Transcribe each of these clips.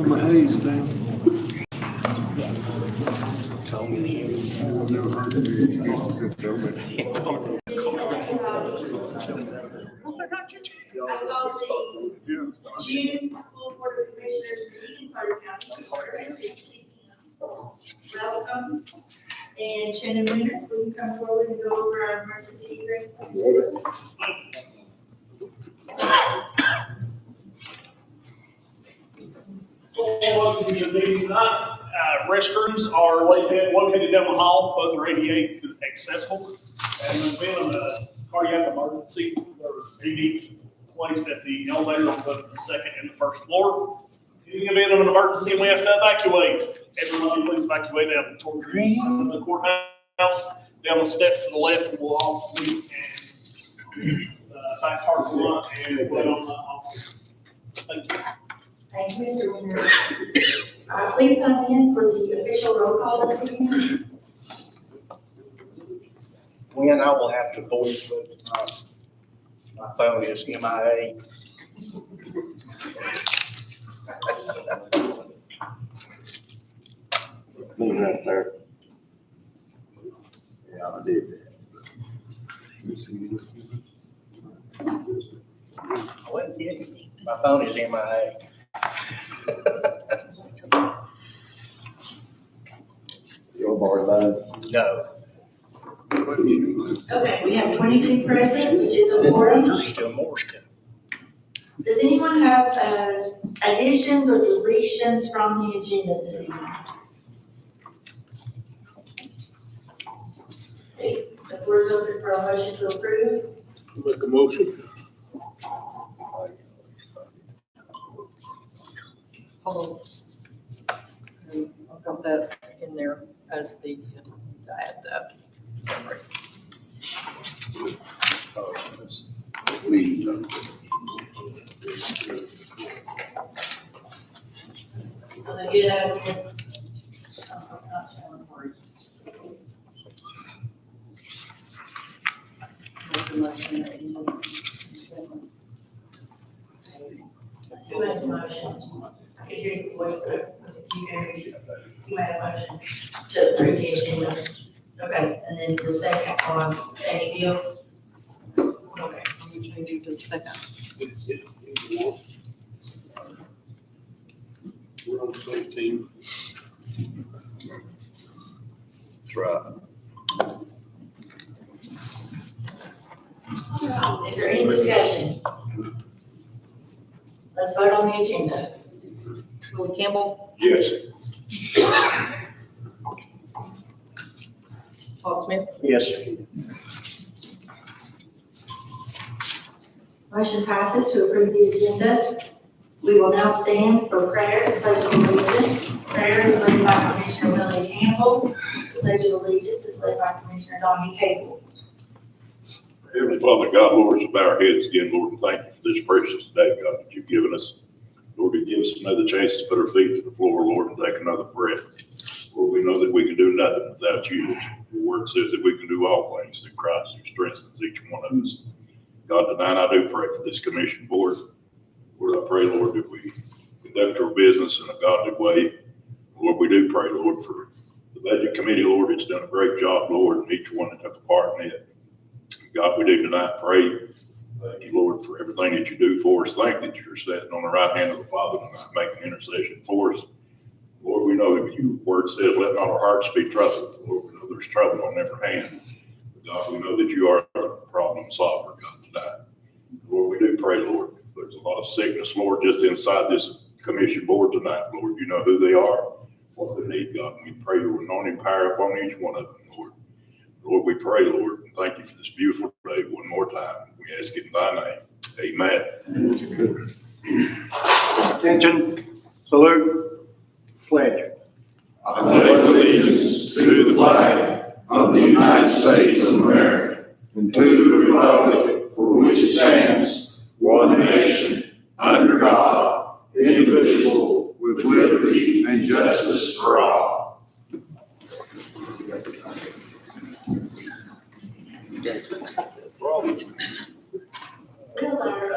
My haze down. I call the June full board of commissioners meeting in Carter County, order at 6 p.m. Welcome, and Shannon Winter, will you come forward and go over our emergency egress plans? Welcome to the meeting tonight. Restrooms are located down the hall, both are ADA accessible. And in the event of a cardiac emergency, they're unique placed at the elevator on both the second and the first floor. In the event of an emergency and we have to evacuate, everybody please evacuate out the courthouse, down the steps to the left, we'll all meet and back parking lot and wait on the office. Thank you. Thank you, Mr. Winter. Please sign in for the official roll call this evening. When I will have to voice vote, my phone is MIA. Move right there. Yeah, I did that. I wasn't kidding. My phone is MIA. Your bar line. No, Okay, we have 22 present, which is a quorum. still Morse code. Does anyone have additions or deletions from the agenda this evening? Okay, the floor is open for a motion to approve. Make a motion. Hold on. I've got that in there as the, I add that. So they get as is. Oh, it's not showing for you. Make the motion that you second. Who made the motion? I could hear your voice, but you can hear, you made a motion to approve the agenda. Okay, and then the second was Danny Deal. Okay. Let me change you to the second. We're on the same team. That's right. Is there any discussion? Let's vote on the agenda. Willie Campbell, Yes. Todd Smith, Yes. Motion passes to approve the agenda. We will now stand for prayer and pledge of allegiance. Prayer is led by Commissioner Willie Campbell. The pledge of allegiance is led by Commissioner Donnie Cable. Heavenly Father, God, Lord, let's bow our heads again, Lord, and thank you for this precious day, God, that you've given us. Lord, to give us another chance to put our feet to the floor, Lord, and take another breath. Lord, we know that we can do nothing without you. Your word says that we can do all things through Christ who strengthens each one of us. God, tonight I do pray for this commission board. Lord, I pray, Lord, that we conduct our business in a godly way. Lord, we do pray, Lord, for the budget committee, Lord, it's done a great job, Lord, and each one that took a part in it. God, we do tonight pray. Thank you, Lord, for everything that you do for us. Thank you that you're sitting on the right hand of the Father tonight, making intercession for us. Lord, we know that your word says, let not our hearts be troubled. Lord, we know there's trouble on every hand. But God, we know that you are a problem solver, God, tonight. Lord, we do pray, Lord. There's a lot of sickness, Lord, just inside this commission board tonight. Lord, you know who they are, what they need, God. And we pray your anointing power upon each one of them, Lord. Lord, we pray, Lord, and thank you for this beautiful day one more time. We ask it in thy name. Amen. Attention, salute, pledge. I pledge allegiance to the flag of the United States of America and to the republic for which it stands, one nation, under God, indivisible, with liberty and justice for all. Will our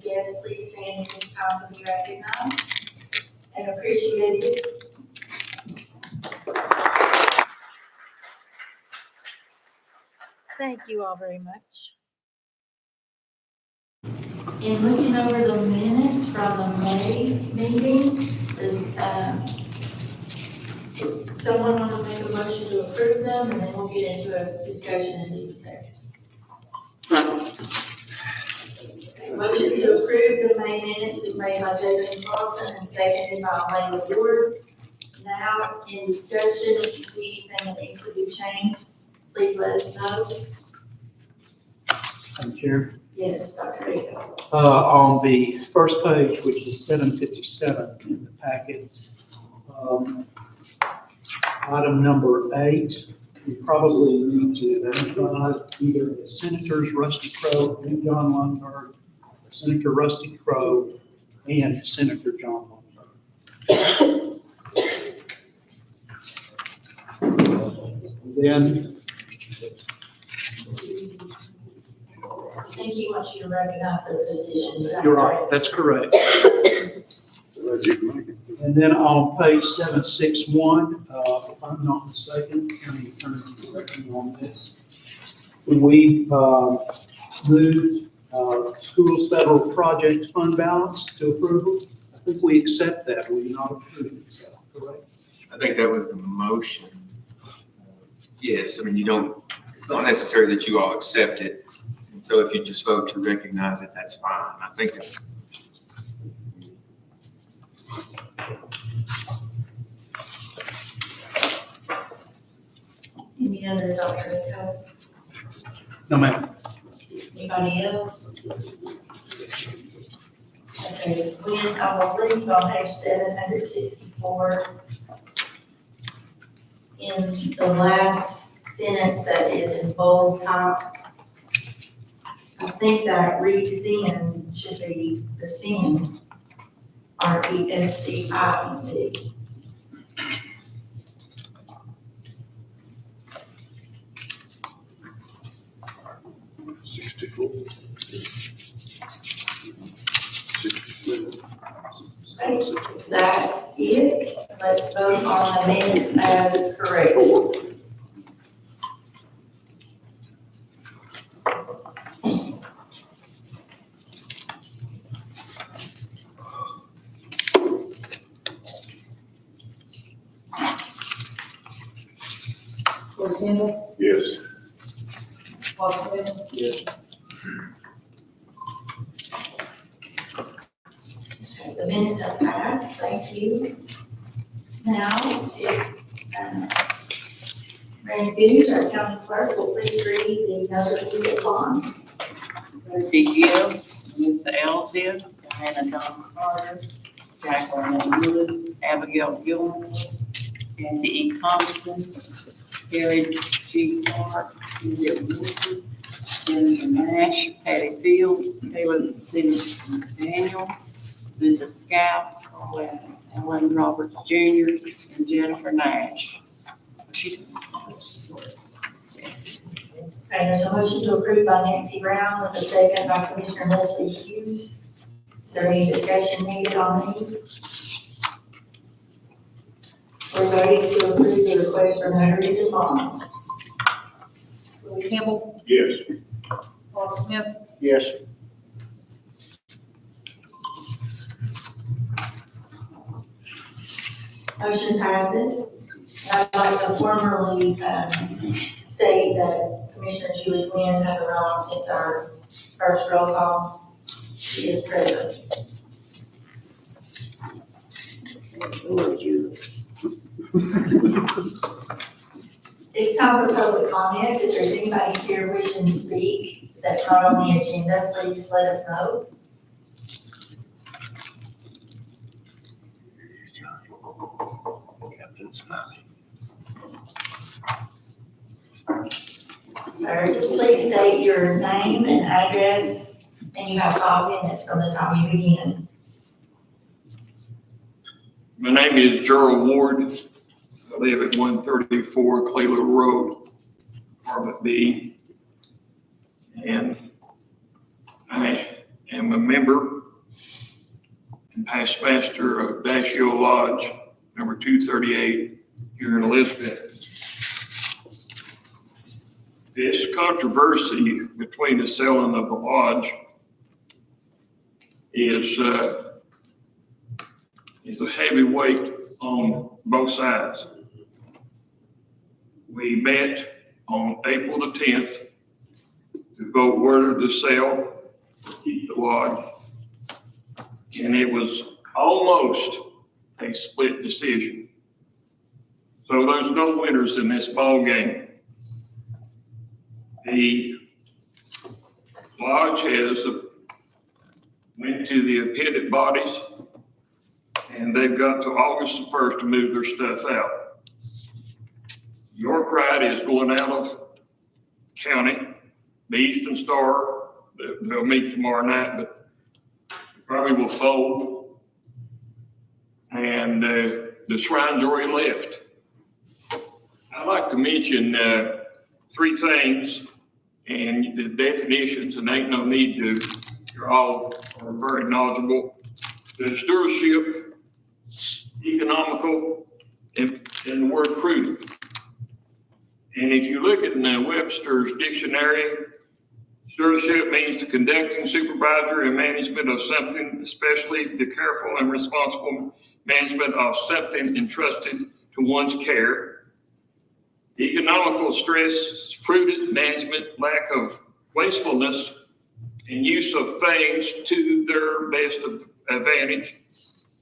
guests please stand at this time to be recognized? Thank you all very much. In looking over the minutes from the May meeting, does, someone want to make a motion to approve them, and then we'll get into a discussion in just a second. Motion to approve the May minutes is made by Jason Paulson and seconded by Layla Ward. Now, in discussion, if you see anything that needs to be changed, please let us know. Madam Chair. Yes, Dr. Baker. On the first page, which is 757 in the packet, item number 8, we probably need to identify either the Senators Rusty Crowe and John Lundberg, Senator Rusty Crowe, and Senator John Lundberg. Then, I think he wants you to recognize the position. Is that you're right, correct? that's correct. And then on page 761, if I'm not mistaken, County Attorney is working on this. When we moved school's federal project fund balance to approval, I think we accept that, we do not approve it, is that correct? I think that was the motion. Yes, I mean, you don't, it's not necessary that you all accept it. And so if you just vote to recognize it, that's fine. I think that's. Any other Dr. Baker? No, ma'am. Anybody else? Okay, Glenn, I will leave on page 764. In the last sentence that is in bold type, I think that rescind should be the sin, RESCIND. That's it. Let's vote on the minutes as correct. Lord Campbell, Yes. Walter Bell, Yes. The minutes are passed, thank you. Now, if, Randy Booth, our county clerk, will please read the notices of bonds. Lucy Gill, Melissa Elzia, Diana John Carter, Jacqueline Wood, Abigail Gilmore, Kathy E. Thompson, Carrie G. Clark, Cynthia Wood, Jennifer Nash, Patty Field, Taylor Daniel, Linda Scout, Alan Roberts Jr., and Jennifer Nash. She's. Okay, there's a motion to approve by Nancy Brown with a second by Commissioner Leslie Hughes. Is there any discussion needed on these? We're voting to approve the request for notaries and bonds. Lord Campbell, Yes. Walter Smith, Yes. Motion passes. I'd like to formally state that Commissioner Julie Gwynn has arrived since our first roll call. She is present. It's time for public comments. If there's anybody here wishing to speak that's not on the agenda, please let us know. Sir, just please state your name and address, and you have 5 minutes from the time you begin. My name is Gerald Ward. I live at 134 Clayville Road, Apartment B. And I am a member and past master of Dashiell Lodge, number 238, here in Elizabeth. This controversy between the selling of the lodge is a heavy weight on both sides. We met on April the 10th to vote whether to sell or keep the lodge. And it was almost a split decision. So there's no winners in this ball game. The lodge has went to the appended bodies, and they've got to August the 1st to move their stuff out. York Rite is going out of county. The Eastern Star, they'll meet tomorrow night, but probably will fold. And the Shrine's already left. I'd like to mention 3 things and the definitions, and ain't no need to. You're all are very knowledgeable. The stewardship, economical, and the word prudent. And if you look at the Webster's dictionary, stewardship means the conducting, supervisor, and management of something, especially the careful and responsible management of something entrusted to one's care. Economical stress, prudent management, lack of wastefulness, and use of things to their best advantage.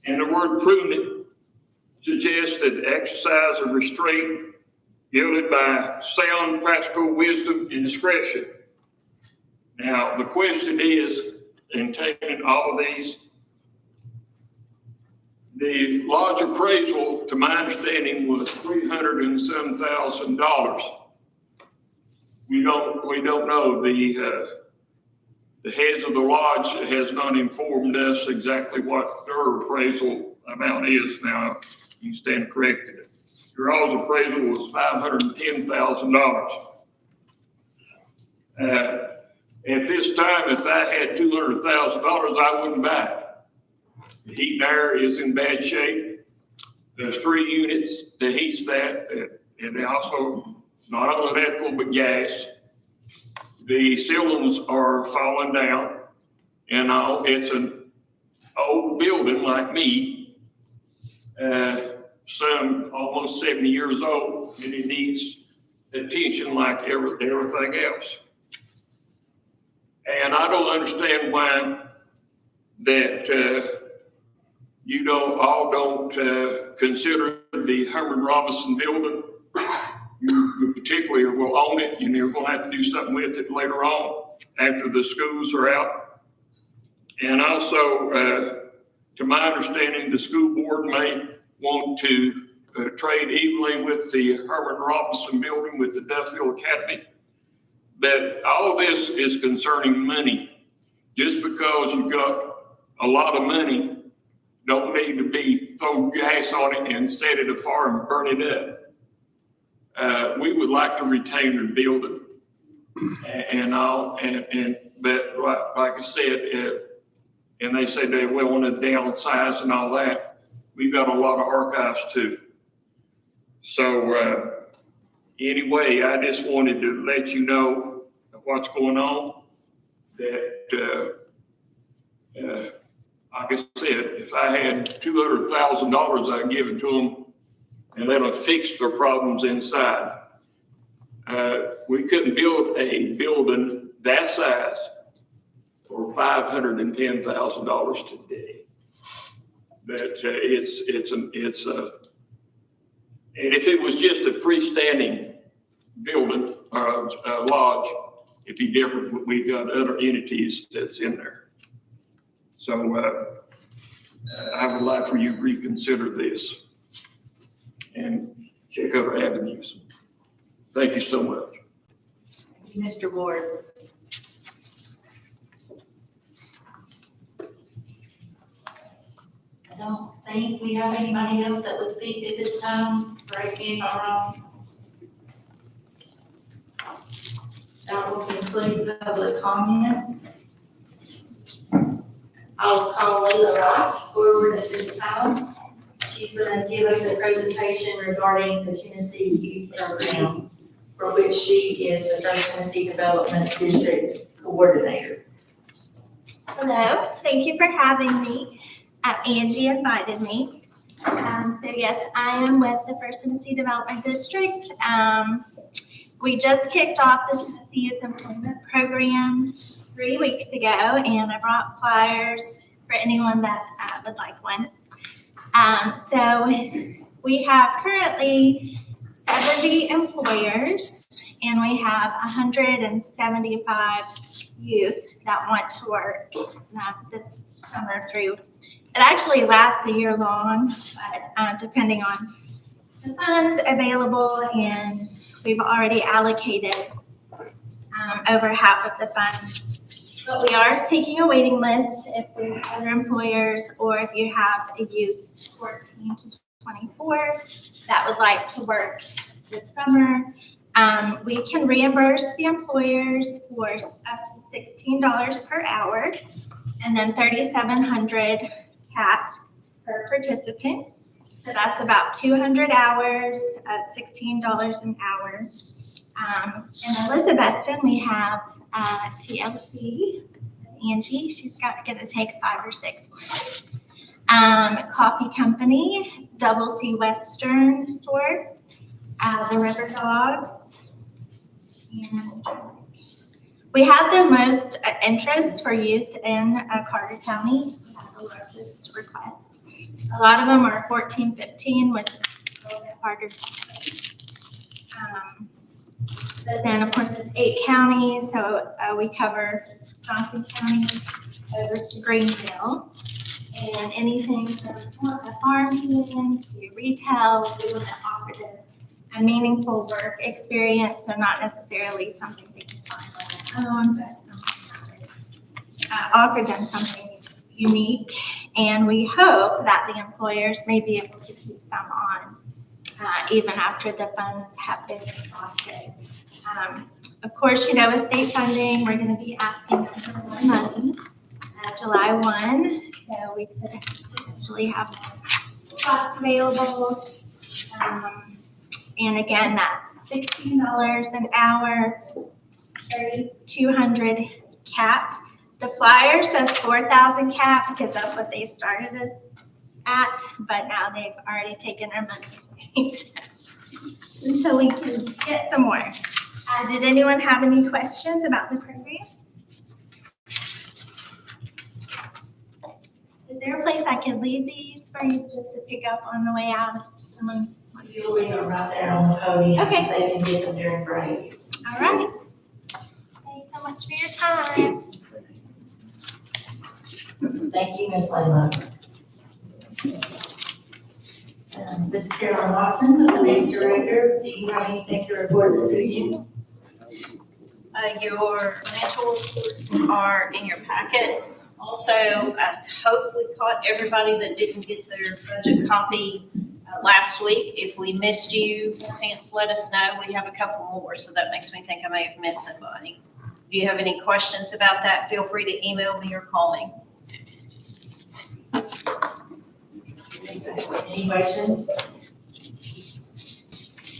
And the word prudent suggests that exercise of restraint yielded by sound practical wisdom and discretion. Now, the question is, in taking all of these, the lodge appraisal, to my understanding, was $307,000. We don't know. The heads of the lodge has not informed us exactly what their appraisal amount is. Now, you stand corrected. Your all's appraisal was $510,000. At this time, if I had $200,000, I wouldn't buy it. The heat and air is in bad shape. There's 3 units that heats that, and they also not only electrical but gas. The ceilings are falling down, and it's an old building like me, some almost 70 years old, and it needs attention like everything else. And I don't understand why that you don't consider the Herman Robinson building. You particularly will own it, and you're going to have to do something with it later on after the schools are out. And also, to my understanding, the school board may want to trade evenly with the Herman Robinson building with the Duffield Academy. But all this is concerning money. Just because you've got a lot of money, don't need to be throw gas on it and set it afire and burn it up. We would like to retain the building but like I said, and they said they want to downsize and all that. We've got a lot of archives too. So anyway, I just wanted to let you know what's going on. That like I said, if I had $200,000, I'd give it to them and let them fix their problems inside. We couldn't build a building that size for $510,000 today. But and if it was just a freestanding building or a lodge, it'd be different, but we've got other entities that's in there. So I would like for you to reconsider this and check other avenues. Thank you so much. Thank you, Mr. Ward. I don't think we have anybody else that would speak at this time. Correct me if I'm wrong. That will conclude public comments. I'll call Layla Rock forward at this time. She's going to give us a presentation regarding the Tennessee Youth Program. for which she is the First Tennessee Development District Coordinator. Hello, thank you for having me. Angie invited me. So yes, I am with the First Tennessee Development District. We just kicked off the Tennessee Youth Employment Program 3 weeks ago, and I brought flyers for anyone that would like one. So we have currently 70 employers, and we have 175 youth that want to work this summer through. It actually lasts a year long, but depending on the funds available, and we've already allocated over half of the funds. But we are taking a waiting list if we have other employers, or if you have a youth 14 to 24 that would like to work this summer. We can reimburse the employers for up to $16 per hour, and then $3,700 cap per participant. So that's about 200 hours at $16 an hour. In Elizabethton, we have TLC, Angie, she's gonna take 5 or 6. Coffee Company, Double C Western Store, the River Dogs. And we have the most interest for youth in Carter County. We have the largest request. A lot of them are 14, 15, which is a little bit harder to place. But then, of course, it's 8 counties, so we cover Johnson County over to Greenville. And anything from the farmhand to retail, we want to offer them a meaningful work experience, so not necessarily something they can find on their own, but something that would offer them something unique. And we hope that the employers may be able to keep some on even after the funds have been exhausted. Of course, you know, with state funding, we're going to be asking them for more money July 1, so we could potentially have more spots available. And again, that's $16 an hour, 3,200 cap. The flyer says 4,000 cap because that's what they started us at, but now they've already taken our money until we can get some more. Did anyone have any questions about the program? Is there a place I could leave these for you just to pick up on the way out if someone? You'll leave them right there on the podium. Okay. They can get them during break. All right. Thanks so much for your time. Thank you, Ms. Layla. Ms. Carolyn Watson, the finance director, do you have anything to report this evening? Your financial reports are in your packet. Also, I hope we caught everybody that didn't get their budget copy last week. If we missed you, please let us know. We have a couple more, so that makes me think I may have missed somebody. If you have any questions about that, feel free to email me or call me. Any questions?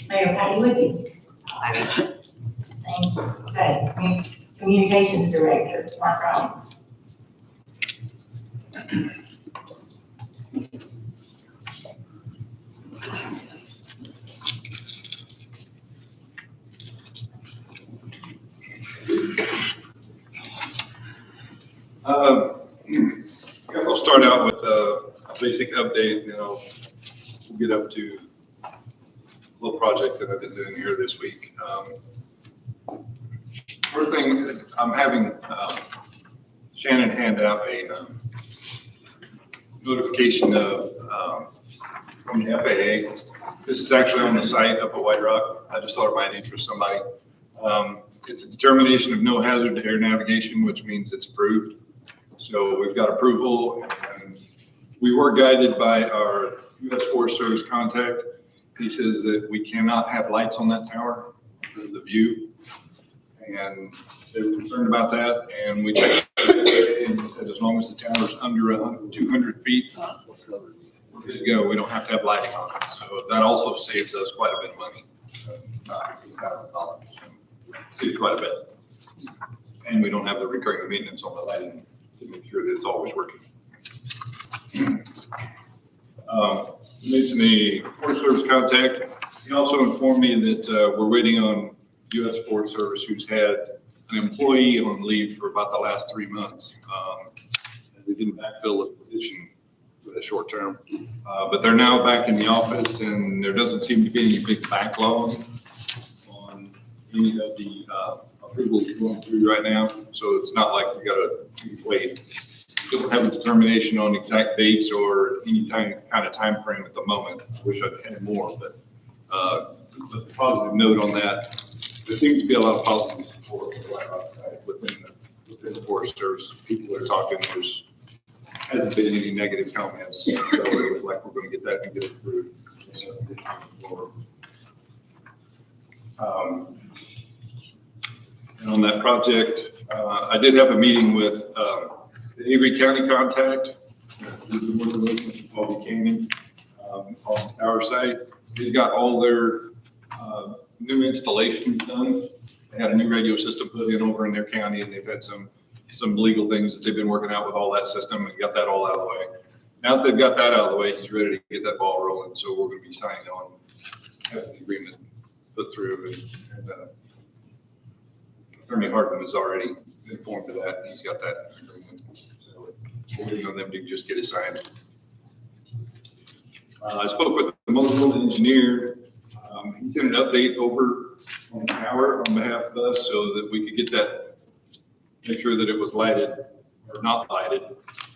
Mayor Patty Whitby. Thank you. Okay, communications director, Mark Rollins. I'll start out with a basic update, and then we'll get up to a little project that I've been doing here this week. First thing, I'm having Shannon hand out a notification of from the FAA. This is actually on the site up at White Rock. I just thought it might interest somebody. It's a determination of no hazard to air navigation, which means it's approved. So we've got approval, and we were guided by our U.S. Forest Service contact. He says that we cannot have lights on that tower because of the view. And they were concerned about that, and we checked and he said as long as the tower's under 200 feet, we're good to go. We don't have to have lighting on it. So that also saves us quite a bit of money. $8,000. Saves quite a bit. And we don't have the recurring maintenance on the lighting to make sure that it's always working. Mentioned the Forest Service contact. He also informed me that we're waiting on U.S. Forest Service, who's had an employee on leave for about the last 3 months. And they didn't backfill the position for the short term. But they're now back in the office, and there doesn't seem to be any big backlog on any of the approvals going through right now. So it's not like we gotta wait. Don't have a determination on exact dates or any kind of time frame at the moment. I wish I'd had more, but the positive note on that, there seems to be a lot of positive support within the Forest Service. People are talking, there's hasn't been any negative comments. So it looks like we're going to get that and get it approved. And on that project, I did have a meeting with the Avery County contact, who's been working with Bobby Canyon on our site. They've got all their new installations done. They had a new radio system put in over in their county, and they've had some legal things that they've been working out with all that system and got that all out of the way. Now that they've got that out of the way, he's ready to get that ball rolling. So we're going to be signing on, have the agreement put through, and Attorney Hartman has already informed of that. He's got that agreement. So we're waiting on them to just get it signed. I spoke with the Motorola engineer. He sent an update over on the tower on behalf of us so that we could get that, make sure that it was lighted or not lighted.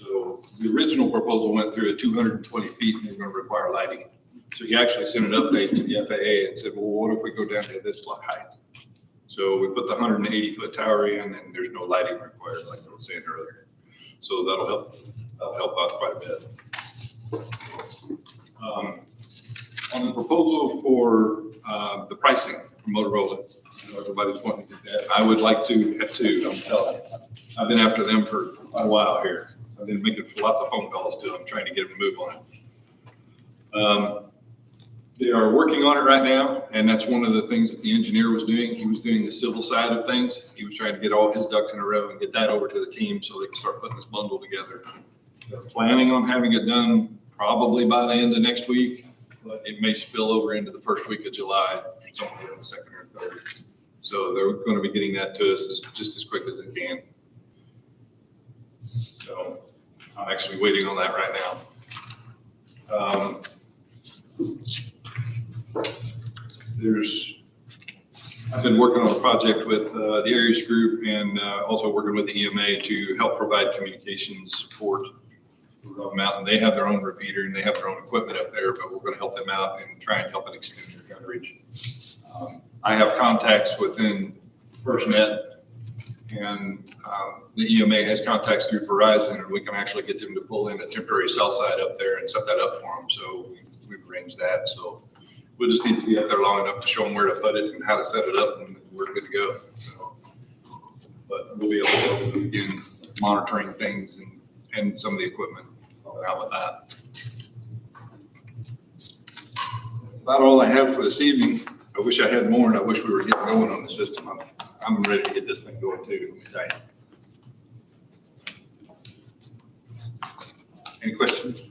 So the original proposal went through at 220 feet and they're going to require lighting. So he actually sent an update to the FAA and said, well, what if we go down to this height? So we put the 180-foot tower in and there's no lighting required, like I was saying earlier. So that'll help out quite a bit. On the proposal for the pricing from Motorola, everybody's wanting to do that. I would like to have two, I'm telling you. I've been after them for quite a while here. I've been making lots of phone calls to them, trying to get them to move on it. They are working on it right now, and that's one of the things that the engineer was doing. He was doing the civil side of things. He was trying to get all his ducks in a row and get that over to the team so they can start putting this bundle together. They're planning on having it done probably by the end of next week, but it may spill over into the first week of July, somewhere in the second or third. So they're going to be getting that to us just as quick as they can. So I'm actually waiting on that right now. I've been working on a project with the Aries Group and also working with the EMA to help provide communication support for Rock Mountain. They have their own repeater and they have their own equipment up there, but we're going to help them out and try and help it extend their coverage. I have contacts within FirstNet, and the EMA has contacts through Verizon, and we can actually get them to pull in a temporary cell site up there and set that up for them. So we've arranged that. So we'll just need to be up there long enough to show them where to put it and how to set it up, and we're good to go. So, but we'll be able to begin monitoring things and some of the equipment out with that. That's about all I have for this evening. I wish I had more, and I wish we were getting going on the system. I'm ready to get this thing going too, let me tell you. Any questions?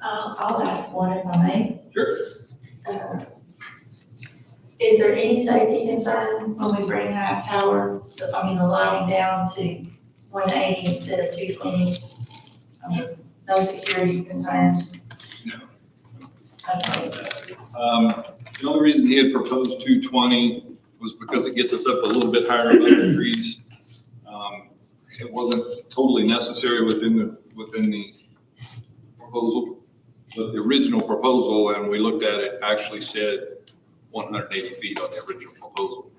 I'll ask one if I may. Sure. Is there any safety concern when we bring that tower, the lighting down to 180 instead of 220? No security concerns? No. Okay. The only reason he had proposed 220 was because it gets us up a little bit higher above the trees. It wasn't totally necessary within the proposal, but the original proposal, and we looked at it, actually said 180 feet on the original proposal.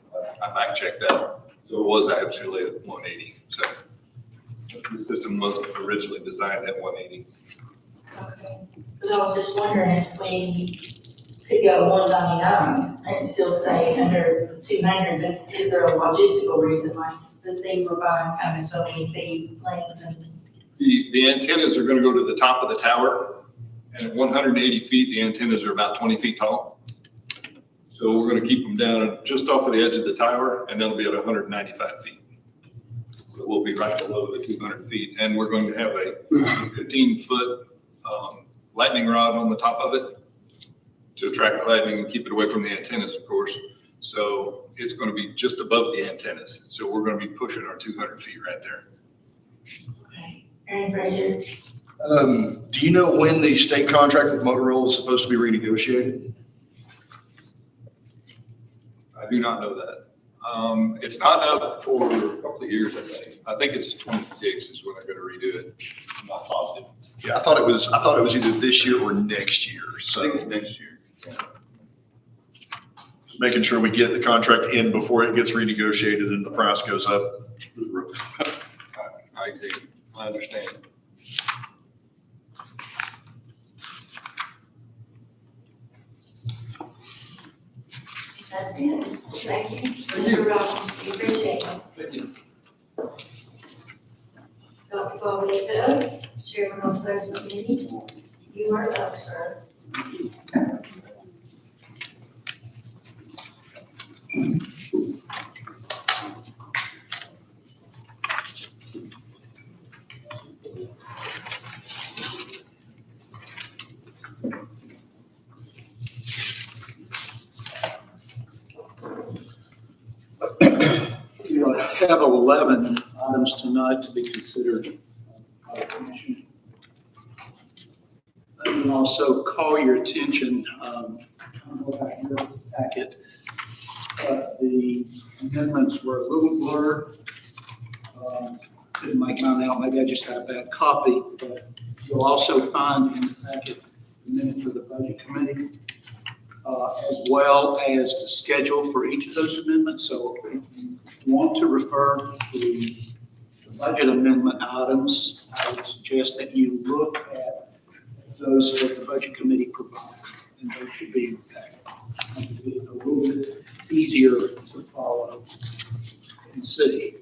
I back checked that, so it was actually at 180. So the system was originally designed at 180. Okay. Because I was just wondering if we could go 199 and still stay under 200, but is there a logistical reason, like that they were buying kind of so many feet lengths and? The antennas are going to go to the top of the tower, and at 180 feet, the antennas are about 20 feet tall. So we're gonna keep them down just off of the edge of the tower, and that'll be at 195 feet. So we'll be right below the 200 feet, and we're going to have a 15-foot lightning rod on the top of it to attract the lightning and keep it away from the antennas, of course. So it's gonna be just above the antennas. So we're gonna be pushing our 200 feet right there. Aaron Fraser. Do you know when the state contract with Motorola is supposed to be renegotiated? I do not know that. It's not up for a couple of years, I think. I think it's 26 is when they're gonna redo it. I'm not positive. Yeah, I thought it was either this year or next year, I so think it's next year. making sure we get the contract in before it gets renegotiated and the price goes up through the roof. I agree. I understand. That's it. Thank you. Mr. Robbins, we appreciate it. Thank you. Dr. Bobby Coe, Chairman of the Budget Committee, you are up, sir. You have 11 items tonight to be considered by the commission. Let me also call your attention, about your packet. The amendments were a little blurred. Couldn't make mine out, maybe I just got a bad copy, but you'll also find in the packet the minute for the budget committee, as well as the schedule for each of those amendments. So if you want to refer to the budget amendment items, I would suggest that you look at those that the budget committee provided, and those should be in the packet. It'll be a little bit easier to follow and see.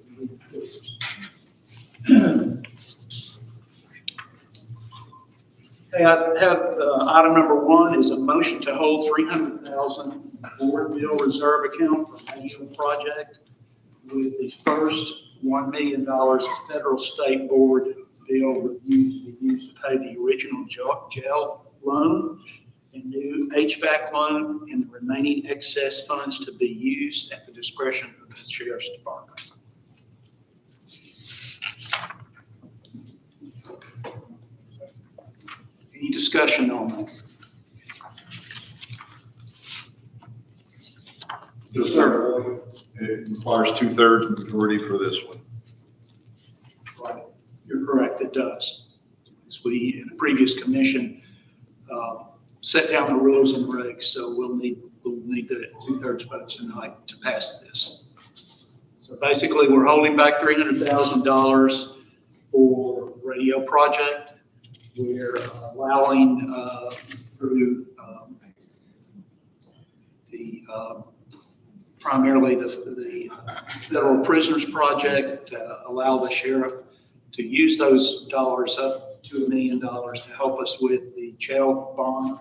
Okay, I have item number 1 is a motion to hold $300,000 board bill reserve account for major project, with the first $1 million of federal state board bill reviews to be used to pay the original jail loan and new HVAC loan, and the remaining excess funds to be used at the discretion of the sheriff's department. Any discussion on that? Yes, sir. It requires 2/3 majority for this one. Right. You're correct, it does. As we, in the previous commission, set down the rules and regs, so we'll need the 2/3 vote tonight to pass this. So basically, we're holding back $300,000 for radio project. We're allowing through primarily the federal prisoners project, allow the sheriff to use those dollars up to $1 million to help us with the jail bond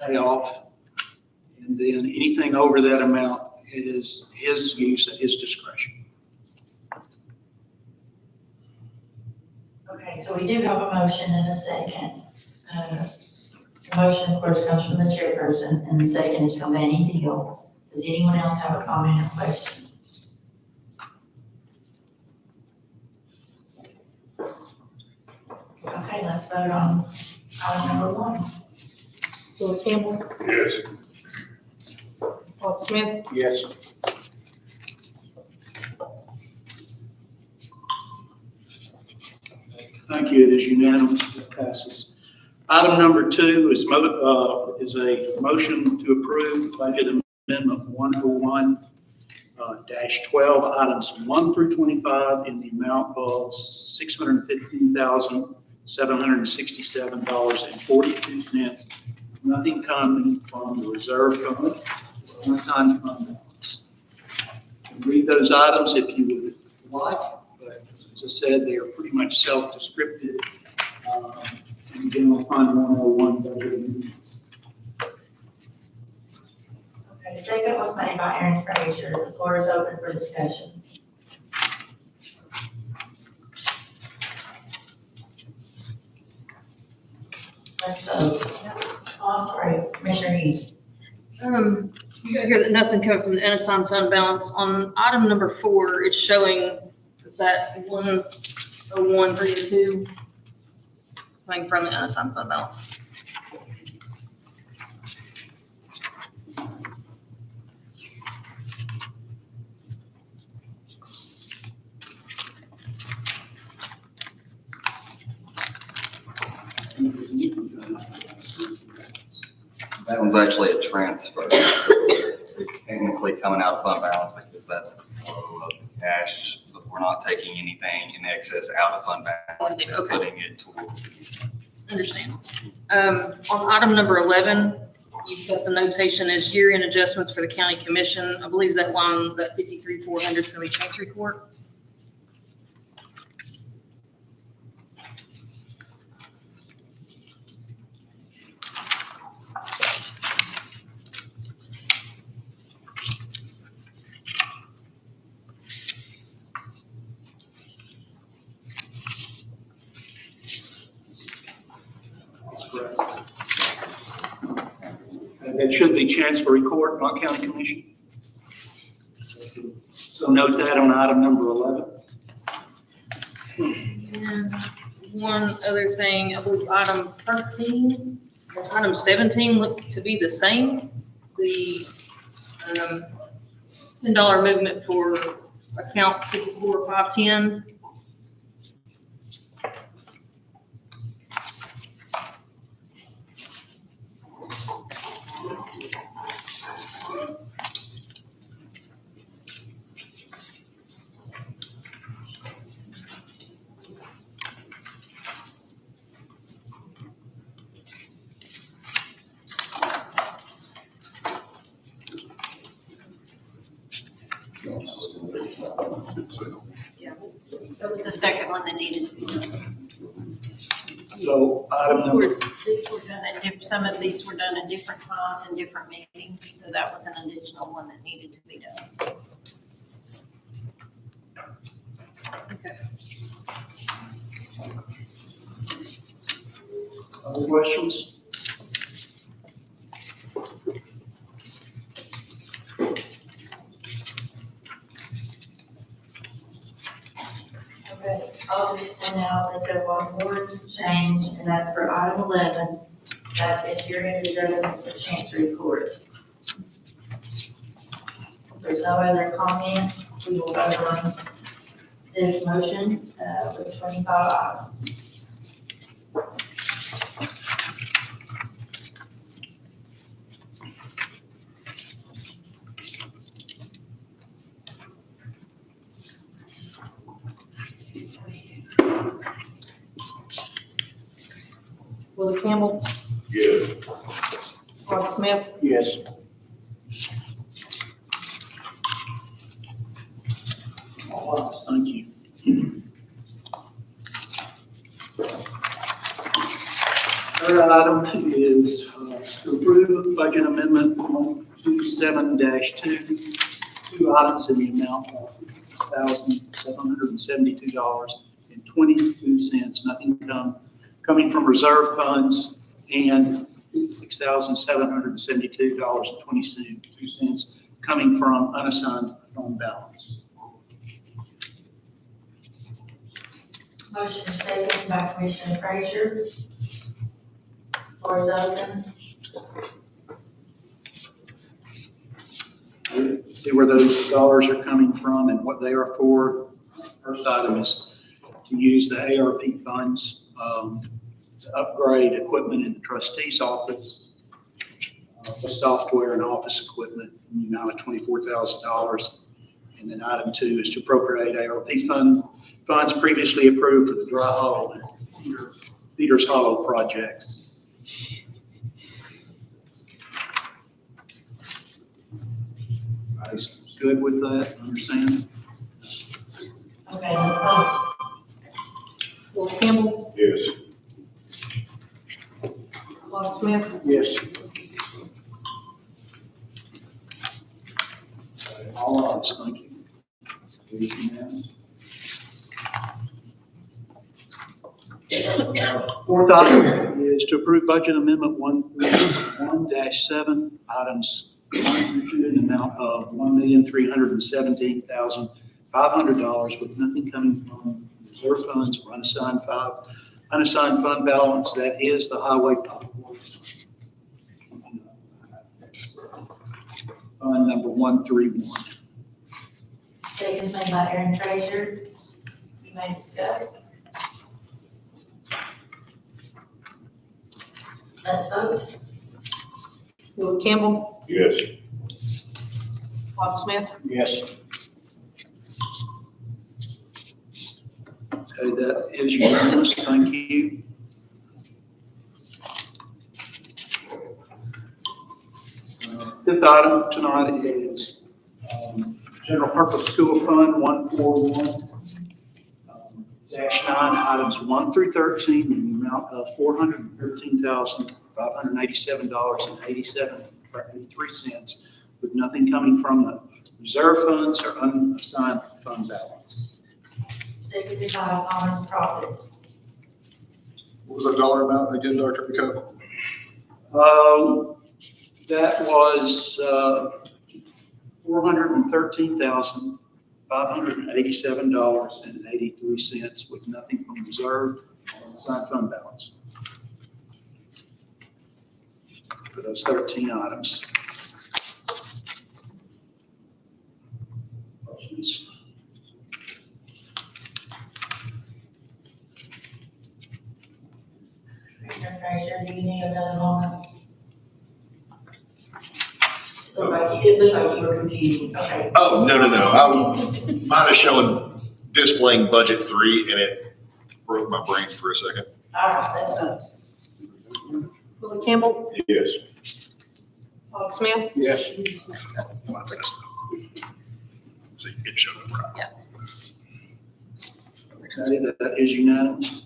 payoff. And then anything over that amount is his use at his discretion. Okay, so we do have a motion and a second. The motion, of course, comes from the chairperson, and the second is from Manny Deal. Does anyone else have a comment or question? Okay, let's vote on item number 1. Bill Campbell, Yes. Todd Smith, Yes. Thank you. It is unanimous. It passes. Item number 2 is a motion to approve budget amendment 101-12, items 1 through 25 in the amount of $615,767.42. Nothing coming from the reserve fund, one-time fund balance. Read those items if you would like, but as I said, they are pretty much self-descriptive. In General Fund 101 budget amendments. Okay, A second was made by Aaron Frazier. The floor is open for discussion. Let's vote. Oh, I'm sorry, Commissioner Hughes. You got here that nothing coming from the unassigned fund balance. On item number 4, it's showing that 101,302 coming from the unassigned fund balance. That one's actually a transfer. It's technically coming out of fund balance because that's the flow of cash, but we're not taking anything in excess out of fund balance and Okay. putting it towards. Understand. On item number 11, you've got the notation as year-end adjustments for the county commission. I believe that line, that 53,400 is going to be Chancery Court. It should be Chancery Court, not County Commission. So note that on item number 11. And one other thing, I believe item 13 and item 17 look to be the same. The $10 movement for account 54510. Yeah, that was the second one that needed to be done. So item number, These were done at some of these were done at different times and different meetings, so that was an additional one that needed to be done. Okay. other questions? Okay, I'll just point out that there was one change, and that's for item 11, that is year-end adjustments for Chancery Court. If there's no other comments, we will vote on this motion with 25 items. Willie Campbell, Yes. Rod Smith, Yes. All right, thank you. Third item is to approve budget amendment 127-2, 2 items in the amount of $6,772.22, nothing coming from reserve funds, and $6,772.22 coming from unassigned fund balance. Motion is second by Commissioner Frazier. Floor is open. See where those dollars are coming from and what they are for. First item is to use the ARP funds to upgrade equipment in the trustee's office, the software and office equipment in the amount of $24,000. And then item 2 is to appropriate ARP funds previously approved for the Dry Hollow and Peters Hollow projects. Everybody's good with that, understand? Okay, let's vote. Willie Campbell, Yes. Rod Smith, Yes. All ayes, thank you. It is unanimous. Fourth item is to approve budget amendment 1-7, items 1 through 2 in the amount of $1,317,500 with nothing coming from reserve funds or unassigned fund balance. That is the highway public works fund number 131. Second made by Aaron Frazier. You may discuss. Let's vote. Will Campbell, Yes. Bob Smith, Yes. Okay, that is unanimous. Thank you. Fifth item tonight is General Purpose School Fund 141-9, items 1 through 13 in the amount of $413,587.83 with nothing coming from the reserve funds or unassigned fund balance. Seconded by Thomas Crawford. What was that dollar amount again, Dr. McCoven? That was $413,587.83 with nothing from reserve or unassigned fund balance for those 13 items. Questions? Commissioner Frazier, do you need another moment? It looked like you were confused. Okay. Oh, no. Mine is showing, displaying budget 3, and it broke my brain for a second. All right, let's vote. Will Campbell, Yes. Bob Smith, Yes. No, I think it's, see, it showed up right. Okay, that is unanimous.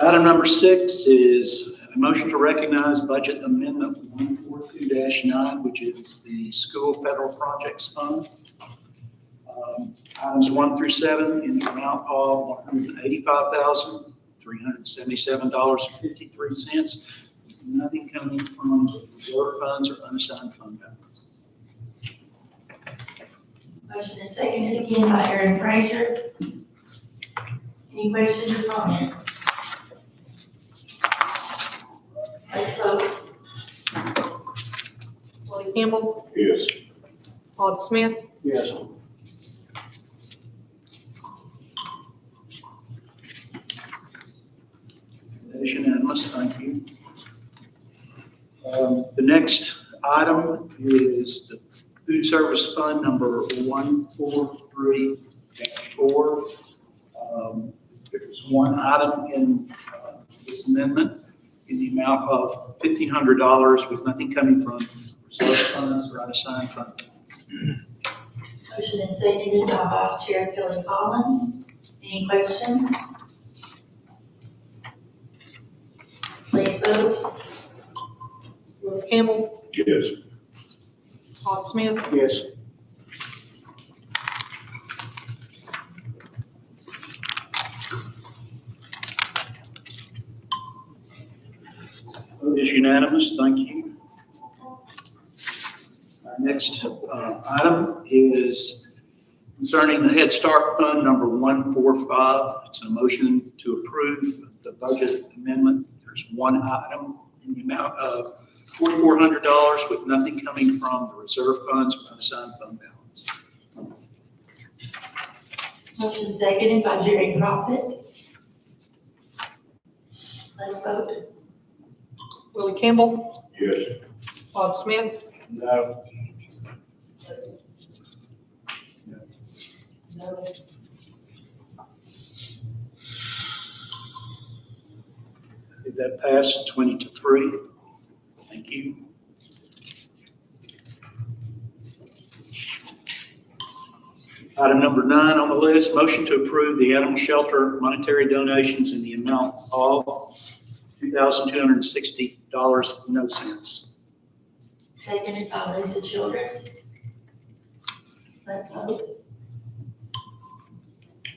Item number 6 is a motion to recognize budget amendment 142-9, which is the school federal projects fund. Items 1 through 7 in the amount of $185,377.53. Nothing coming from reserve funds or unassigned fund balance. Motion is seconded again by Aaron Frazier. Any questions or comments? Let's vote. Will Campbell, Yes. Bob Smith, Yes. That is unanimous, thank you. The next item is the food service fund number 143-4. There's one item in this amendment in the amount of $1,500 with nothing coming from reserve funds or unassigned fund. Motion is seconded by Vice Chair Kelly Collins. Any questions? Please vote. Will Campbell, Yes. Bob Smith, Yes. Vote is unanimous, thank you. Our next item is concerning the Head Start Fund number 145. It's a motion to approve the budget amendment. There's one item in the amount of $4,400 with nothing coming from the reserve funds or unassigned fund balance. Motion seconded by Jerry Prophet. Let's vote. Will Campbell, Yes. Bob Smith, No. No. Did that pass 20-3? Thank you. Item number 9 on the list, motion to approve the animal shelter monetary donations in the amount of $2,260.00. seconded by Lisa Childress. Let's vote.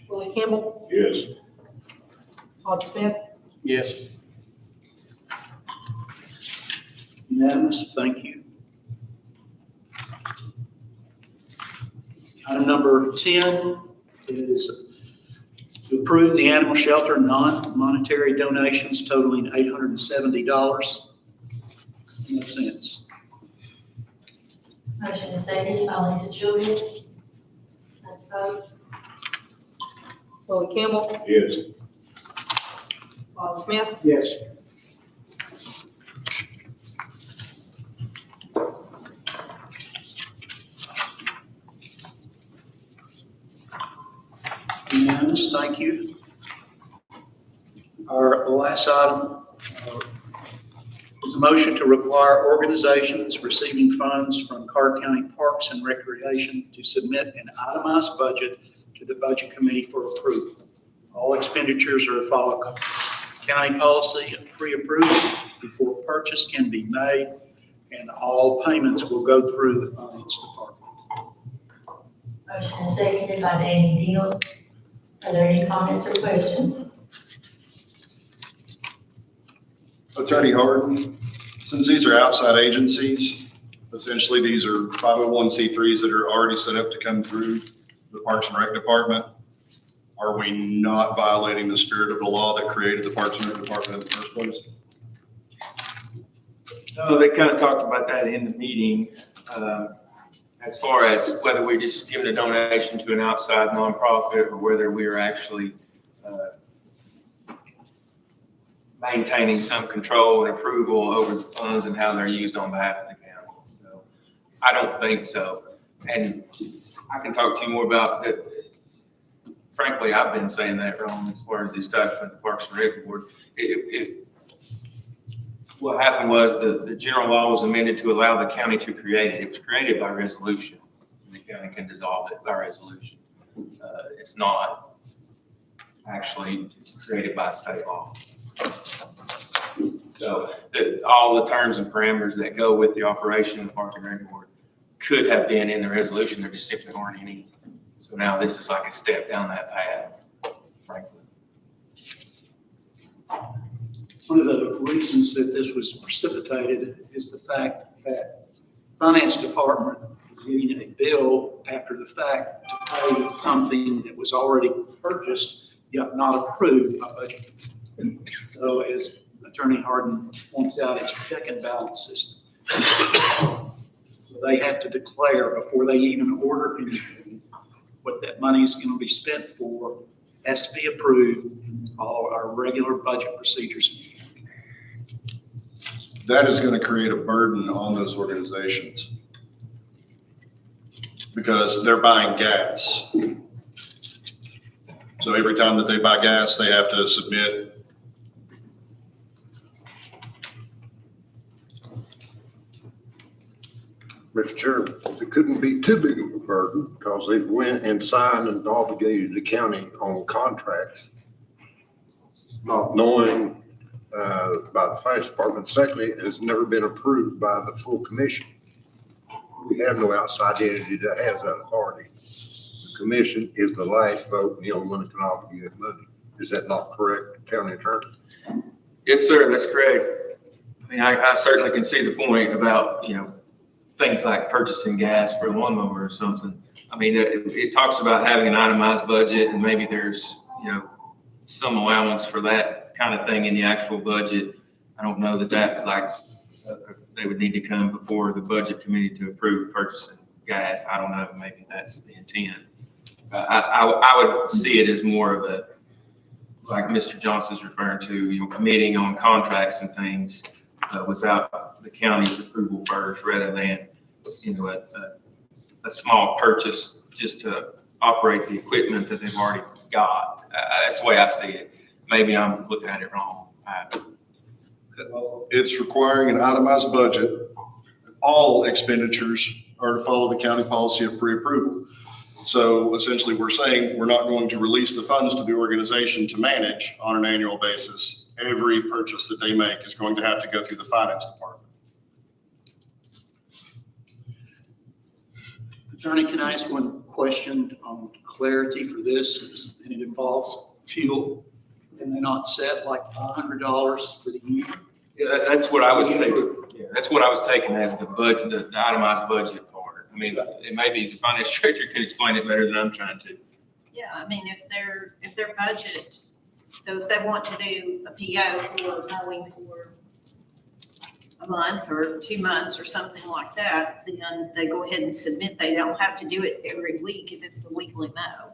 Willie Campbell, Yes. Todd Smith, Yes. Unanimous, thank you. Item number 10 is to approve the animal shelter non-monetary donations totaling $870. No cents. Motion is seconded by Lisa Childress. Let's vote. Willie Campbell, Yes. Todd Smith, Yes. Unanimous, thank you. Our last item is a motion to require organizations receiving funds from Carter County Parks and Recreation to submit an itemized budget to the Budget Committee for approval. All expenditures are to follow county policy of pre-approval before purchase can be made, and all payments will go through the Finance Department. Motion is seconded by Danny Deal. Are there any comments or questions? Attorney Harden, since these are outside agencies, essentially these are 501c3s that are already set up to come through the Parks and Rec Department. Are we not violating the spirit of the law that created the Parks and Rec Department in the first place? No, they kind of talked about that in the meeting, as far as whether we're just giving a donation to an outside nonprofit or whether we are actually maintaining some control and approval over the funds and how they're used on behalf of the county. So I don't think so. And I can talk to you more about that. Frankly, I've been saying that wrong as far as the establishment of the Parks and Rec Board. What happened was the general law was amended to allow the county to create it. It was created by resolution. The county can dissolve it by resolution. It's not actually created by state law. So all the terms and parameters that go with the operation of the Park and Rec Board could have been in the resolution. There just simply aren't any. So now this is like a step down that path, frankly. One of the reasons that this was precipitated is the fact that Finance Department is getting a bill after the fact to pay something that was already purchased, yet not approved by budget. So as Attorney Harden points out, it's a check and balance system. So they have to declare before they even order anything what that money is going to be spent for, has to be approved, all our regular budget procedures. That is going to create a burden on those organizations because they're buying gas. So every time that they buy gas, they have to submit. Mr. Chairman, it couldn't be too big of a burden because they went and signed and obligated the county on contracts, not knowing by the Finance Department. Secondly, it has never been approved by the full commission. We have no outside entity that has that authority. The commission is the last vote and the only one that can obligate money. Is that not correct, County Attorney? Yes, sir, that's correct. I mean, I certainly can see the point about, things like purchasing gas for a lawnmower or something. I mean, it talks about having an itemized budget and maybe there's, some allowance for that kind of thing in the actual budget. I don't know that they would need to come before the budget committee to approve purchasing gas. I don't know, maybe that's the intent. I would see it as more of a, like Mr. Johnson's referring to, committing on contracts and things without the county's approval first, rather than, a small purchase just to operate the equipment that they've already got. That's the way I see it. Maybe I'm looking at it wrong. It's requiring an itemized budget. All expenditures are to follow the county policy of pre-approval. So essentially we're saying we're not going to release the funds to the organization to manage on an annual basis. Every purchase that they make is going to have to go through the Finance Department. Attorney, can I ask one question on clarity for this? And it involves fuel. And they're not set like $500 for the year? Yeah, that's what I was taking, that's what I was taking as the budget, the itemized budget part. I mean, it may be the finance director could explain it better than I'm trying to. Yeah, I mean, if their budget, so if they want to do a PO for mowing for a month or 2 months or something like that, then they go ahead and submit. They don't have to do it every week if it's a weekly mow.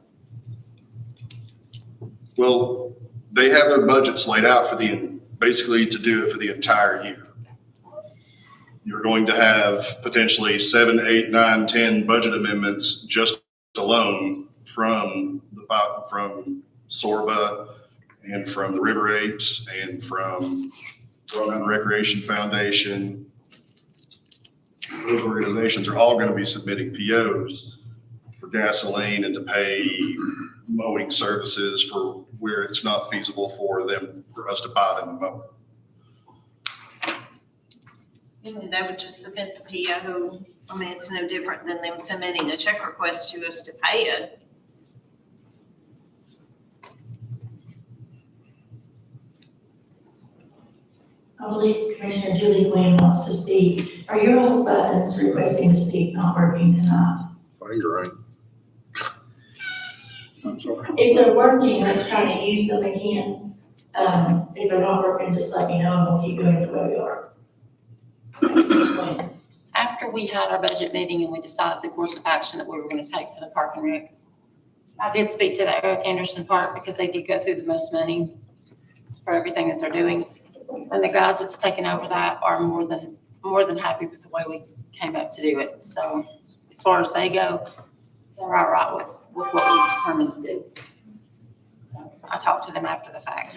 Well, they have their budgets laid out for basically to do it for the entire year. You're going to have potentially 7, 8, 9, 10 budget amendments just alone from SORBA and from the River Apes and from Road Mountain Recreation Foundation. Those organizations are all going to be submitting POs for gasoline and to pay mowing services for where it's not feasible for us to buy them a mower. I mean, they would just submit the PO. I mean, it's no different than them submitting a check request to us to pay it. I believe Commissioner Julie Gwynn wants to speak. Are your all's buttons requesting to speak not working tonight? Finger ain't. I'm sorry. If they're working, let's try to use them again. If they're not working, just let me know and we'll keep doing it the way we are. After we had our budget meeting and we decided the course of action that we were going to take for the park and rec, I did speak to the Eric Anderson Park because they did go through the most money for everything that they're doing. And the guys that's taken over that are more than happy with the way we came up to do it. So as far as they go, they're all right with what we determined to do. So I talked to them after the fact.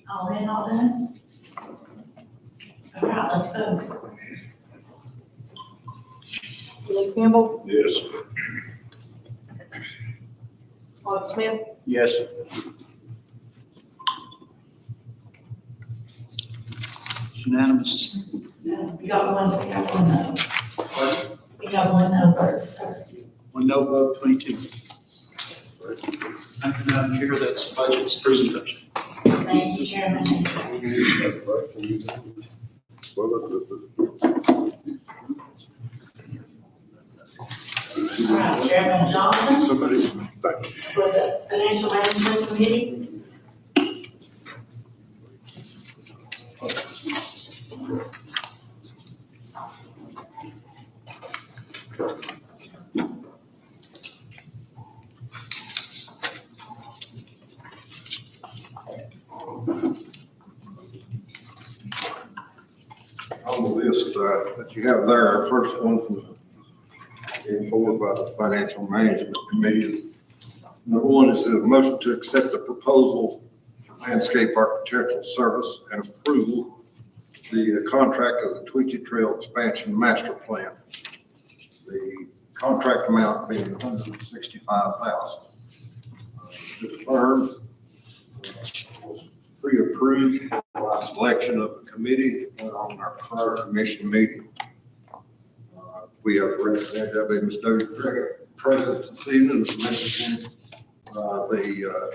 All in, all done? All right, let's go. Lee Campbell, Yes. Todd Smith, Yes. Unanimous. No, we got one no. We got one no first, sir. One no vote, 22. Thank you, Madam Chair. That's budget's presentation. Thank you, Chairman. All right, Chairman Johnson Somebody, thank you. for the Financial Management Committee. On the list that you have there, our first one being forwarded by the Financial Management Committee. Number one is a motion to accept the proposal landscape architectural service and approval the contract of the Tweetsie Trail Expansion Master Plan. The contract amount being $165,000. The firm was pre-approved by selection of the committee on our prior commission meeting. We have represented, I believe, Mr. Doty present this evening, mentioned the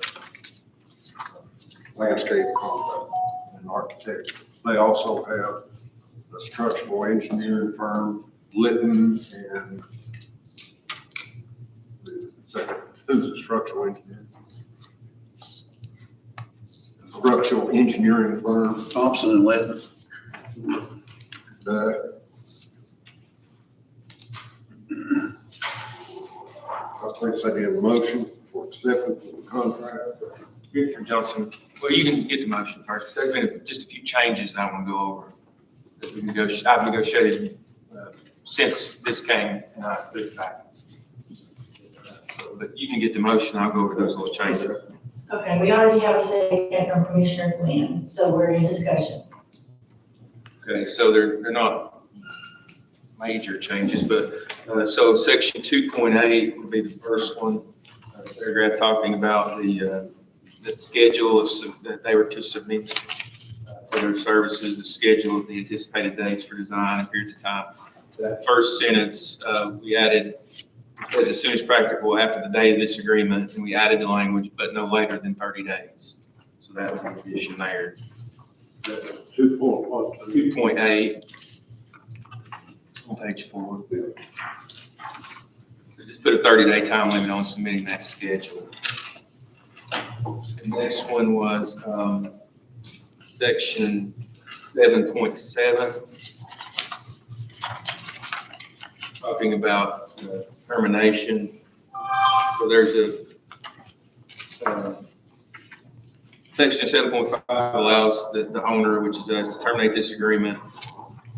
landscape contract and architect. They also have a structural engineering firm, Litton, and who's the structural engineer? Structural engineering firm. Thompson and Litton. I place that in a motion for acceptance of the contract. Mr. Johnson, well, you can get the motion first, but there's been just a few changes that I want to go over. That I've negotiated since this came and I put it back. But you can get the motion, I'll go over those little changes. Okay, we already have a second from Commissioner Glenn, so we're in discussion. Okay, so they're not major changes, but, so section 2.8 would be the first one, paragraph talking about the the schedule that they were to submit for their services, the schedule, the anticipated dates for design and periods of time. That first sentence, we added, it says as soon as practical after the date of this agreement, and we added the language, but no later than 30 days. So that was the addition there. 2.8 on page 4. So just put a 30-day time limit on submitting that schedule. The next one was section 7.7, talking about termination. So there's a section 7.5 allows the owner, which is us, to terminate this agreement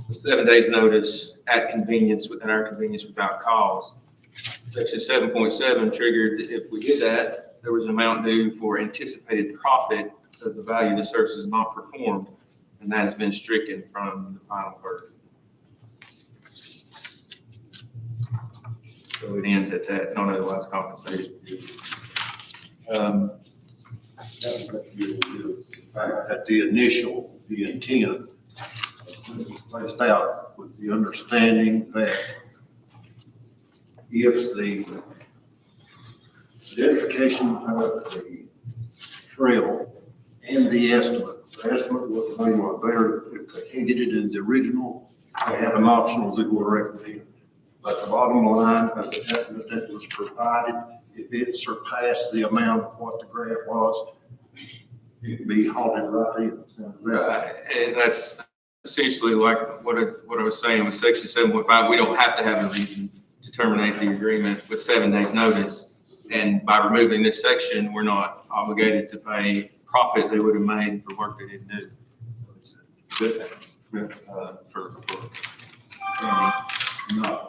with 7 days' notice at convenience, within our convenience, without cause. Section 7.7 triggered, if we did that, there was an amount due for anticipated profit of the value of the services not performed, and that has been stricken from the final verdict. So it ends at that, not otherwise compensated. The fact that the initial, the intent was placed out with the understanding that if the identification of the trail and the estimate was made what better, if they can't get it in the original, they have an optional that will recommend. But the bottom line of the estimate that was provided, if it surpassed the amount of what the grant was, it'd be halted right then. Right, and that's essentially like what I was saying with section 7.5, we don't have to have a reason to terminate the agreement with 7 days' notice. And by removing this section, we're not obligated to pay profit they would have made for work they didn't do. So it's a good thing for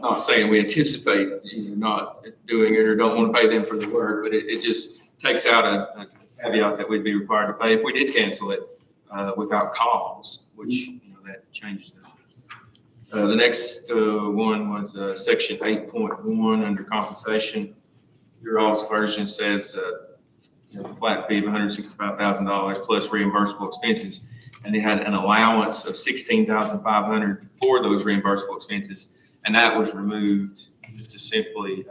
not saying we anticipate not doing it or don't want to pay them for the work, but it just takes out a caveat that we'd be required to pay if we did cancel it without cause, which that changes that. The next one was section 8.1 under compensation. Your all's version says a flat fee of $165,000 plus reimbursable expenses, and they had an allowance of $16,500 for those reimbursable expenses, and that was removed just to simply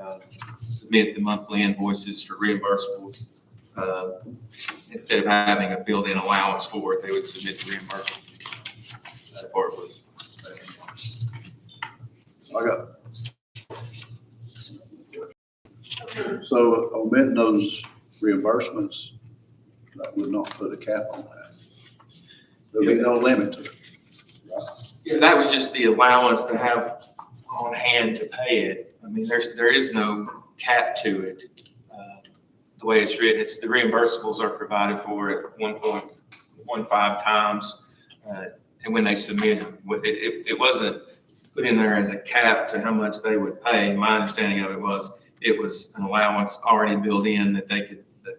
submit the monthly invoices for reimbursables. Instead of having a built-in allowance for it, they would submit the reimbursable. That part was. So omitting those reimbursements, that would not put a cap on that. There'd be no limit to it. Yeah, that was just the allowance to have on hand to pay it. I mean, there is no cap to it. The way it's written, the reimbursables are provided for at 1.15 times. And when they submit them, it wasn't put in there as a cap to how much they would pay. My understanding of it was an allowance already built in that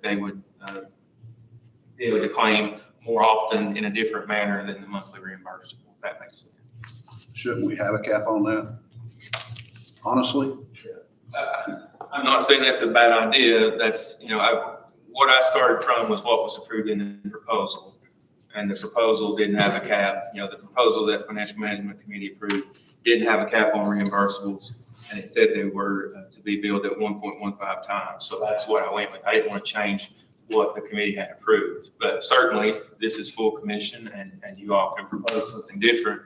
they would be able to claim more often in a different manner than the monthly reimbursable, if that makes sense. Shouldn't we have a cap on that? Honestly? I'm not saying that's a bad idea. That's, what I started from was what was approved in the proposal. And the proposal didn't have a cap. The proposal that Financial Management Committee approved didn't have a cap on reimbursables. And it said they were to be billed at 1.15 times. So that's what I went with. I didn't want to change what the committee had approved. But certainly, this is full commission, and you all can propose something different.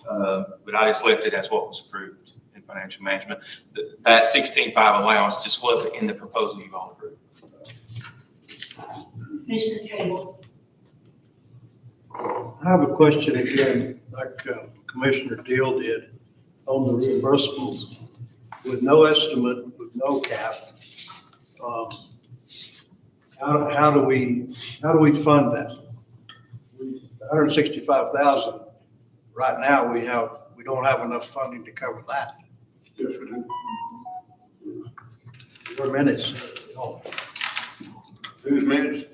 But I just left it as what was approved in financial management. That 16.5 allowance just wasn't in the proposal you all approved. Commissioner Cable. I have a question again, like Commissioner Deal did on the reimbursables. With no estimate, with no cap, how do we fund that? 165,000. Right now, we don't have enough funding to cover that. Your minutes. Whose minutes?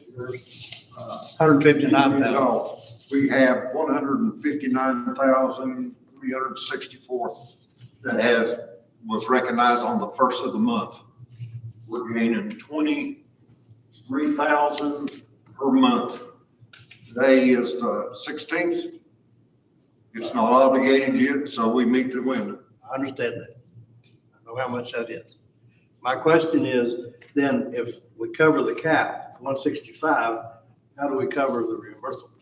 159,000. No, we have 159,364 that was recognized on the first of the month. We're gaining 23,000 per month. Today is the 16th. It's not obligated yet, so we meet the window. I understand that. I know how much that is. My question is, then if we cover the cap, 165, how do we cover the reimbursement?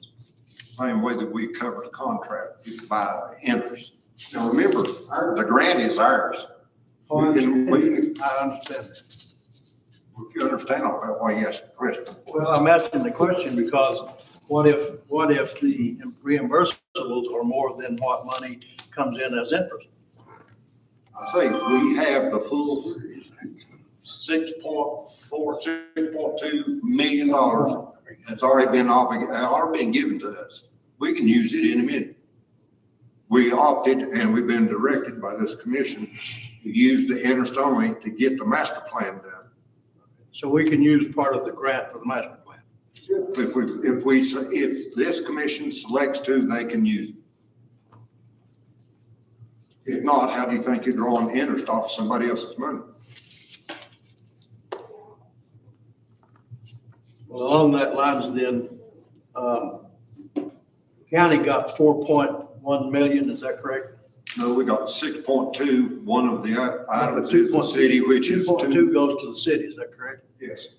Same way that we cover the contract, is by interest. Now, remember, the grant is ours. Oh, I We can- I understand that. If you understand all that, why you asked the question. Well, I'm asking the question because what if the reimbursables are more than what money comes in as interest? I say, we have the full $6.2 million that's already been given to us. We can use it in a minute. We opted and we've been directed by this commission to use the interest only to get the master plan done. So we can use part of the grant for the master plan. If this commission selects to, they can use it. If not, how do you think you're drawing interest off somebody else's money? Well, along that lines then, county got 4.1 million, is that correct? No, we got 6.2. One of the items is the city, which is 2.2 goes to the city, is that correct? Yes.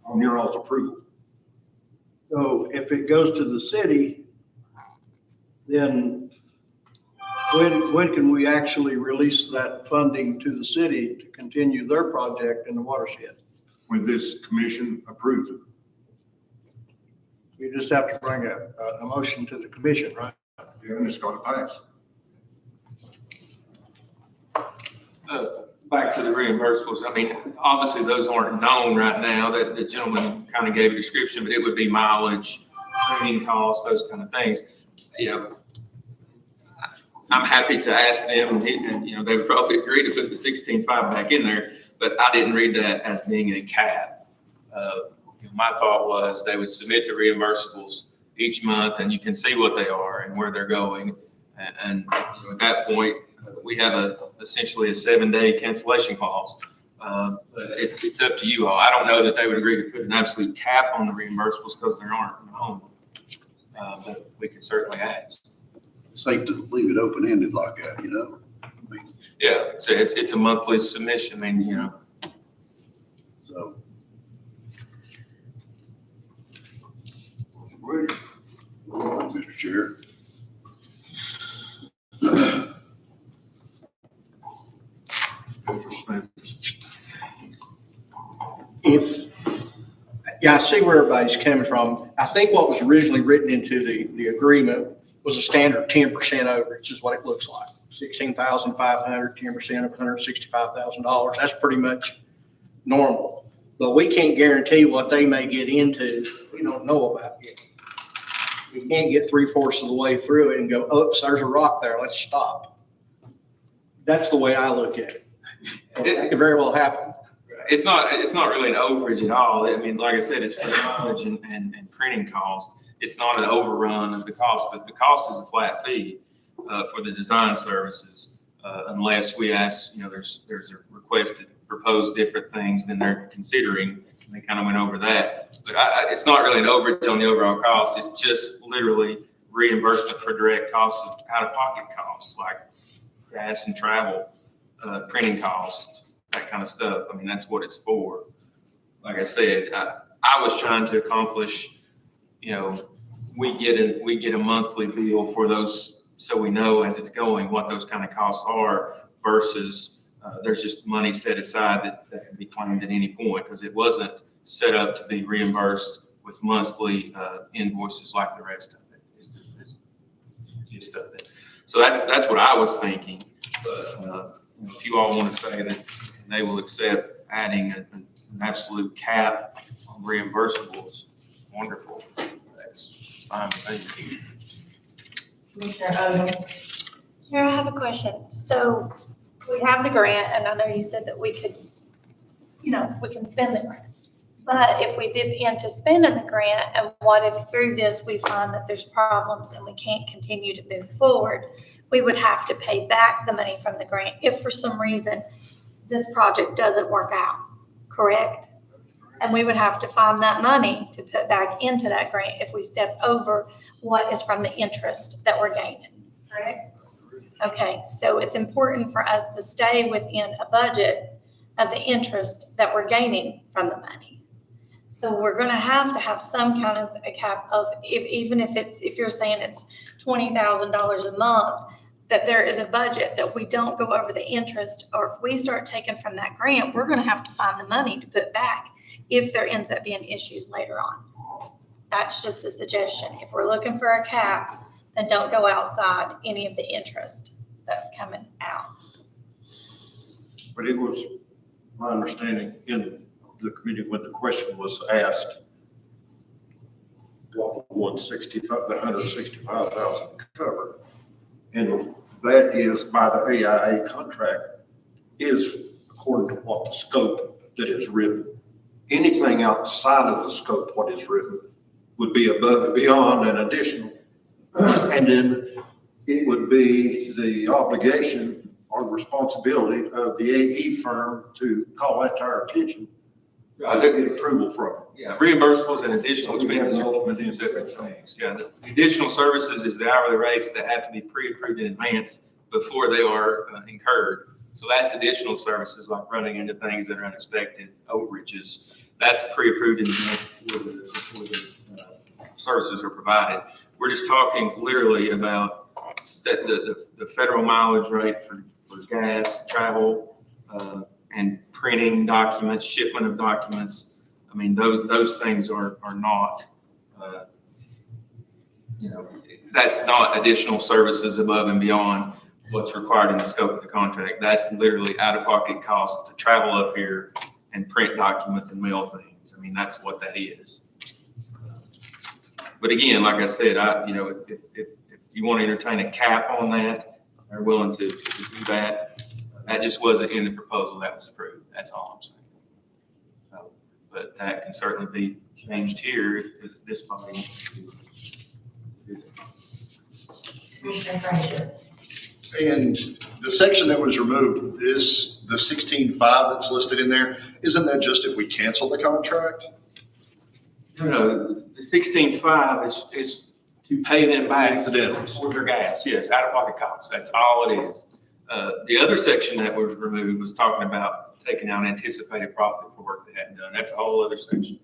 On your all's approval. So if it goes to the city, then when can we actually release that funding to the city to continue their project in the watershed? When this commission approves it. You just have to bring a motion to the commission, right? And it's got to pass. Back to the reimbursables, I mean, obviously those aren't known right now, that the gentleman kind of gave a description, but it would be mileage, training costs, those kind of things. You know, I'm happy to ask them, and you know, they would probably agree to put the 16.5 back in there, but I didn't read that as being a cap. My thought was they would submit the reimbursables each month, and you can see what they are and where they're going. And you know, at that point, we have essentially a 7-day cancellation clause. But it's up to you all. I don't know that they would agree to put an absolute cap on the reimbursables because there aren't known. But we could certainly ask. Safe to leave it open-ended like that, you know? Yeah, so it's a monthly submission. I mean, you know. So. Mr. Chair. Yeah, I see where everybody's coming from. I think what was originally written into the agreement was a standard 10% overage is what it looks like. 16,500, 10% of $165,000. That's pretty much normal. But we can't guarantee what they may get into. We don't know about yet. We can't get 3/4 of the way through it and go, oops, there's a rock there. Let's stop. That's the way I look at it. It could very well happen. It's not really an overage at all. I mean, like I said, it's for mileage and printing costs. It's not an overrun of the cost. The cost is a flat fee for the design services, unless we ask, you know, there's a request to propose different things than they're considering. And they kind of went over that. But it's not really an overage on the overall cost. It's just literally reimbursement for direct costs of out-of-pocket costs, like gas and travel, printing costs, that kind of stuff. I mean, that's what it's for. Like I said, I was trying to accomplish, you know, we get a monthly bill for those, so we know as it's going what those kind of costs are versus there's just money set aside that can be claimed at any point because it wasn't set up to be reimbursed with monthly invoices like the rest of it. It's just of it. So that's what I was thinking. But if you all want to say that they will accept adding an absolute cap on reimbursables, wonderful. That's fine with me. Commissioner Odom. Sarah, I have a question. So we have the grant, and I know you said that we could, you know, we can spend the grant. But if we dip into spending the grant, and what if through this we find that there's problems and we can't continue to move forward, we would have to pay back the money from the grant if for some reason this project doesn't work out, correct? And we would have to find that money to put back into that grant if we step over what is from the interest that we're gaining, correct? Okay, so it's important for us to stay within a budget of the interest that we're gaining from the money. So we're gonna have to have some kind of a cap of, even if you're saying it's $20,000 a month, that there is a budget that we don't go over the interest, or if we start taking from that grant, we're gonna have to find the money to put back if there ends up being issues later on. That's just a suggestion. If we're looking for a cap, then don't go outside any of the interest that's coming out. But it was my understanding in the committee when the question was asked, what the 165,000 cover. And that is by the AIA contract is according to what the scope that is written. Anything outside of the scope, what is written, would be above and beyond and additional. And then it would be the obligation or the responsibility of the AE firm to call that to our attention. Right. Get approval from it. Yeah, reimbursables and additional expenses are two separate things. Yeah, the additional services is the hourly rates that have to be pre-approved in advance before they are incurred. So that's additional services like running into things that are unexpected, overages. That's pre-approved in advance before the services are provided. We're just talking literally about the federal mileage rate for gas, travel, and printing documents, shipment of documents. I mean, those things are not, that's not additional services above and beyond what's required in the scope of the contract. That's literally out-of-pocket cost to travel up here and print documents and mail things. I mean, that's what that is. But again, like I said, if you want to entertain a cap on that, they're willing to do that. That just wasn't in the proposal that was approved. That's all I'm saying. So, but that can certainly be changed here if this body wants to do it. Commissioner Frazier. And the section that was removed, the 16.5 that's listed in there, isn't that just if we cancel the contract? No, the 16.5 is to pay them back for their gas. Yes, out-of-pocket costs. That's all it is. The other section that was removed was talking about taking out anticipated profit for work they hadn't done. That's a whole other section.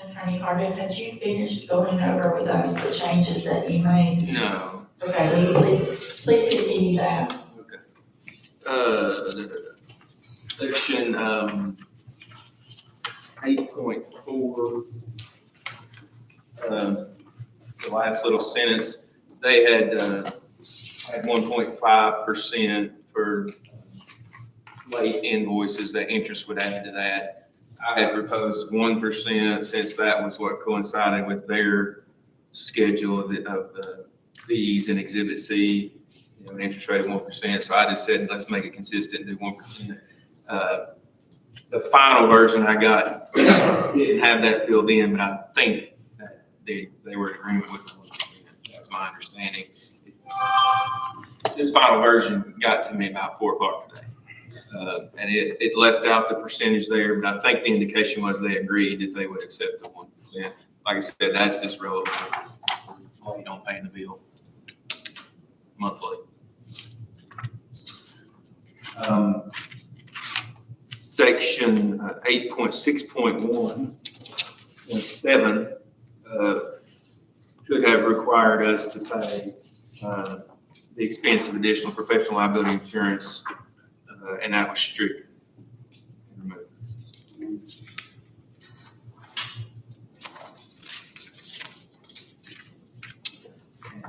Attorney Harden, had you finished going over with us the changes that you made? No. Okay, will you please continue that. Section 8.4, the last little sentence, they had 1.5% for late invoices, that interest would add to that. I had proposed 1% since that was what coincided with their schedule of fees in Exhibit C, an interest rate of 1%. So I just said, let's make it consistent and do 1%. The final version I got didn't have that filled in, but I think that they were in agreement with the 1%. That's my understanding. This final version got to me about 4 o'clock today. And it left out the percentage there, but I think the indication was they agreed that they would accept the 1%. Like I said, that's just relevant. You don't pay the bill monthly. Section 8.6.1.7 should have required us to pay the expense of additional professional liability insurance, and that was stricken and removed.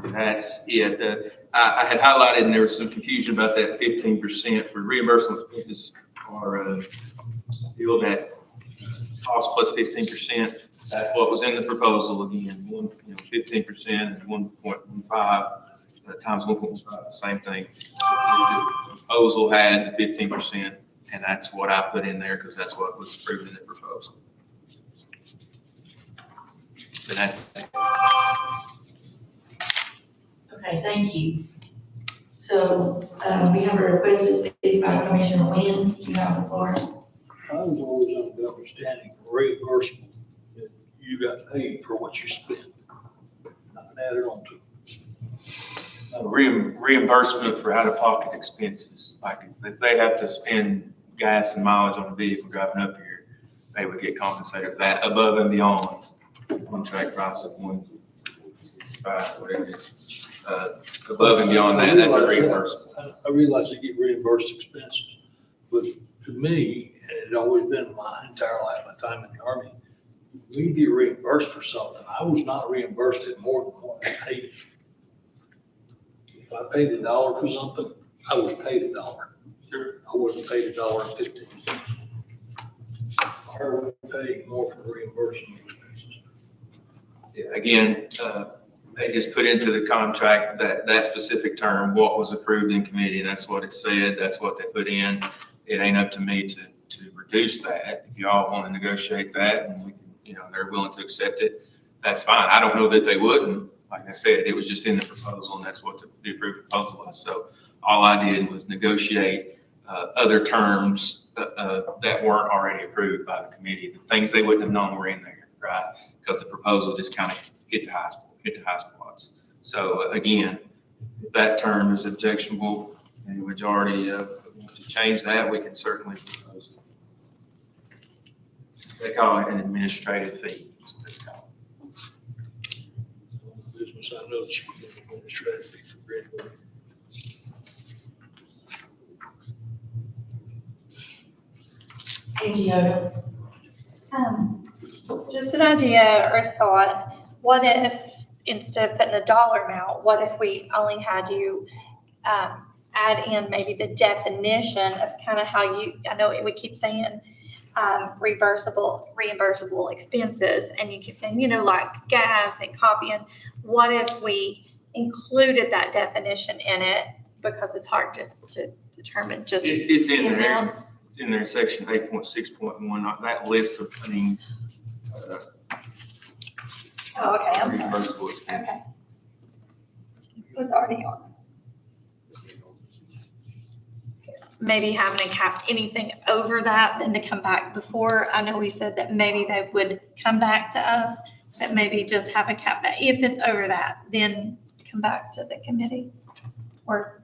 And that's it. I had highlighted, and there was some confusion about that 15% for reimbursable expenses are billed at cost plus 15%. That's what was in the proposal again. 15% and 1.15 times 1.15 is the same thing. The proposal had the 15%, and that's what I put in there because that's what was approved in the proposal. So that's. Okay, thank you. So, we have a request to speak by Commissioner Wynn. You have the floor. I was always under the understanding reimbursement, that you got paid for what you spent, not added on to. Reimbursement for out-of-pocket expenses, like if they have to spend gas and mileage on a vehicle driving up here, they would get compensated for that above and beyond contract price of $1.5, whatever it is. Above and beyond that, that's a reimbursement. I realize they get reimbursed expenses, but to me, and it's always been my entire life, my time in the Army, we get reimbursed for something. I was not reimbursed at more than what I paid. If I paid $1 for something, I was paid $1. Sure. I wasn't paid $1.15. Why are we paying more for reimbursement expenses? Yeah, again, they just put into the contract that specific term, what was approved in committee, and that's what it said, that's what they put in. It ain't up to me to reduce that. If y'all want to negotiate that and we can, they're willing to accept it, that's fine. I don't know that they wouldn't. Like I said, it was just in the proposal and that's what the approved proposal was. So all I did was negotiate other terms that weren't already approved by the committee. The things they wouldn't have known were in there, right? Because the proposal just kind of hit the high spots. So again, if that term is objectionable and the majority want to change that, we can certainly propose it. They call it an administrative fee. That's what it's called. Business, I know that you get administrative fee for grant. Angie Odo. Just an idea or thought, what if, instead of putting a dollar amount, what if we only had you add in maybe the definition of kind of how I know we keep saying reimbursable expenses, and you keep saying, like gas and copying. What if we included that definition in it, because it's hard to determine just It's in the there. amounts? It's in there, section 8.6.1, that list of things. Oh, okay, I'm sorry. Reimbursable expenses. Okay. So it's already on. Maybe having a cap, anything over that, then to come back before. I know we said that maybe they would come back to us, but maybe just have a cap that if it's over that, then come back to the committee. Or,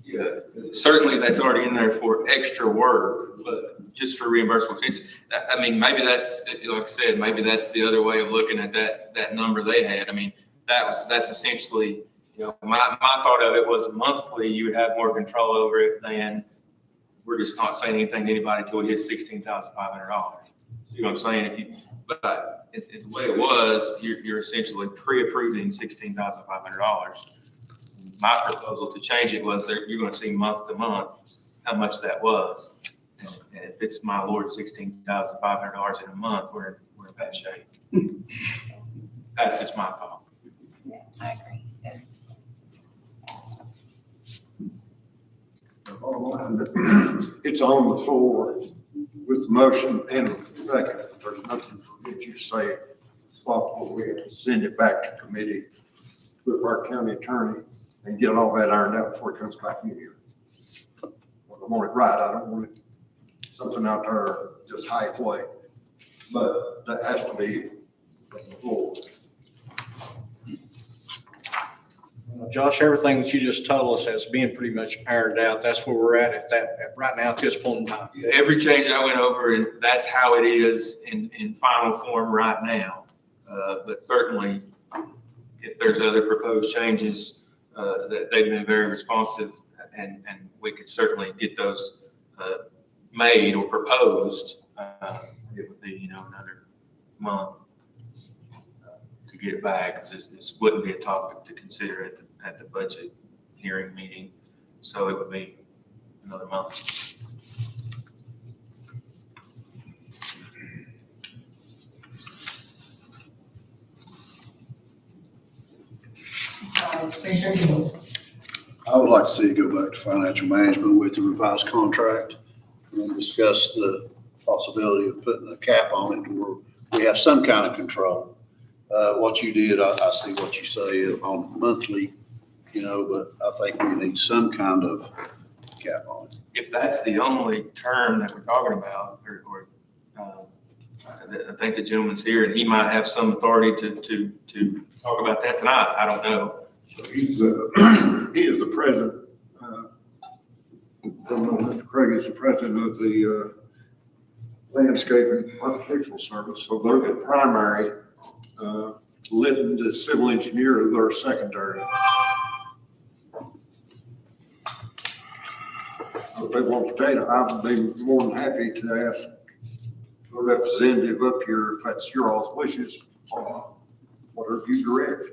Yeah, certainly that's already in there for extra work, but just for reimbursable cases. I mean, maybe that's, like I said, maybe that's the other way of looking at that number they had. I mean, that's essentially, my thought of it was monthly, you would have more control over it than we're just not saying anything to anybody until we hit $16,500. See what I'm saying? But the way it was, you're essentially pre-approving $16,500. My proposal to change it was that you're going to see month to month how much that was. And if it's, my Lord, $16,500 in a month, we're in bad shape. That's just my thought. yeah, I agree. It's on the floor with the motion and second. There's nothing for you to say. Swap, we have to send it back to committee with our county attorney and get all that ironed out before it comes back in here. I want it right. I don't want it something out there just halfway. But that has to be on the floor. Josh, everything that you just told us has been pretty much ironed out. That's where we're at right now at this point in time. Every change I went over, and that's how it is in final form right now. But certainly, if there's other proposed changes, that they've been very responsive, and we could certainly get those made or proposed. It would be, another month to get it back, because this wouldn't be a topic to consider at the budget hearing meeting. So it would be another month. Commissioner Hill. I would like to see it go back to financial management with the revised contract and discuss the possibility of putting a cap on it where we have some kind of control. What you did, I see what you say on monthly but I think we need some kind of cap on it. If that's the only term that we're talking about, I think the gentleman's here and he might have some authority to talk about that tonight. I don't know. He is the president, Mr. Craig is the president of the Landscaping Architectural Service, so they're the primary. Lytton, the civil engineer, they're secondary. If they want to take it, I would be more than happy to ask a representative up here if that's your all's wishes, or whatever you direct.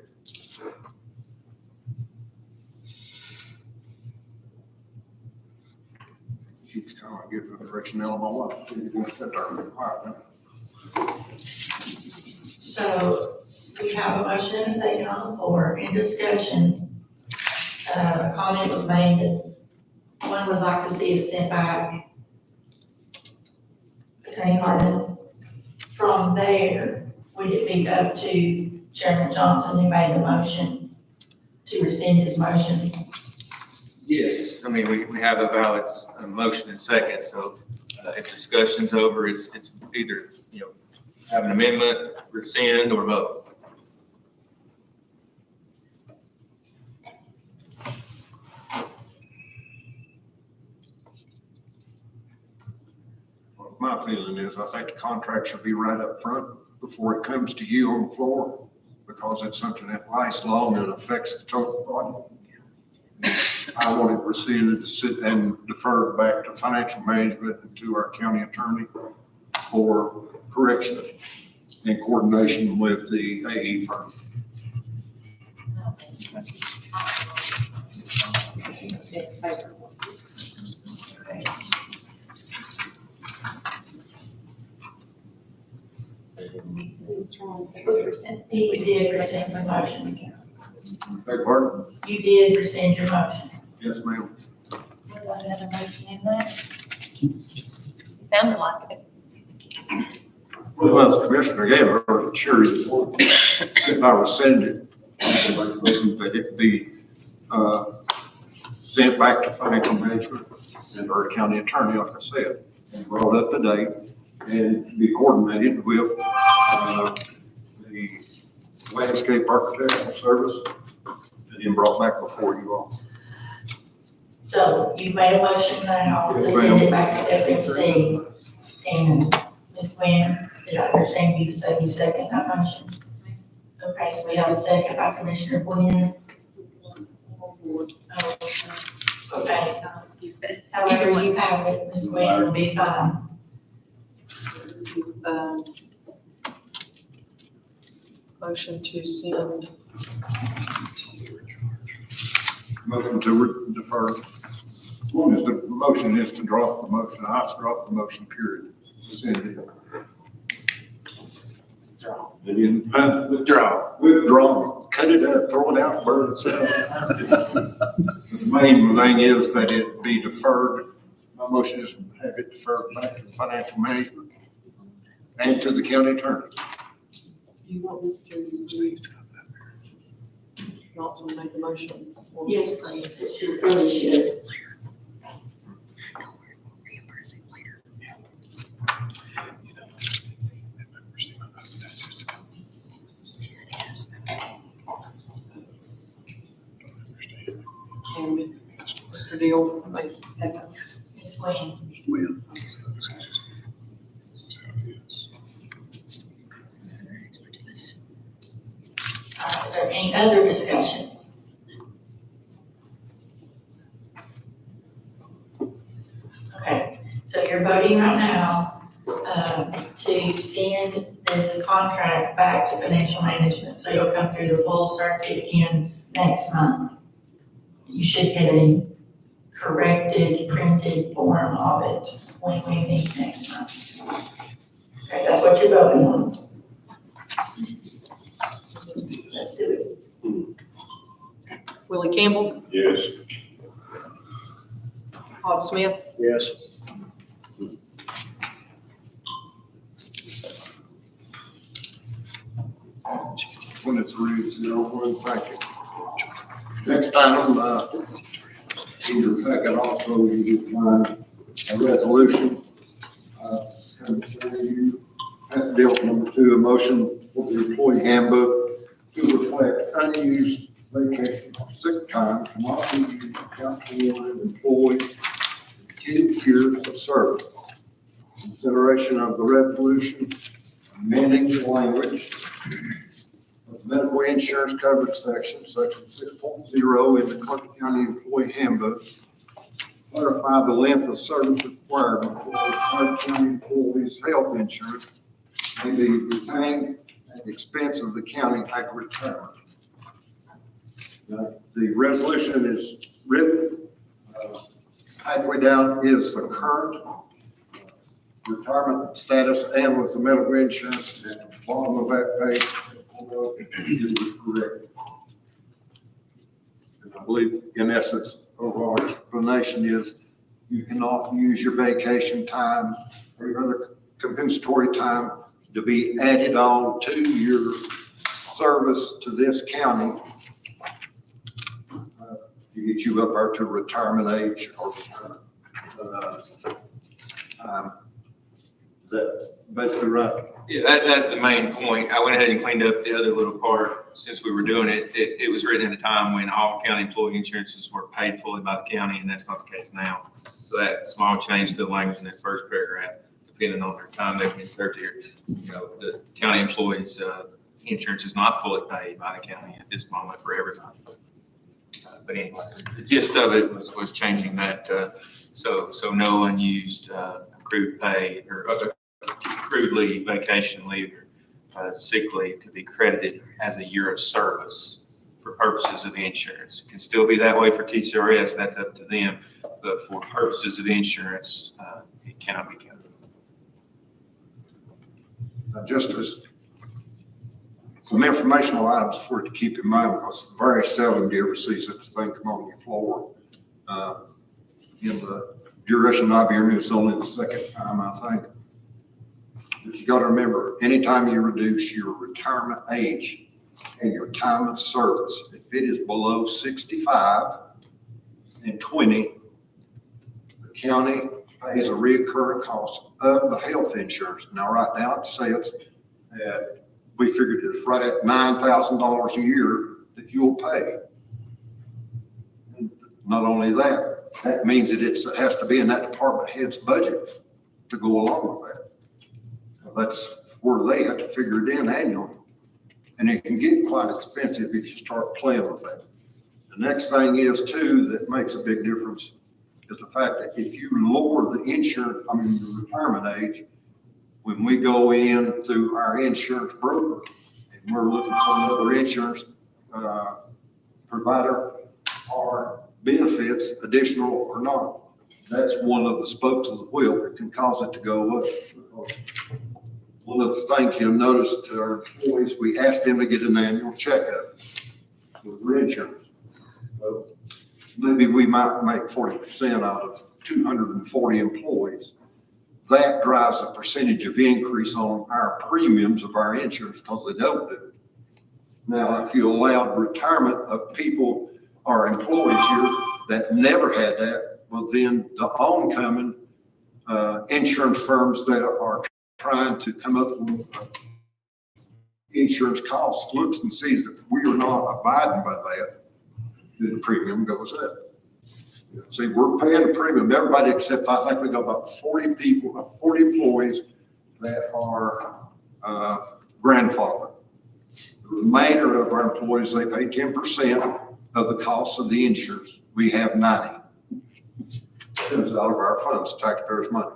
She's kind of giving the direction now, my wife. She's going to sit there and be quiet. So we have a motion and a second on the floor in discussion. A comment was made that one would like to see it sent back. Attorney Harden, from there, would it be up to Chairman Johnson who made the motion to rescind his motion? Yes, I mean, we have a valid motion and second, so if discussion's over, it's either, have an amendment, rescind, or vote. My feeling is, I think the contract should be right up front before it comes to you on the floor, because it's something that lasts long and affects the total project. I want it rescinded and deferred back to financial management and to our county attorney for correction in coordination with the AE firm. He did rescind his motion. Beg pardon? You did rescind your motion. Yes, ma'am. Another motion in that? Sounded like it. Well, as Commissioner Gaylor, I'm sure if I rescinded, that it be sent back to financial management and our county attorney, like I said, and brought up to date and to be coordinated with the landscape architectural service and then brought back before you all. So you've made a motion now to send it back to FMC. And Ms. Quinn, did I understand you to say you second that motion? Okay, so we have a second by Commissioner Quinn. Okay, however you have it, Ms. Quinn, will be fine. Motion to send. Motion to defer. One is the motion is to drop the motion. I drop the motion, period. Send it. Withdraw. Withdraw. Cut it up, throw it out, burn it out. The main thing is that it be deferred. My motion is to have it deferred back to financial management and to the county attorney. You want this to Johnson make the motion? Yes, please, it should, really should. And Mr. Deal makes the second. Ms. Quinn. Win. Is there any other discussion? Okay, so you're voting right now, to send this contract back to financial management, so you'll come through the full circuit again next month. You should get a corrected, printed form of it when we meet next month. Okay, that's what you're voting on. Let's do it. Willie Campbell, Yes. Bob Smith, Yes. When it's ready, 0-1, thank you. Next item, in your packet also, you will find a resolution, coming before you. That's deal with number 2, a motion for the employee handbook to reflect unused vacation or sick time cannot be used to count toward employees' 10 years of service. Consideration of the resolution amending the language of medical insurance coverage section 6.0 in the Clark County Employee Handbook. Clarify the length of service requirement for the Clark County employees' health insurance may be retained at the expense of the county after retirement. The resolution is written, halfway down is the current retirement status and with the medical insurance. At the bottom of that page is correct. And I believe in essence, overall explanation is you cannot use your vacation time or your other compensatory time to be added on to your service to this county to get you up there to retirement age or that's basically right. Yeah, that's the main point. I went ahead and cleaned up the other little part since we were doing it. It was written at a time when all county employee insurances were paid fully by the county, and that's not the case now. So that small change to the language in that first paragraph, depending on their time they can insert here. You know, the county employees' insurance is not fully paid by the county at this moment for everybody. But anyway, the gist of it was changing that, so no unused accrued pay or other accrued leave, vacation leave, or sick leave could be credited as a year of service for purposes of the insurance. It can still be that way for TCRS, that's up to them, but for purposes of insurance, it cannot be counted. Just as some informational items for it to keep in mind, because very seldom do you ever see such a thing come on your floor. In the duration I've been here, it's only the second time, I think. But you got to remember, anytime you reduce your retirement age and your time of service, if it is below 65 and 20, the county pays a recurring cost of the health insurance. Now, right now it says that we figured it's right at $9,000 a year that you'll pay. And not only that, that means that it has to be in that department head's budget to go along with that. That's where they have to figure it in annually. And it can get quite expensive if you start playing with that. The next thing is too, that makes a big difference is the fact that if you lower the the retirement age, when we go in through our insurance broker and we're looking for another insurance provider or benefits, additional or not, that's one of the spokes of the wheel that can cause it to go up. One of the things you'll notice to our employees, we ask them to get an annual checkup with reinsurance. So maybe we might make 40% out of 240 employees. That drives a percentage of increase on our premiums of our insurance because they don't do it. Now, if you allowed retirement of people or employees here that never had that, well, then the oncoming insurance firms that are trying to come up with insurance costs looks and sees that we are not abiding by that, then the premium goes up. See, we're paying the premium, everybody except I think we got about 40 people, 40 employees that are grandfathered. The remainder of our employees, they pay 10% of the cost of the insurance. We have 90. Comes out of our funds, taxpayers' money.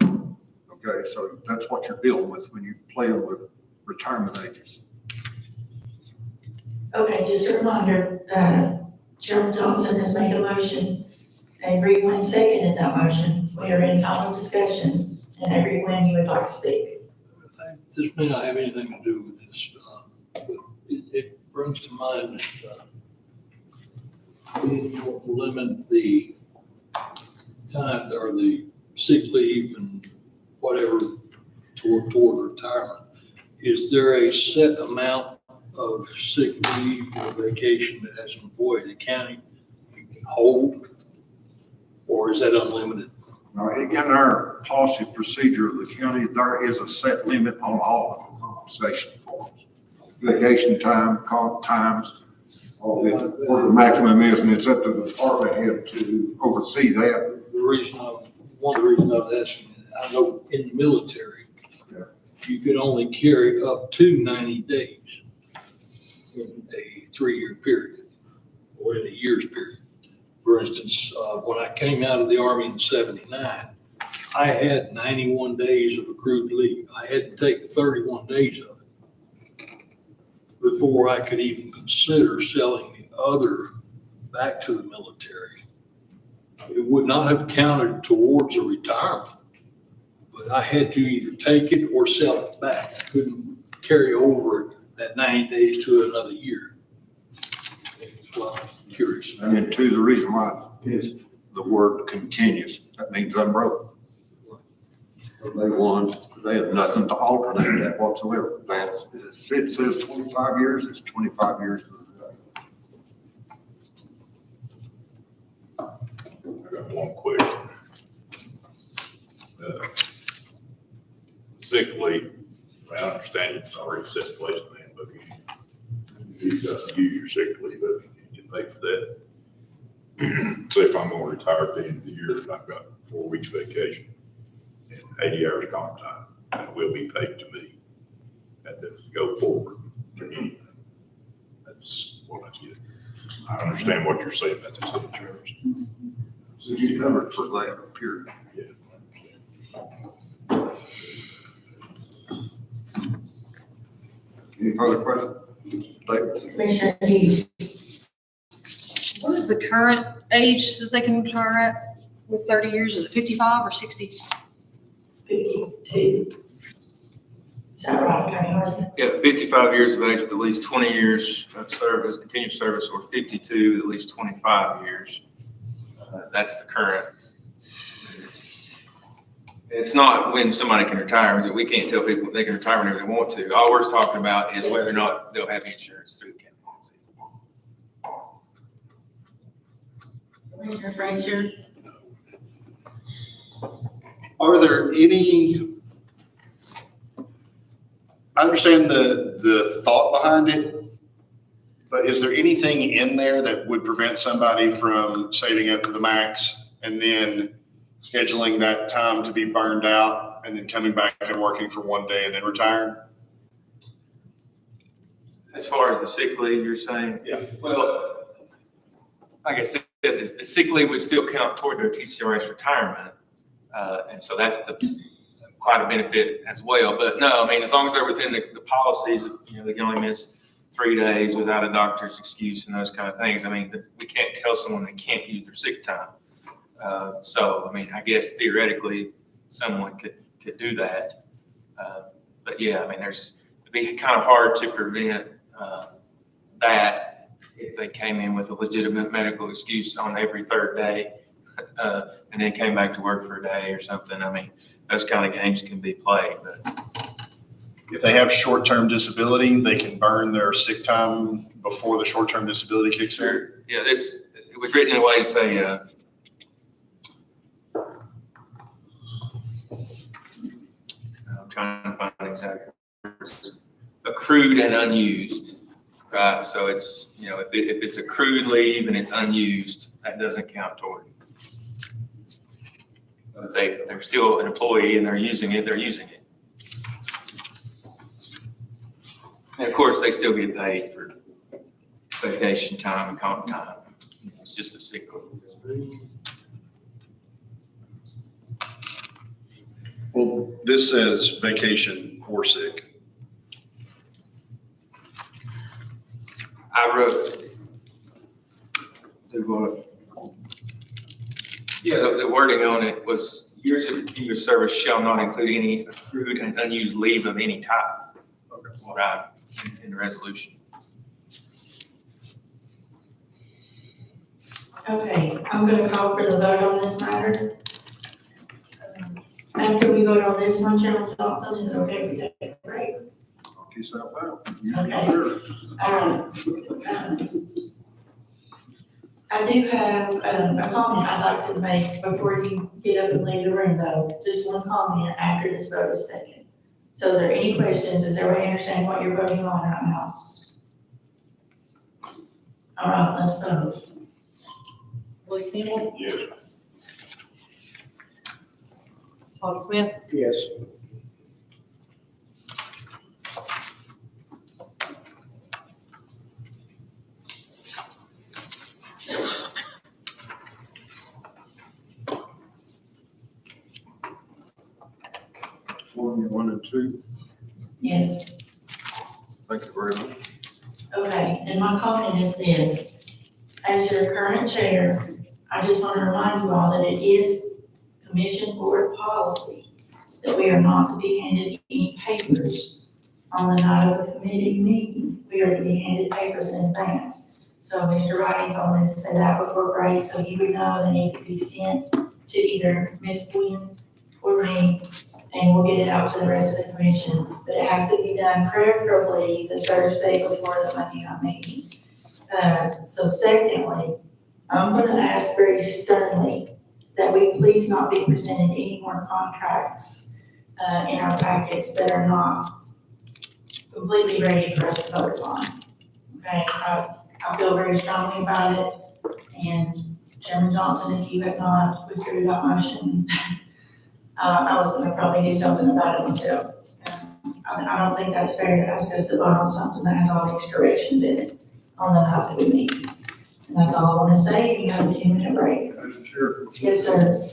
Okay, so that's what you're dealing with when you're playing with retirement ages. Okay, just a reminder, Chairman Johnson has made a motion. Everyone seconded that motion. We are in common discussion, and everyone you would like to speak. This may not have anything to do with this, but it brings to mind that we need to limit the time or the sick leave and whatever toward retirement. Is there a set amount of sick leave or vacation that as an employee of the county hold? Or is that unlimited? In our policy procedure of the county, there is a set limit on all of the compensation forms. Vacation time, comp times, all of it, what the maximum is, and it's up to the department head to oversee that. One of the reasons I was asking, I know in the military, you could only carry up to 90 days in a 3-year period or in a year's period. For instance, when I came out of the Army in '79, I had 91 days of accrued leave. I had to take 31 days of it before I could even consider selling the other back to the military. It would not have counted towards a retirement, but I had to either take it or sell it back. I couldn't carry over that 90 days to another year. Well, I'm curious. And then two, the reason why is the word continuous. That means unbroken. They have nothing to alternate that whatsoever. That's, if it says 25 years, it's 25 years. I got one question. Sick leave, I understand it's already set in place in the handbook. You got to use your sick leave, but you get paid for that. Say if I'm gonna retire at the end of the year and I've got 4 weeks vacation and 80 hours comp time, that will be paid to me. That doesn't go forward to anything. That's what I get. I understand what you're saying about the city insurance. So you covered for that period. Yeah. Any further questions? Statements? Commissioner Hughes. What is the current age that they can retire at with 30 years? Is it 55 or 60? 52. Is that right, Attorney Harden? Yeah, 55 years of age with at least 20 years of service, continued service, or 52 with at least 25 years. That's the current. It's not when somebody can retire. We can't tell people they can retire whenever they want to. All we're talking about is whether or not they'll have insurance through the county policy. Commissioner Frazier? Are there any, I understand the thought behind it, but is there anything in there that would prevent somebody from saving up to the max and then scheduling that time to be burned out and then coming back and working for 1 day and then retiring? As far as the sick leave, you're saying? Yeah. Well, like I said, the sick leave would still count toward their TCRS retirement. And so that's quite a benefit as well. But no, I mean, as long as they're within the policies, they can only miss 3 days without a doctor's excuse and those kind of things. I mean, we can't tell someone they can't use their sick time. So, I mean, I guess theoretically, someone could do that. But yeah, I mean, it'd be kind of hard to prevent that if they came in with a legitimate medical excuse on every 3rd day and then came back to work for a day or something. I mean, those kind of games can be played. But If they have short-term disability, they can burn their sick time before the short-term disability kicks in? yeah, it was written in a way to say, I'm trying to find the exact words. Accrued and unused, right? So it's, if it's accrued leave and it's unused, that doesn't count toward it. But if they're still an employee and they're using it, they're using it. And of course, they still get paid for vacation time and comp time. It's just a sick leave. Well, this says vacation or sick. I wrote, the wording on it was years of continuous service shall not include any accrued and unused leave of any type. What I, in the resolution. Okay, I'm gonna call for the vote on this matter. After we vote on this one, Chairman Johnson, is it okay if we take a break? Knock yourself out. Okay. Sure. I do have, a comment I'd like to make before you get up and leave the room though. Just one comment after this vote is taken. So is there any questions? Does everybody understand what you're voting on right now? All right, let's vote. Willie Campbell, Yes. Todd Smith, Yes. One and two, Yes. thank you very much. Okay, and my comment is this. As your current chair, I just want to remind you all that it is commission board policy that we are not to be handed any papers on the night of a committee meeting. We are to be handed papers in advance. So Mr. Wright wanted to say that before break, so he would know they need to be sent to either Ms. Quinn or me, and we'll get it out to the rest of the commission. But it has to be done preferably the Thursday before the Monday night meeting. So secondly, I'm gonna ask very sternly that we please not be presented any more contracts, in our packets that are not completely ready for us to vote upon. Okay, I feel very strongly about it, and Chairman Johnson, if you have not withdrew that motion, I was gonna probably do something about it myself. I don't think that's fair to ask us to vote on something that has all these corrections in it on the night that we meet. And that's all I wanna say. You have a 10-minute break. Madam Chair, Yes, sir.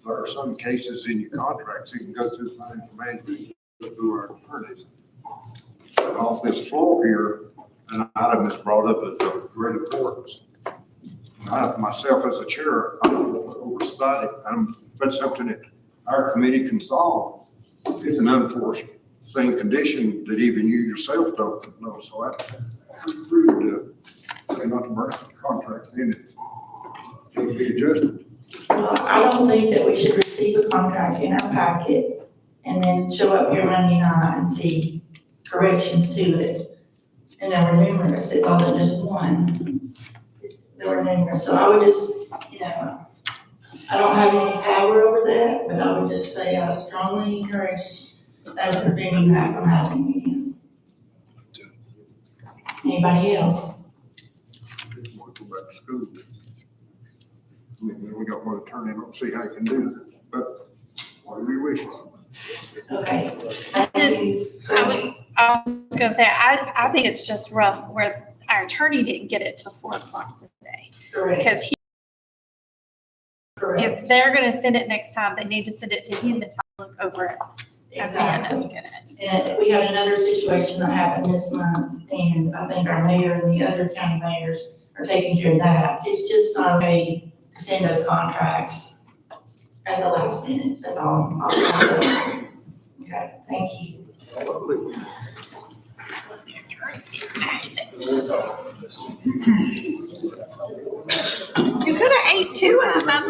there are some cases in your contracts, you can go through financial management, go through our attorneys. But off this floor here, an item is brought up as of great importance. I, myself as a chair, I'm oversight, if that's something that our committee can solve. It's an unforced thing condition that even you yourself don't know, so that's rude to say not to bring the contracts in, it can be adjusted. Well, I don't think that we should receive a contract in our packet and then show up here Monday night and see corrections to it. And there were numerous, it wasn't just one. There were numerous, so I would just, I don't have any power over that, but I would just say I strongly encourage us preventing that from happening again. Anybody else? Want to go back to school. I mean, we don't want to turn in, don't see how you can do it, but what are your wishes? Okay. I was gonna say, I think it's just rough where our attorney didn't get it till 4:00 today. Correct. Because Correct. if they're gonna send it next time, they need to send it to him and look over it. Exactly. And we had another situation that happened this month, and I think our mayor and the other county mayors are taking care of that. It's just not okay to send us contracts at the last minute, that's all I'll say. Okay, thank you. You could have ate two of them.